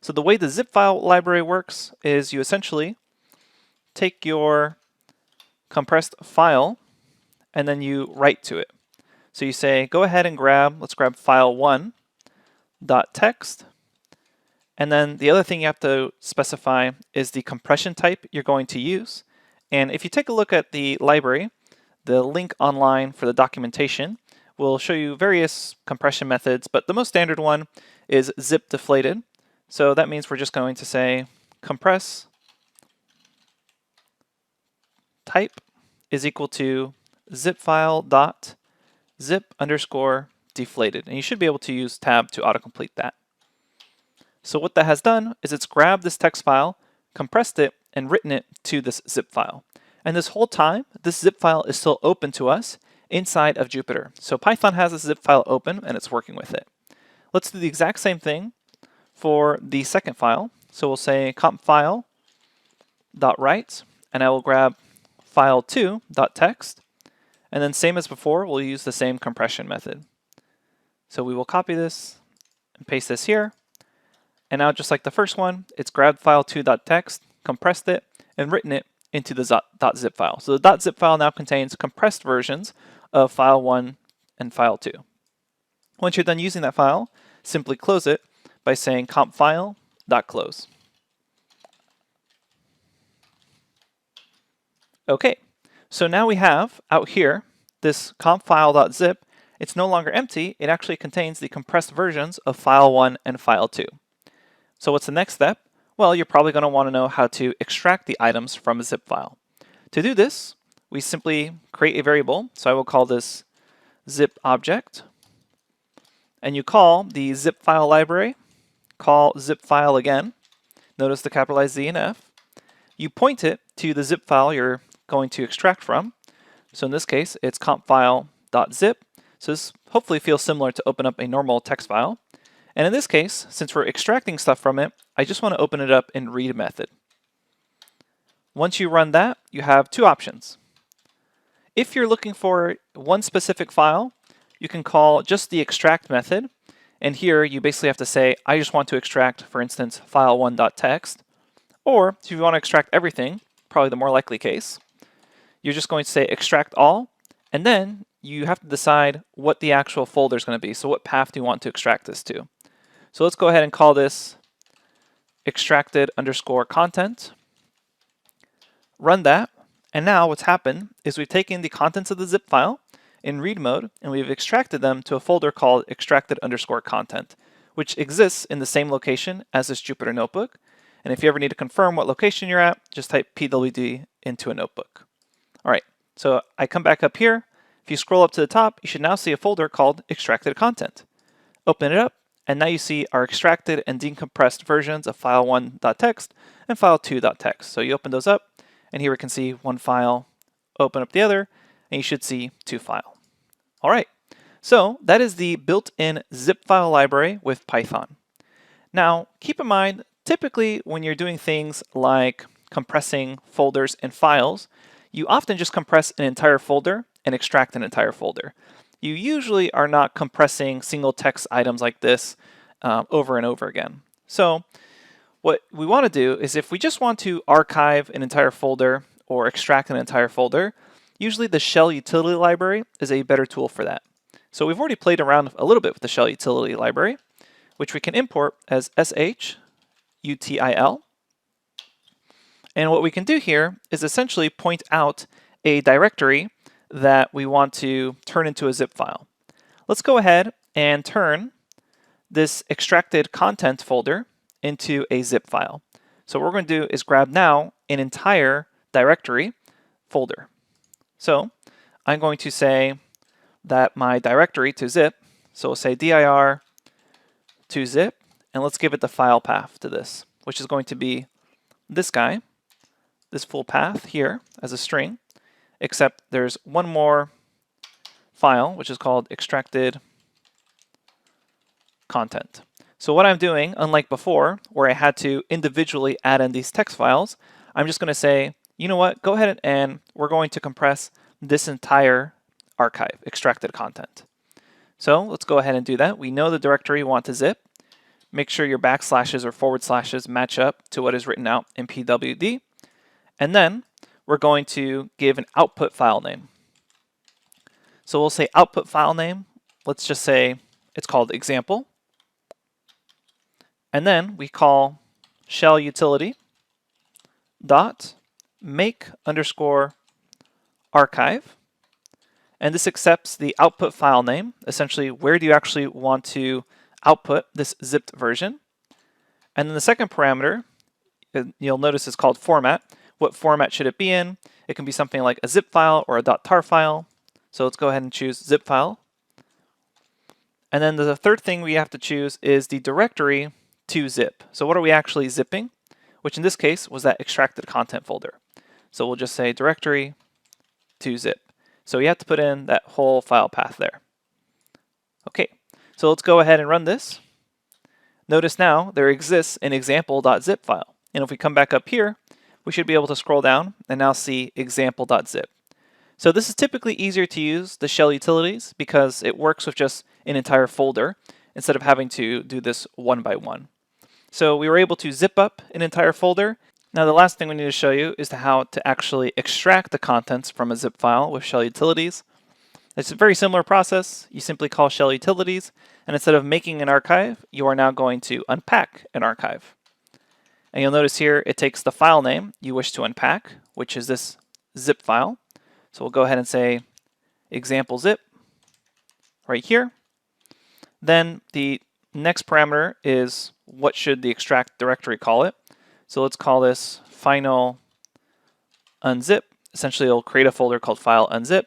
So the way the zip file library works is you essentially take your compressed file and then you write to it. So you say, go ahead and let's grab file1.txt. And then the other thing you have to specify is the compression type you're going to use. And if you take a look at the library, the link online for the documentation will show you various compression methods, but the most standard one is zip deflated. So that means we're just going to say compress type is equal to zip file dot zip underscore deflated. And you should be able to use tab to autocomplete that. So what that has done is it's grabbed this text file, compressed it, and written it to this zip file. And this whole time, this zip file is still open to us inside of Jupyter. So Python has this zip file open and it's working with it. Let's do the exact same thing for the second file. So we'll say compfile.write, and I will grab file2.txt, and then same as before, we'll use the same compression method. So we will copy this and paste this here. And now, just like the first one, it's grabbed file2.txt, compressed it, and written it into the .zip file. So the .zip file now contains compressed versions of file1 and file2. Once you're done using that file, simply close it by saying compfile.close. Okay, so now we have out here this compfile.zip. It's no longer empty. It actually contains the compressed versions of file 1 and file 2. So what's the next step? Well, you're probably going to want to know how to extract the items from a zip file. To do this, we simply create a variable. So I will call this zip object. And you call the zip file library, call zip file again. Notice the capitalized Z and F. You point it to the zip file you're going to extract from. So in this case, it's compfile.zip. So this hopefully feels similar to open up a normal text file. And in this case, since we're extracting stuff from it, I just want to open it up in read method. Once you run that, you have two options. If you're looking for one specific file, you can call just the extract method. And here you basically have to say, I just want to extract, for instance, file1.txt. Or if you want to extract everything, probably the more likely case, you're just going to say extract all, and then you have to decide what the actual folder is going to be. So what path do you want to extract this to? So let's go ahead and call this extracted_content. Run that, and now what's happened is we've taken the contents of the zip file in read mode, and we've extracted them to a folder called extracted_content, which exists in the same location as this Jupyter notebook. And if you ever need to confirm what location you're at, just type pwd into a notebook. All right, so I come back up here. If you scroll up to the top, you should now see a folder called extracted content. Open it up, and now you see our extracted and decompressed versions of file1.txt and file2.txt. So you open those up, and here we can see one file, open up the other, and you should see two files. All right, so that is the built-in zip file library with Python. Now, keep in mind, typically when you're doing things like compressing folders and files, you often just compress an entire folder and extract an entire folder. You usually are not compressing single text items like this over and over again. So what we want to do is if we just want to archive an entire folder or extract an entire folder, usually the shell utility library is a better tool for that. So we've already played around a little bit with the shell utility library, which we can import as shutil. And what we can do here is essentially point out a directory that we want to turn into a zip file. Let's go ahead and turn this extracted content folder into a zip file. So what we're going to do is grab now an entire directory folder. So I'm going to say that my directory to zip, so we'll say dir to zip, and let's give it the file path to this, which is going to be this guy, this full path here as a string, except there's one more file, which is called extracted content. So what I'm doing, unlike before, where I had to individually add in these text files, I'm just going to say, you know what, go ahead and we're going to compress this entire archive, extracted content. So let's go ahead and do that. We know the directory we want to zip. Make sure your backslashes or forward slashes match up to what is written out in pwd. And then we're going to give an output file name. So we'll say output file name. Let's just say it's called example. And then we call shell utility dot make underscore archive. And this accepts the output file name. Essentially, where do you actually want to output this zipped version? And then the second parameter, you'll notice is called format. What format should it be in? It can be something like a zip file or a .tar file. So let's go ahead and choose zip file. And then the third thing we have to choose is the directory to zip. So what are we actually zipping? Which in this case was that extracted content folder. So we'll just say directory to zip. So we have to put in that whole file path there. Okay, so let's go ahead and run this. Notice now there exists an example.zip file. And if we come back up here, we should be able to scroll down and now see example.zip. So this is typically easier to use, the shell utilities, because it works with just an entire folder instead of having to do this one by one. So we were able to zip up an entire folder. Now the last thing we need to show you is how to actually extract the contents from a zip file with shell utilities. It's a very similar process. You simply call shell utilities, and instead of making an archive, you are now going to unpack an archive. And you'll notice here it takes the file name you wish to unpack, which is this zip file. So we'll go ahead and say example zip right here. Then the next parameter is what should the extract directory call it. So let's call this final unzip. Essentially, it'll create a folder called file unzip.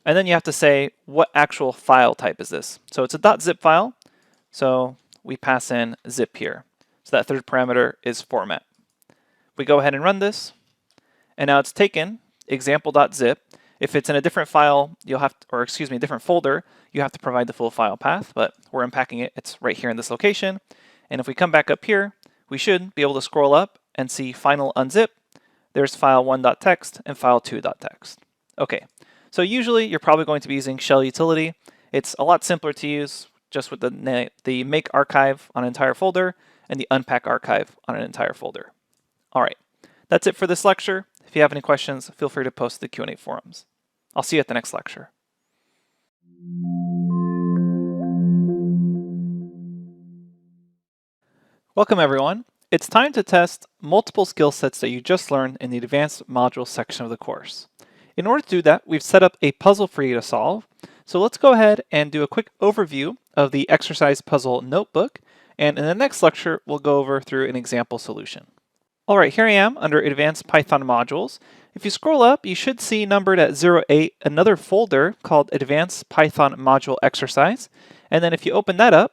And then you have to say what actual file type is this. So it's a .zip file. So we pass in zip here. So that third parameter is format. We go ahead and run this. And now it's taken example.zip. If it's in a different file, you'll have to, or excuse me, different folder, you have to provide the full file path, but we're unpacking it. It's right here in this location. And if we come back up here, we should be able to scroll up and see final unzip. There's file1.txt and file2.txt. Okay, so usually you're probably going to be using shell utility. It's a lot simpler to use just with the make archive on an entire folder and the unpack archive on an entire folder. All right, that's it for this lecture. If you have any questions, feel free to post to the Q&A forums. I'll see you at the next lecture. Welcome everyone. It's time to test multiple skill sets that you just learned in the advanced module section of the course. In order to do that, we've set up a puzzle for you to solve. So let's go ahead and do a quick overview of the exercise puzzle notebook. And in the next lecture, we'll go over through an example solution. All right, here I am under Advanced Python Modules. If you scroll up, you should see numbered at 08 another folder called Advanced Python Module Exercise. And then if you open that up,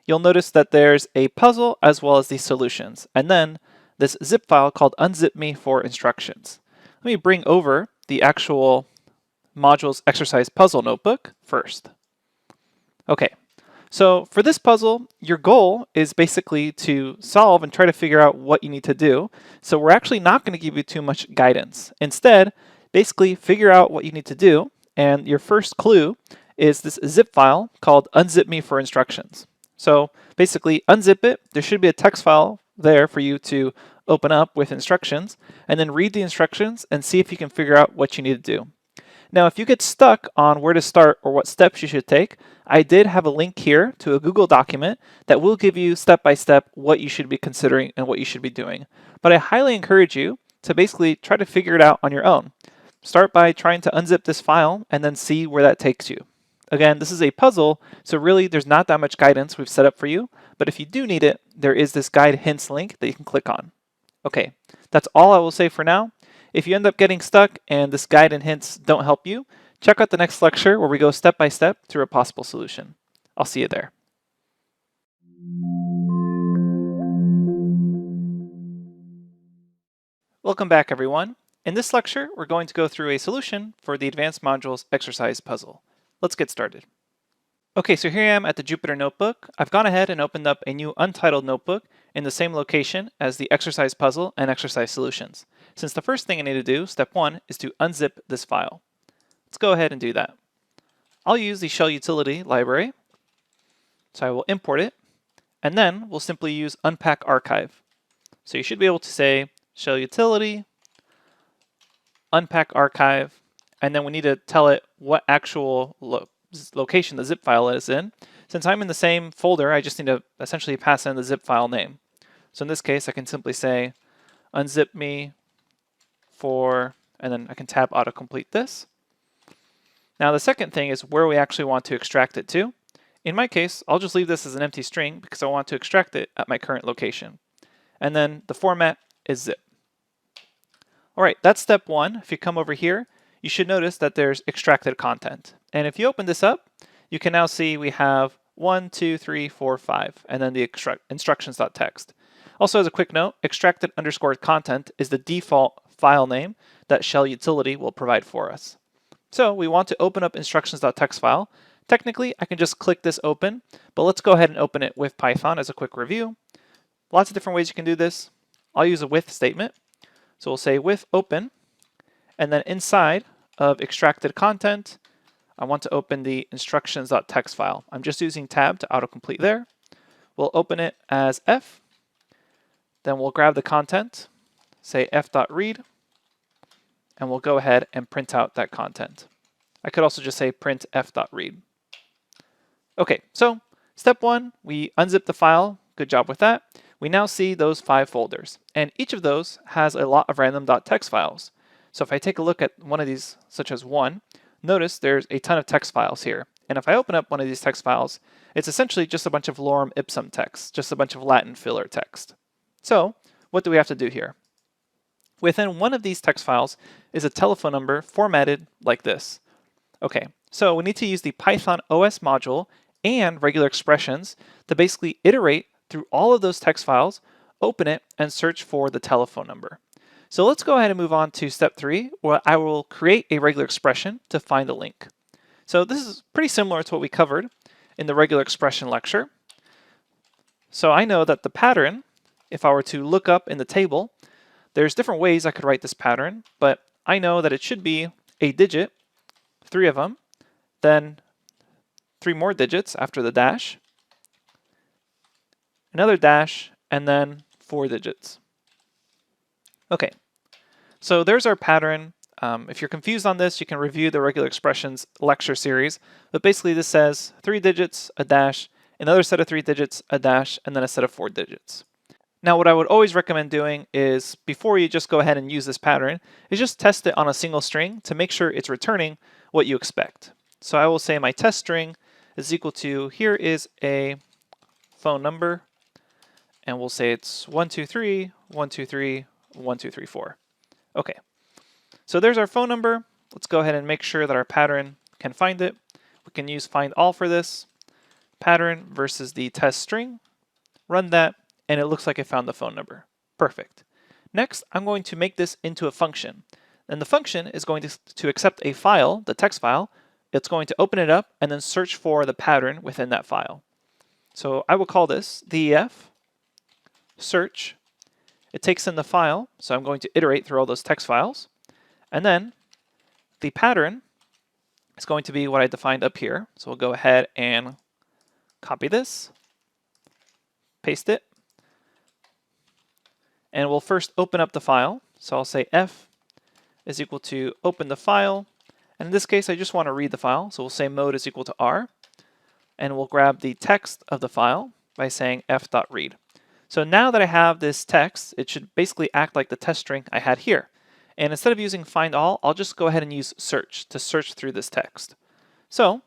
you'll notice that there's a puzzle as well as the solutions. And then this zip file called unzip.me for instructions. Let me bring over the actual modules exercise puzzle notebook first. Okay. So for this puzzle, your goal is basically to solve and try to figure out what you need to do. So we're actually not going to give you too much guidance. Instead, basically figure out what you need to do. And your first clue is this zip file called unzip.me for instructions. So basically unzip it. There should be a text file there for you to open up with instructions, and then read the instructions and see if you can figure out what you need to do. Now, if you get stuck on where to start or what steps you should take, I did have a link here to a Google document that will give you step-by-step what you should be considering and what you should be doing. But I highly encourage you to basically try to figure it out on your own. Start by trying to unzip this file and then see where that takes you. Again, this is a puzzle, so really there's not that much guidance we've set up for you, but if you do need it, there is this guide hints link that you can click on. Okay, that's all I will say for now. If you end up getting stuck and this guide and hints don't help you, check out the next lecture where we go step by step through a possible solution. I'll see you there. Welcome back, everyone. In this lecture, we're going to go through a solution for the Advanced Modules exercise puzzle. Let's get started. Okay, so here I am at the Jupyter Notebook. I've gone ahead and opened up a new untitled notebook in the same location as the exercise puzzle and exercise solutions. Since the first thing I need to do, step 1, is to unzip this file. Let's go ahead and do that. I'll use the shell utility library. So I will import it, and then we'll simply use unpack archive. So you should be able to say shell utility, unpack archive, and then we need to tell it what actual location the zip file is in. Since I'm in the same folder, I just need to essentially pass in the zip file name. So in this case, I can simply say unzip.me for, and then I can tab autocomplete this. Now the second thing is where we actually want to extract it to. In my case, I'll just leave this as an empty string because I want to extract it at my current location. And then the format is zip. All right, that's step 1. If you come over here, you should notice that there's extracted content. And if you open this up, you can now see we have 1, 2, 3, 4, 5, and then the instructions.txt. Also, as a quick note, extracted_content is the default file name that shell utility will provide for us. So we want to open up instructions.txt file. Technically, I can just click this open, but let's go ahead and open it with Python as a quick review. Lots of different ways you can do this. I'll use a with statement. So we'll say with open, and then inside of extracted content, I want to open the instructions.txt file. I'm just using tab to autocomplete there. We'll open it as f. Then we'll grab the content, say f.read, and we'll go ahead and print out that content. I could also just say print f.read. Okay, so step 1, we unzip the file. Good job with that. We now see those 5 folders, and each of those has a lot of random.txt files. So if I take a look at one of these, such as 1, notice there's a ton of text files here. And if I open up one of these text files, it's essentially just a bunch of lorem ipsum text, just a bunch of Latin filler text. So what do we have to do here? Within one of these text files is a telephone number formatted like this. Okay, so we need to use the Python OS module and regular expressions to basically iterate through all of those text files, open it, and search for the telephone number. So let's go ahead and move on to step 3, where I will create a regular expression to find a link. So this is pretty similar to what we covered in the regular expression lecture. So I know that the pattern, if I were to look up in the table, there's different ways I could write this pattern, but I know that it should be a digit, 3 of them, then 3 more digits after the dash, another dash, and then 4 digits. Okay, so there's our pattern. If you're confused on this, you can review the regular expressions lecture series, but basically this says 3 digits, a dash, another set of 3 digits, a dash, and then a set of 4 digits. Now what I would always recommend doing is, before you just go ahead and use this pattern, is just test it on a single string to make sure it's returning what you expect. So I will say my test string is equal to, here is a phone number, and we'll say it's 123, 123, 1234. Okay, so there's our phone number. Let's go ahead and make sure that our pattern can find it. We can use find all for this. Pattern versus the test string. Run that, and it looks like it found the phone number. Perfect. Next, I'm going to make this into a function. And the function is going to accept a file, the text file. It's going to open it up and then search for the pattern within that file. So I will call this def search. It takes in the file, so I'm going to iterate through all those text files. And then the pattern is going to be what I defined up here. So we'll go ahead and copy this, paste it, and we'll first open up the file. So I'll say f is equal to open the file, and in this case I just want to read the file, so we'll say mode is equal to r, and we'll grab the text of the file by saying f.read. So now that I have this text, it should basically act like the test string I had here. And instead of using find all, I'll just go ahead and use search to search through this text. So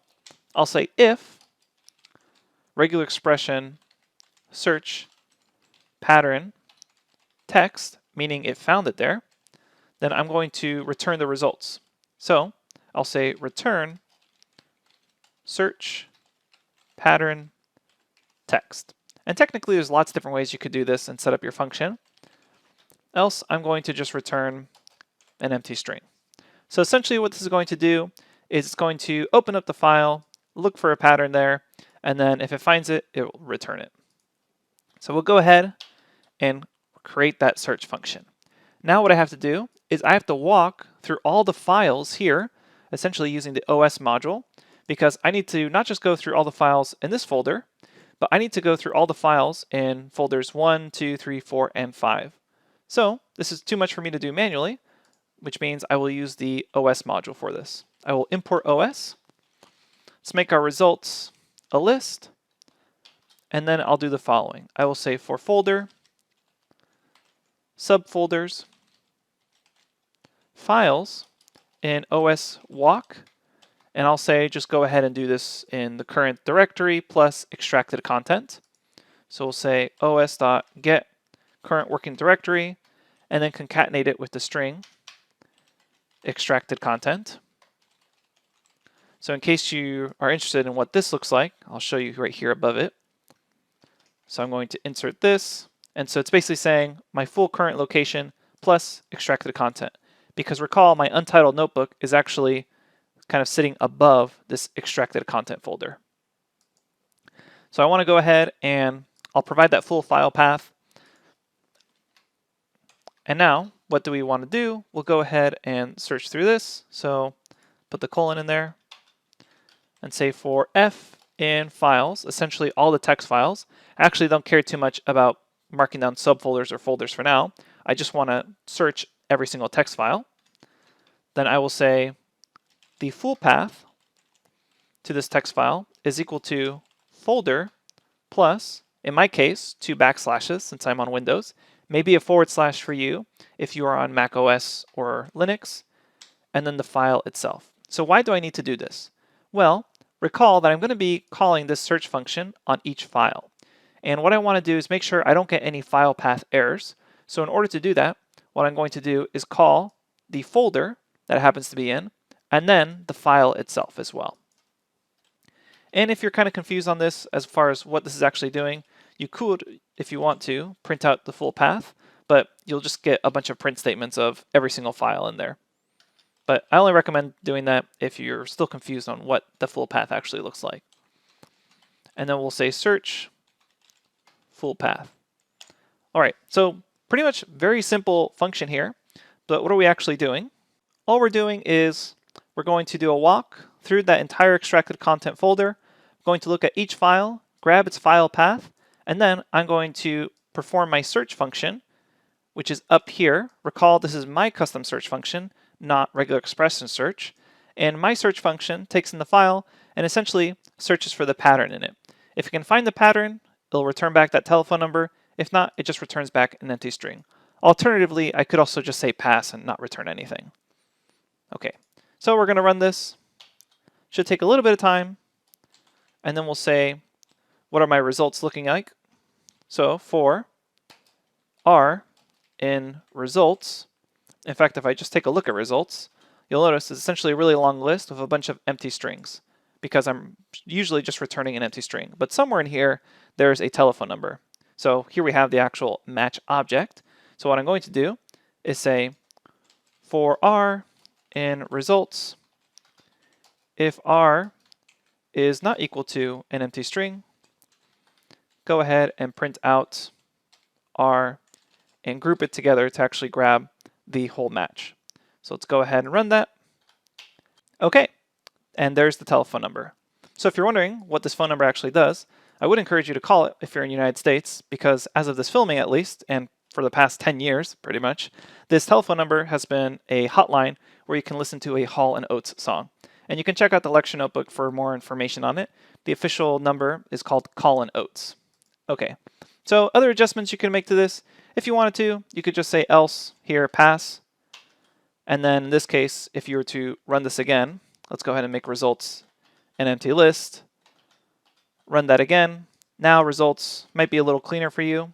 I'll say if regular expression search pattern text, meaning it found it there, then I'm going to return the results. So I'll say return search pattern text. And technically there's lots of different ways you could do this and set up your function. Else I'm going to just return an empty string. So essentially what this is going to do is it's going to open up the file, look for a pattern there, and then if it finds it, it will return it. So we'll go ahead and create that search function. Now what I have to do is I have to walk through all the files here, essentially using the OS module, because I need to not just go through all the files in this folder, but I need to go through all the files in folders 1, 2, 3, 4, and 5. So this is too much for me to do manually, which means I will use the OS module for this. I will import OS. Let's make our results a list, and then I'll do the following. I will say for folder, subfolders, files in OS walk, and I'll say just go ahead and do this in the current directory plus extracted content. So we'll say os.get current working directory, and then concatenate it with the string extracted content. So in case you are interested in what this looks like, I'll show you right here above it. So I'm going to insert this, and so it's basically saying my full current location plus extracted content. Because recall, my untitled notebook is actually kind of sitting above this extracted content folder. So I want to go ahead and I'll provide that full file path. And now what do we want to do? We'll go ahead and search through this. So put the colon in there and say for f in files, essentially all the text files. I actually don't care too much about marking down subfolders or folders for now. I just want to search every single text file. Then I will say the full path to this text file is equal to folder plus, in my case, 2 backslashes since I'm on Windows, maybe a / for you if you are on Mac OS or Linux, and then the file itself. So why do I need to do this? Well, recall that I'm going to be calling this search function on each file. And what I want to do is make sure I don't get any file path errors. So in order to do that, what I'm going to do is call the folder that it happens to be in, and then the file itself as well. And if you're kind of confused on this as far as what this is actually doing, you could, if you want to, print out the full path, but you'll just get a bunch of print statements of every single file in there. But I only recommend doing that if you're still confused on what the full path actually looks like. And then we'll say search full path. All right, so pretty much very simple function here, but what are we actually doing? All we're doing is we're going to do a walk through that entire extracted content folder, going to look at each file, grab its file path, and then I'm going to perform my search function, which is up here. Recall this is my custom search function, not regular expression search. And my search function takes in the file and essentially searches for the pattern in it. If it can find the pattern, it'll return back that telephone number. If not, it just returns back an empty string. Alternatively, I could also just say pass and not return anything. Okay, so we're going to run this. Should take a little bit of time. And then we'll say, what are my results looking like? So for R in results, in fact, if I just take a look at results, you'll notice it's essentially a really long list with a bunch of empty strings because I'm usually just returning an empty string. But somewhere in here, there's a telephone number. So here we have the actual match object. So what I'm going to do is say for R in results, if R is not equal to an empty string, go ahead and print out R and group it together to actually grab the whole match. So let's go ahead and run that. Okay, and there's the telephone number. So if you're wondering what this phone number actually does, I would encourage you to call it if you're in the United States, because as of this filming at least, and for the past 10 years pretty much, this telephone number has been a hotline where you can listen to a Hall & Oates song. And you can check out the lecture notebook for more information on it. The official number is called Call & Oates. Okay, so other adjustments you can make to this, if you wanted to, you could just say else here, pass. And then in this case, if you were to run this again, let's go ahead and make results an empty list. Run that again. Now results might be a little cleaner for you.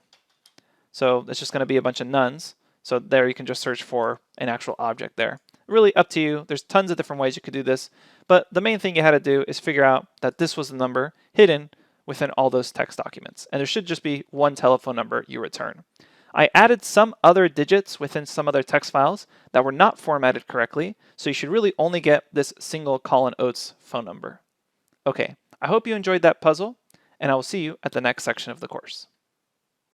So it's just going to be a bunch of nones. So there you can just search for an actual object there. Really up to you. There's tons of different ways you could do this. But the main thing you had to do is figure out that this was the number hidden within all those text documents. And there should just be one telephone number you return. I added some other digits within some other text files that were not formatted correctly, so you should really only get this single Call & Oates phone number. Okay, I hope you enjoyed that puzzle, and I will see you at the next section of the course.